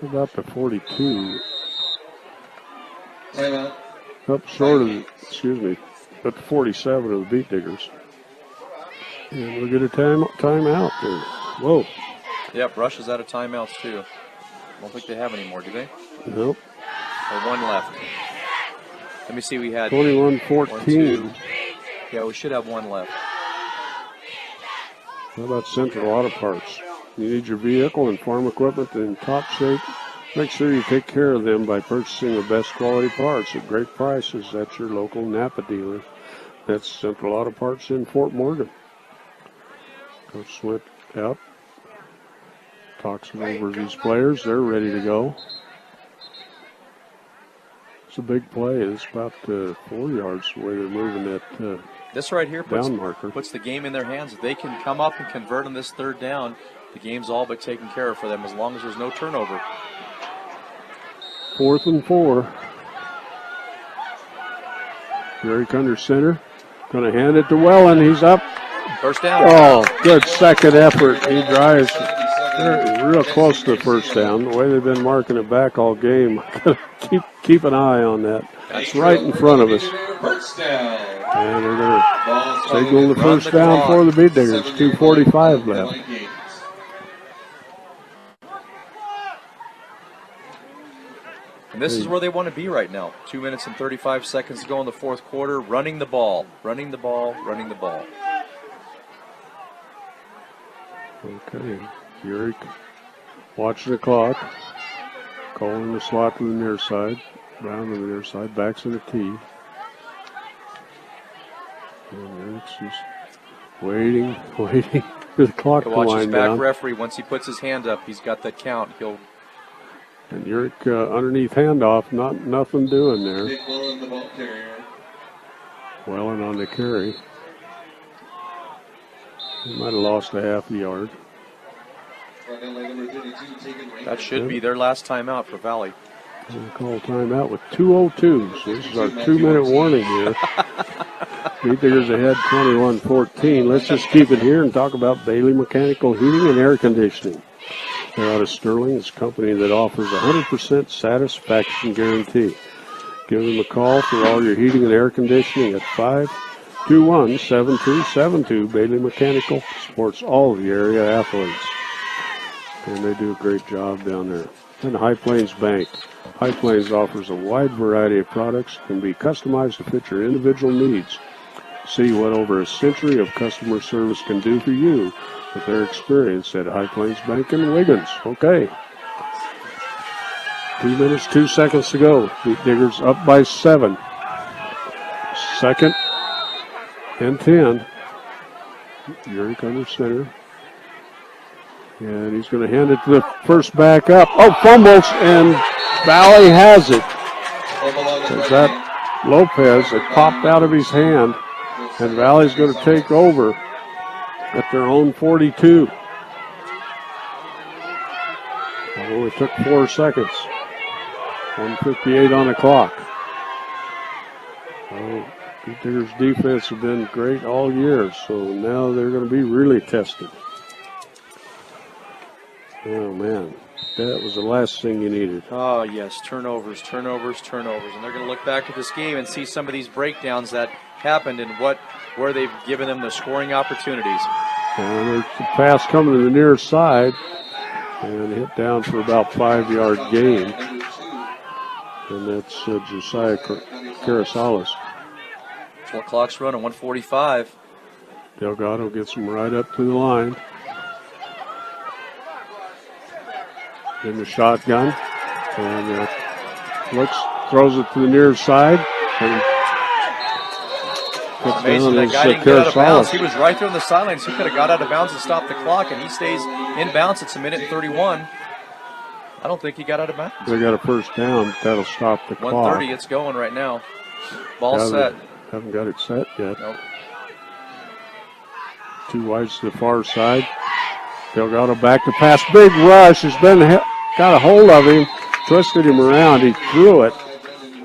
about the 42. Timeout. Up short of, at the 47 of the Beat Diggers. And we'll get a timeout there. Whoa. Yep, Rush is out of timeouts too. I don't think they have any more, do they? Nope. Or 1 left. Let me see, we had 21-14. Yeah, we should have 1 left. How about Central Auto Parts? You need your vehicle and farm equipment in top shape. Make sure you take care of them by purchasing the best quality parts at great prices at your local Napa dealer. That's Central Auto Parts in Fort Morgan. Coach Swint out. Talks over these players. They're ready to go. It's a big play. It's about 4 yards the way they're moving that this right here puts the game in their hands. If they can come up and convert on this 3rd down, the game's all but taken care of for them as long as there's no turnover. 4th and 4. Urick under center. Going to hand it to Welland. He's up. First down. Oh, good second effort. He drives real close to the first down. The way they've been marking it back all game. Keep an eye on that. That's right in front of us. First down. And they're going to Ball's signal the first down for the Beat Diggers. 2:45 left. And this is where they want to be right now. 2 minutes and 35 seconds to go in the fourth quarter. Running the ball, running the ball, running the ball. Okay, Urick watching the clock. Calling the slot to the near side. Brown to the near side. Backs in the tee. And Urick's just waiting for the clock to Watch his wind back down. referee. Once he puts his hand up, he's got that count. He'll. And Urick underneath handoff, nothing doing there. Nick Wellen, the ball carrier. Welling on the carry. He might have lost a half a yard. That should be their last timeout for Valley. We'll call timeout with 2:02. So this is our 2-minute warning here. Beat Diggers ahead 21-14. Let's just keep it here and talk about Bailey Mechanical Heating and Air Conditioning. They're out of Sterling. It's a company that offers 100% satisfaction guarantee. Give them a call for all your heating and air conditioning at 521-7272. Bailey Mechanical supports all of the area athletes. And they do a great job down there. And High Plains Bank. High Plains offers a wide variety of products that can be customized to fit your individual needs. See what over a century of customer service can do for you with their experience at High Plains Bank in Wiggins. Okay. 2 minutes, 2 seconds to go. Beat Diggers up by 7. Second and 10. Urick under center. And he's going to hand it to the first back up. Oh, fumbles, and Valley has it. That Lopez had popped out of his hand, and Valley's going to take over at their own 42. It only took 4 seconds. 1:58 on the clock. Well, Beat Diggers' defense have been great all year, so now they're going to be really tested. Oh, man. That was the last thing you needed. Oh, yes. Turnovers, turnovers, turnovers. And they're going to look back at this game and see some of these breakdowns that happened and where they've given them the scoring opportunities. And there's the pass coming to the near side and hit down for about 5-yard gain. And that's Josiah Carasalis. Well, clock's running, 1:45. Delgado gets him right up to the line. In the shotgun. And throws it to the near side. And amazing that guy didn't get out of bounds. He was right there on the sidelines. He could have got out of bounds and stopped the clock, and he stays in bounds. It's 1:31. I don't think he got out of bounds. They got a first down. That'll stop the clock. 1:30. It's going right now. Ball set. Haven't got it set yet. Nope. 2 wides to the far side. Delgado back to pass. Big rush. Has been got a hold of him. Twisted him around. He threw it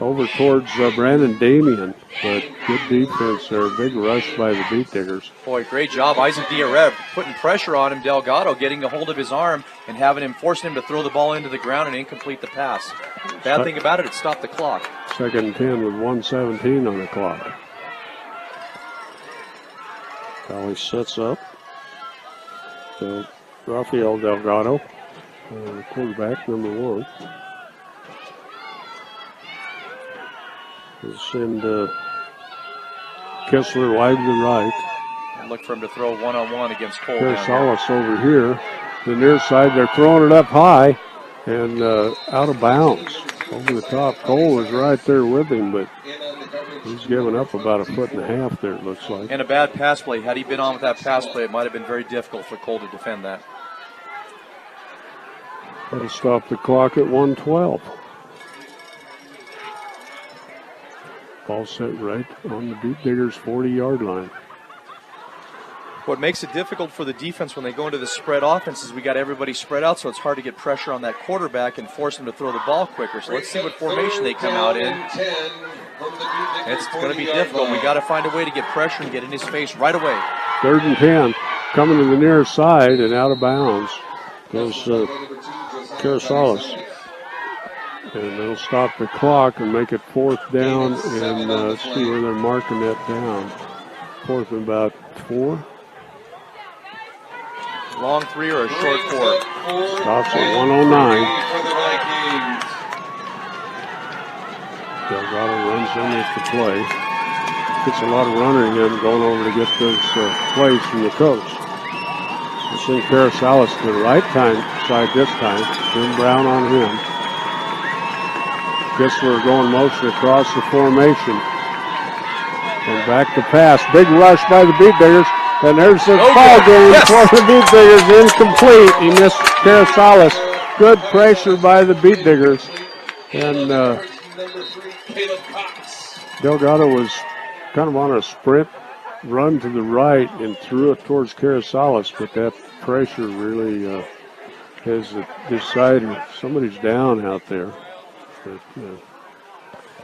over towards Brandon Damian. But good defense there. Big rush by the Beat Diggers. Boy, great job. Isaac Diareb putting pressure on him. Delgado getting a hold of his arm and forcing him to throw the ball into the ground and incomplete the pass. Bad thing about it, it stopped the clock. Second and 10 with 1:17 on the clock. Valley sets up. So Rafael Delgado, quarterback, number 1. We'll send Kessler wide to the right. And look for him to throw one-on-one against Cole. Carasalis over here. The near side, they're throwing it up high and out of bounds. Over the top. Cole was right there with him, but he's given up about 1.5 feet there, it looks like. And a bad pass play. Had he been on with that pass play, it might have been very difficult for Cole to defend that. That'll stop the clock at 1:12. Ball set right on the Beat Diggers' 40-yard line. What makes it difficult for the defense when they go into the spread offense is we got everybody spread out, so it's hard to get pressure on that quarterback and force him to throw the ball quicker. So let's see what formation they come out in. It's going to be difficult. We got to find a way to get pressure and get in his face right away. 3rd and 10, coming to the near side and out of bounds goes Carasalis. And they'll stop the clock and make it 4th down. And let's see where they're marking that down. 4th and about 4. Long 3 or a short 4? Stops at 109. Delgado runs in with the play. Gets a lot of running in going over to get those plays from the coach. We'll send Carasalis to the right side this time. Jim Brown on him. Kistler going motion across the formation. And back to pass. Big rush by the Beat Diggers. And there's the ball game for the Beat Diggers. Incomplete. He missed Carasalis. Good pressure by the Beat Diggers. And Delgado was kind of on a sprint run to the right and threw it towards Carasalis, but that pressure really has decided somebody's down out there. But,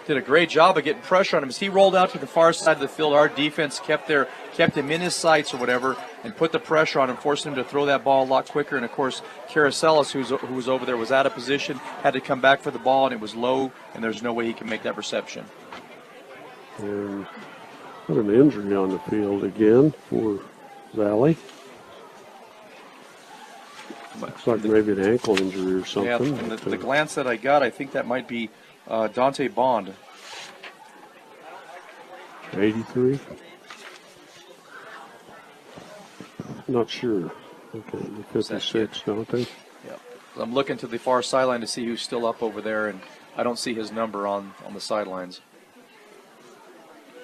did a great job of getting pressure on him. As he rolled out to the far side of the field, our defense kept him in his sights or whatever and put the pressure on him, forcing him to throw that ball a lot quicker. And, of course, Carasalis, who was over there, was out of position, had to come back for the ball, and it was low, and there's no way he can make that reception. And what an injury on the field again for Valley. Looks like maybe an ankle injury or something. Yeah, from the glance that I got, I think that might be Dante Bond. 83? Not sure. Okay, 56, Dante. Yep. I'm looking to the far sideline to see who's still up over there, and I don't see his number on the sidelines.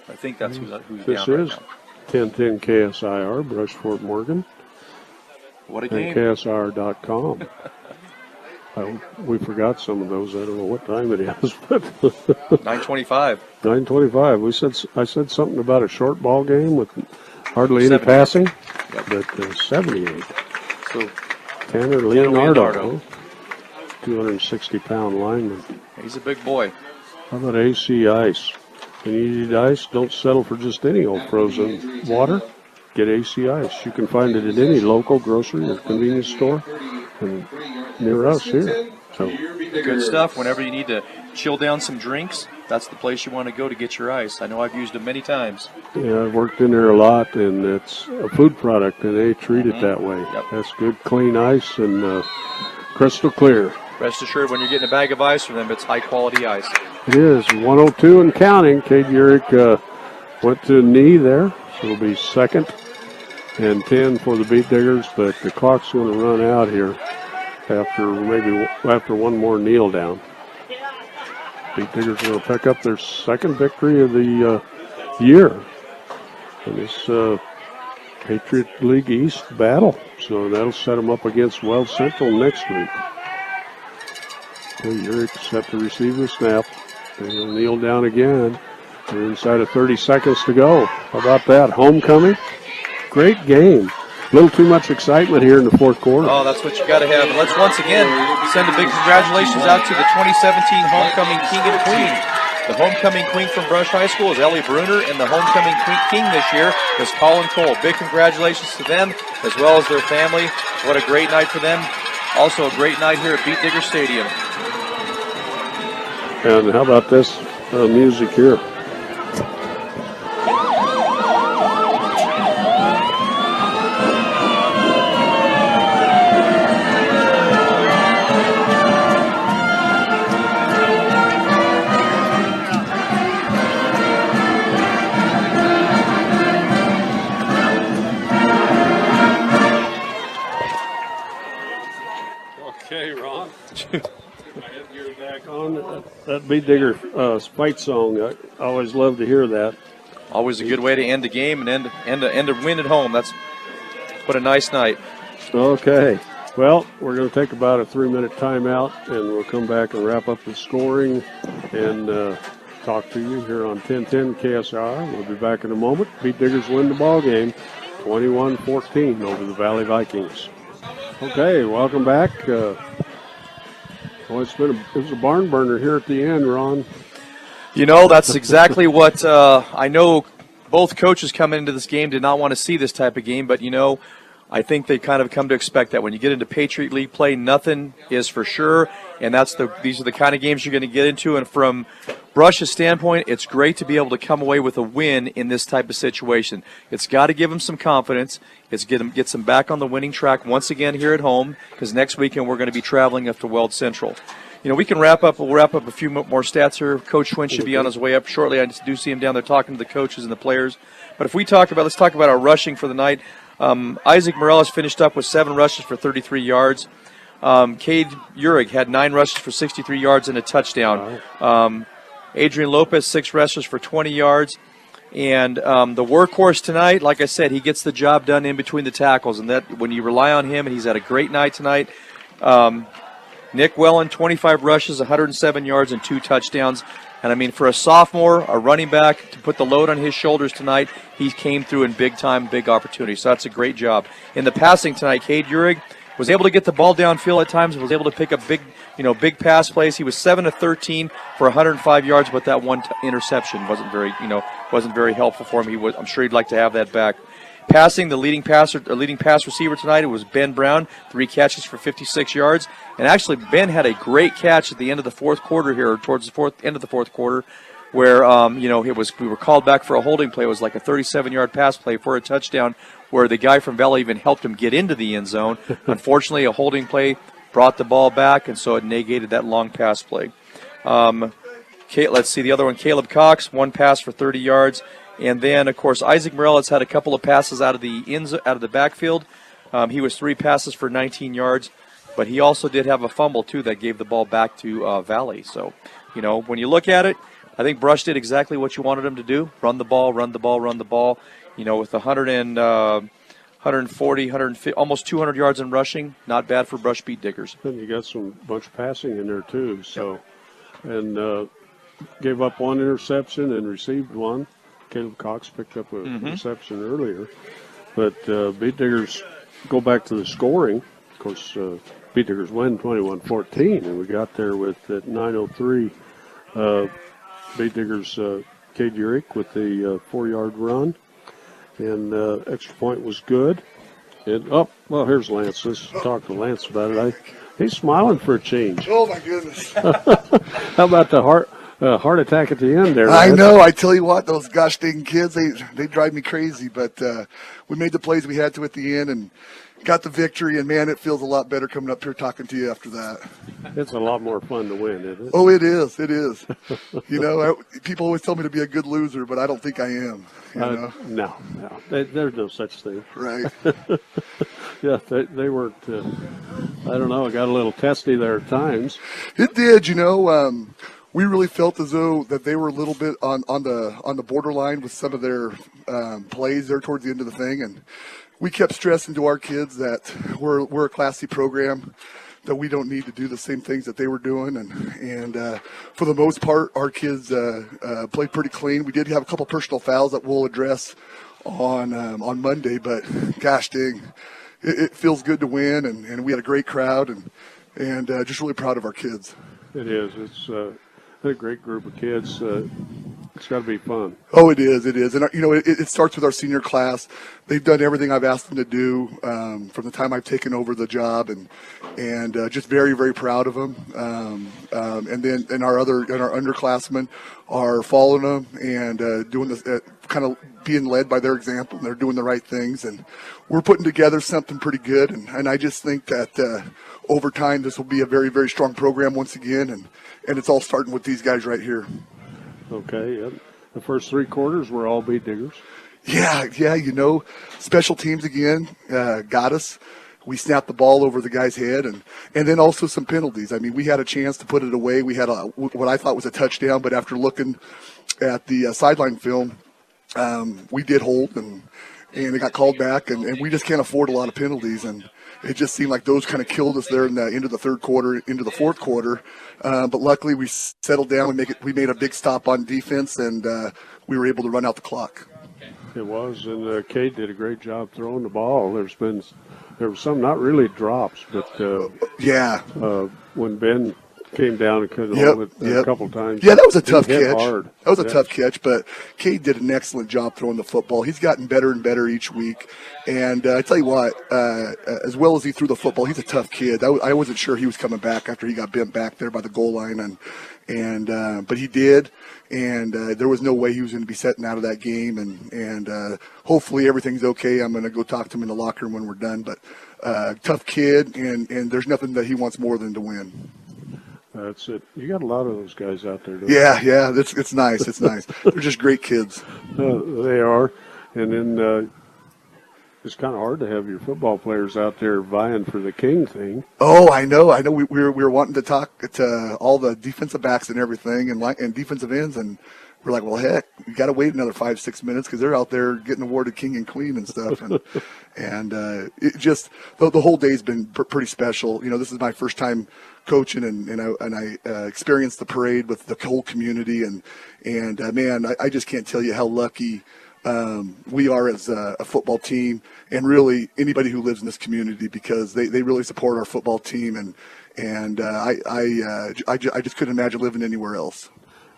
I think that's who's down right now. This is 1010 KSIR, Brushfort Morgan. What a game. And KSIR.com. We forgot some of those. I don't know what time it is. 9:25. 9:25. I said something about a short ball game with hardly any passing. Yep. But 78. So Tanner Leonardo. 260-pound lineman. He's a big boy. How about AC Ice? When you need ice, don't settle for just any old frozen water. Get AC Ice. You can find it at any local grocery or convenience store and near us here. So good stuff. Whenever you need to chill down some drinks, that's the place you want to go to get your ice. I know I've used it many times. Yeah, I've worked in there a lot, and it's a food product, and they treat it that way. Yep. That's good, clean ice and crystal clear. Rest assured, when you're getting a bag of ice from them, it's high-quality ice. It is 102 and counting. Cade Urich went to a knee there, so it'll be 2nd and 10 for the Beat Diggers, but the clock's going to run out here after one more kneel down. Beat Diggers are going to pick up their 2nd victory of the year in this Patriot League East battle, so that'll set them up against Wells Central next week. Urich set to receive the snap. They'll kneel down again. They're inside of 30 seconds to go. How about that? Homecoming. Great game. A little too much excitement here in the 4th quarter. Oh, that's what you got to have. And let's once again send a big congratulations out to the 2017 homecoming king and queen. The homecoming queen from Brush High School is Ellie Bruner, and the homecoming king this year is Colin Cole. Big congratulations to them as well as their family. What a great night for them. Also a great night here at Beat Digger Stadium. And how about this music here? Okay, Ron. You're back on that Beat Digger fight song. I always love to hear that. Always a good way to end the game and end a win at home. That's what a nice night. Okay. Well, we're going to take about a 3-minute timeout, and we'll come back and wrap up the scoring and talk to you here on 1010 KSR. We'll be back in a moment. Beat Diggers win the ball game, 21-14 over the Valley Vikings. Okay, welcome back. It was a barn burner here at the end, Ron. You know, that's exactly what I know. Both coaches coming into this game did not want to see this type of game, but you know, I think they kind of come to expect that when you get into Patriot League play, nothing is for sure, and these are the kind of games you're going to get into. And from Brush's standpoint, it's great to be able to come away with a win in this type of situation. It's got to give them some confidence. It's get them back on the winning track once again here at home, because next weekend we're going to be traveling up to Weld Central. We'll wrap up a few more stats here. Coach Twin should be on his way up shortly. I just do see him down there talking to the coaches and the players. But if let's talk about our rushing for the night. Isaac Morales finished up with 7 rushes for 33 yards. Cade Urig had 9 rushes for 63 yards and a touchdown. Adrian Lopez, 6 rushes for 20 yards. And the workhorse tonight, like I said, he gets the job done in between the tackles. And that when you rely on him, and he's had a great night tonight. Nick Wellen, 25 rushes, 107 yards, and 2 touchdowns. And, I mean, for a sophomore, a running back, to put the load on his shoulders tonight, he came through in big time, big opportunity. So that's a great job. In the passing tonight, Cade Urig was able to get the ball downfield at times, was able to pick up big pass plays. He was 7 of 13 for 105 yards, but that one interception wasn't very helpful for him. I'm sure he'd like to have that back. Passing, the leading pass receiver tonight, it was Ben Brown, 3 catches for 56 yards. And actually, Ben had a great catch at the end of the fourth quarter here, towards the end of the fourth quarter, where we were called back for a holding play. It was like a 37-yard pass play for a touchdown, where the guy from Valley even helped him get into the end zone. Unfortunately, a holding play brought the ball back, and so it negated that long pass play. Let's see the other one. Caleb Cox, 1 pass for 30 yards. And then, of course, Isaac Morales had a couple of passes out of the backfield. He was 3 passes for 19 yards, but he also did have a fumble, too, that gave the ball back to Valley. So, when you look at it, I think Brush did exactly what you wanted him to do. Run the ball, run the ball, run the ball. With 140, 150, almost 200 yards in rushing, not bad for Brush Beet Diggers. And you got some bunch of passing in there, too. So, and gave up 1 interception and received 1. Caleb Cox picked up a reception earlier. But Beet Diggers go back to the scoring. Of course, Beet Diggers win 21-14, and we got there with at 9:03. Beet Diggers Cade Urig with the 4-yard run, and extra point was good. And here's Lance. Let's talk to Lance about it. He's smiling for a change. Oh my goodness! How about the heart attack at the end there? I know. I tell you what, those gosh dang kids, they drive me crazy. But we made the plays we had to at the end and got the victory. And, man, it feels a lot better coming up here talking to you after that. It's a lot more fun to win, isn't it? Oh, it is. It is. People always tell me to be a good loser, but I don't think I am. No. There's no such thing. Right. Yeah, they weren't, I don't know, it got a little testy there at times. It did, we really felt as though that they were a little bit on the borderline with some of their plays there towards the end of the thing, and we kept stressing to our kids that we're a Class C program, that we don't need to do the same things that they were doing, and for the most part, our kids played pretty clean. We did have a couple personal fouls that we'll address on Monday, but gosh dang, it feels good to win, and we had a great crowd, and just really proud of our kids. It is. It's a great group of kids. It's got to be fun. Oh, it is. It is. And, it starts with our senior class. They've done everything I've asked them to do from the time I've taken over the job, and just very, very proud of them. And then our underclassmen are following them and doing this, kind of being led by their example. And they're doing the right things. And we're putting together something pretty good. And I just think that over time this will be a very, very strong program once again. And it's all starting with these guys right here. Okay, yep. The first 3 quarters were all Beet Diggers. Yeah, special teams again got us. We snapped the ball over the guy's head, and then also some penalties. I mean, we had a chance to put it away. We had what I thought was a touchdown, but after looking at the sideline film, we did hold, and it got called back, and we just can't afford a lot of penalties, and it just seemed like those kind of killed us there in the end of the third quarter, into the fourth quarter. But luckily we settled down. We made a big stop on defense, and we were able to run out the clock. It was, and Cade did a great job throwing the ball. There were some not really drops, but yeah. When Ben came down and couldn't hold it a couple times. Yeah, that was a tough He hit catch. hard. That was a tough catch, but Cade did an excellent job throwing the football. He's gotten better and better each week. And I tell you what, as well as he threw the football, he's a tough kid. I wasn't sure he was coming back after he got bent back there by the goal line, but he did. And there was no way he was going to be setting out of that game. And hopefully everything's okay. I'm going to go talk to him in the locker room when we're done. But tough kid, and there's nothing that he wants more than to win. That's it. You got a lot of those guys out there, don't you? Yeah. It's nice. It's nice. They're just great kids. They are. And then it's kind of hard to have your football players out there vying for the king thing. Oh, I know. We were wanting to talk to all the defensive backs and everything and defensive ends, and we're like, well, heck, we got to wait another 5-6 minutes because they're out there getting awarded king and queen and stuff. And it just the whole day's been pretty special. You know, this is my first time coaching, and I experienced the parade with the whole community, and man, I just can't tell you how lucky we are as a football team, and really anybody who lives in this community, because they really support our football team, and I just couldn't imagine living anywhere else.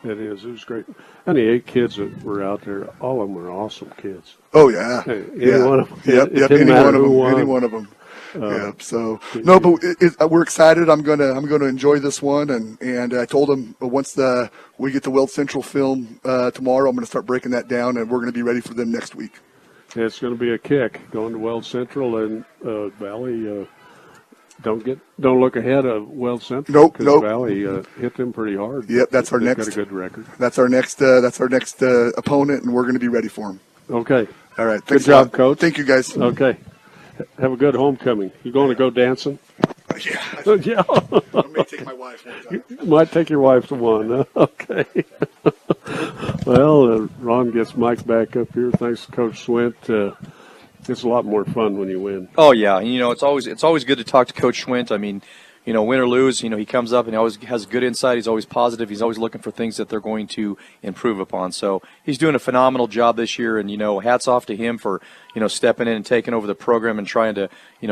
It is. It was great. And the 8 kids that were out there, all of them were awesome kids. Oh yeah, Hey, any one of them. Yep. Any one of them. Yep. So no, but we're excited. I'm gonna enjoy this one, and I told him once we get the Weld Central film tomorrow, I'm gonna start breaking that down, and we're gonna be ready for them next week. It's going to be a kick going to Weld Central and Valley. Don't look ahead of Weld Central. Nope. Valley hit them pretty hard. Yep, that's our They've next. got a good record. That's our next opponent, and we're going to be ready for them. Okay. All right. Good Thanks job, a lot. Coach. Thank you, guys. Okay. Have a good homecoming. You going to go dancing? Yeah. Yeah. I may take my wife one time. You might take your wife to one. Huh? Okay. Well, Ron gets Mike back up here. Thanks to Coach Swint. It's a lot more fun when you win. Oh yeah, you know it's always good to talk to Coach Schwint. I mean, you know, win or lose, you know, he comes up and he always has good insight. He's always positive. He's always looking for things that they're going to improve upon. So he's doing a phenomenal job this year, and you know, hats off to him for stepping in and taking over the program and trying to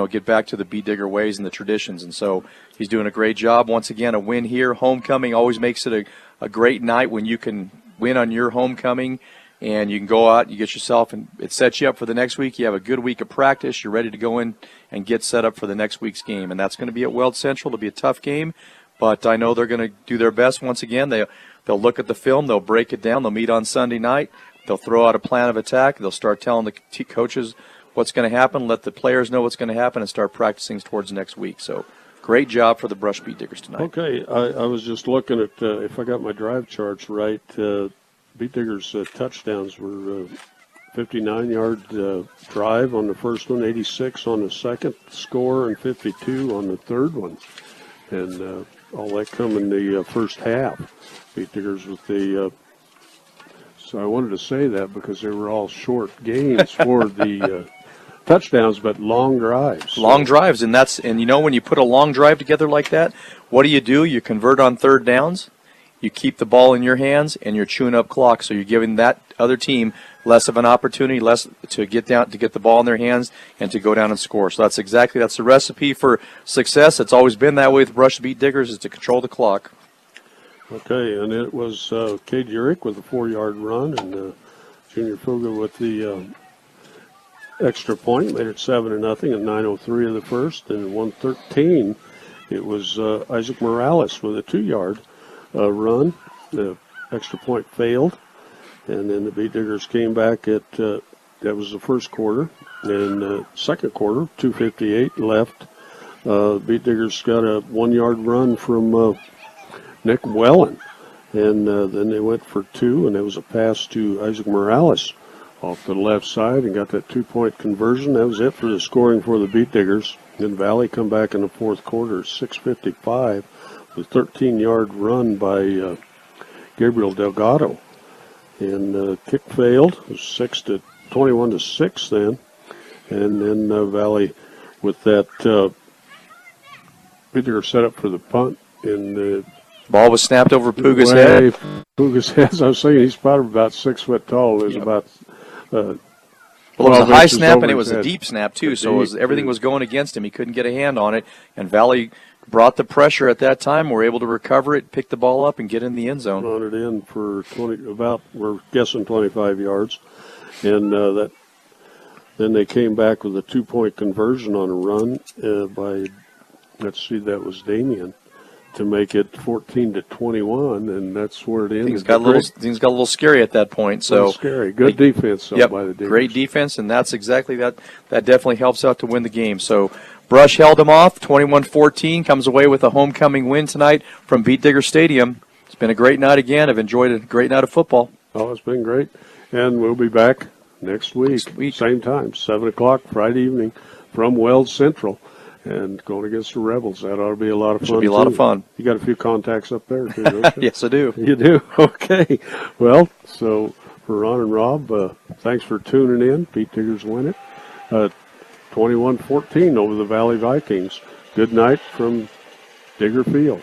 get back to the Beat Digger ways and the traditions. And so he's doing a great job. Once again, a win here, homecoming always makes it a great night when you can win on your homecoming. And you can go out, you get yourself, and it sets you up for the next week. You have a good week of practice. You're ready to go in and get set up for the next week's game. And that's going to be at Weld Central. It'll be a tough game, but I know they're going to do their best once again. They'll look at the film. They'll break it down. They'll meet on Sunday night. They'll throw out a plan of attack. They'll start telling the coaches what's going to happen, let the players know what's going to happen, and start practicing towards next week. So great job for the Brush Beat Diggers tonight. Okay, I was just looking at, if I got my drive charts right, Beat Diggers' touchdowns were 59-yard drive on the first one, 86 on the second score, and 52 on the third one. And all that come in the first half. Beat Diggers with the so I wanted to say that because they were all short games for the touchdowns, but long drives. Long drives, and when you put a long drive together like that, what do? You convert on third downs. You keep the ball in your hands, and you're chewing up clock. So you're giving that other team less of an opportunity, less to get the ball in their hands, and to go down and score. So that's the recipe for success. It's always been that way with Brush Beat Diggers, is to control the clock. Okay, and it was Cade Urick with a 4-yard run, and Junior Fuga with the extra point, made it 7-0 in 9:03 of the first, and 1:13. It was Isaac Morales with a 2-yard. Run. The extra point failed, and then the Beat Diggers came back at that was the first quarter. And second quarter, 2:58 left. Beat Diggers got a 1-yard run from Nick Wellen, and then they went for 2, and it was a pass to Isaac Morales off the left side and got that 2-point conversion. That was it for the scoring for the Beat Diggers. Then Valley come back in the fourth quarter, 6:55. The 13-yard run by Gabriel Delgado, and kick failed. It was 21-6 then, and then Valley with that Peter set up for the punt, and the ball was snapped over Puga's head. Puga's head. I was saying he's probably about 6 foot tall. It was about. Well, it was a high snap, and it was head. a deep snap, too, so everything was going against him. He couldn't get a hand on it, and Valley brought the pressure at that time, were able to recover it, pick the ball up, and get in the end zone. On it in for 20, we're guessing 25 yards. And then they came back with a 2-point conversion on a run by, let's see, that was Damien, to make it 14-21, and that's where it ended. Things got a little scary at that point. So scary. Good defense by the Diggers. Great defense, and that's exactly that. That definitely helps out to win the game. So Brush held them off. 21-14, comes away with a homecoming win tonight from Beat Digger Stadium. It's been a great night again. I've enjoyed a great night of football. Oh, it's been great. And we'll be back next week. Same time, 7 o'clock Friday evening from Wells Central. And going against the Rebels. That ought to be a lot of fun. Should be a lot of fun. You got a few contacts up there, too, don't you? Yes, I do. You do? Okay. Well, so for Ron and Rob, thanks for tuning in. Beat Diggers win it. 21-14 over the Valley Vikings. Good night from Digger Field.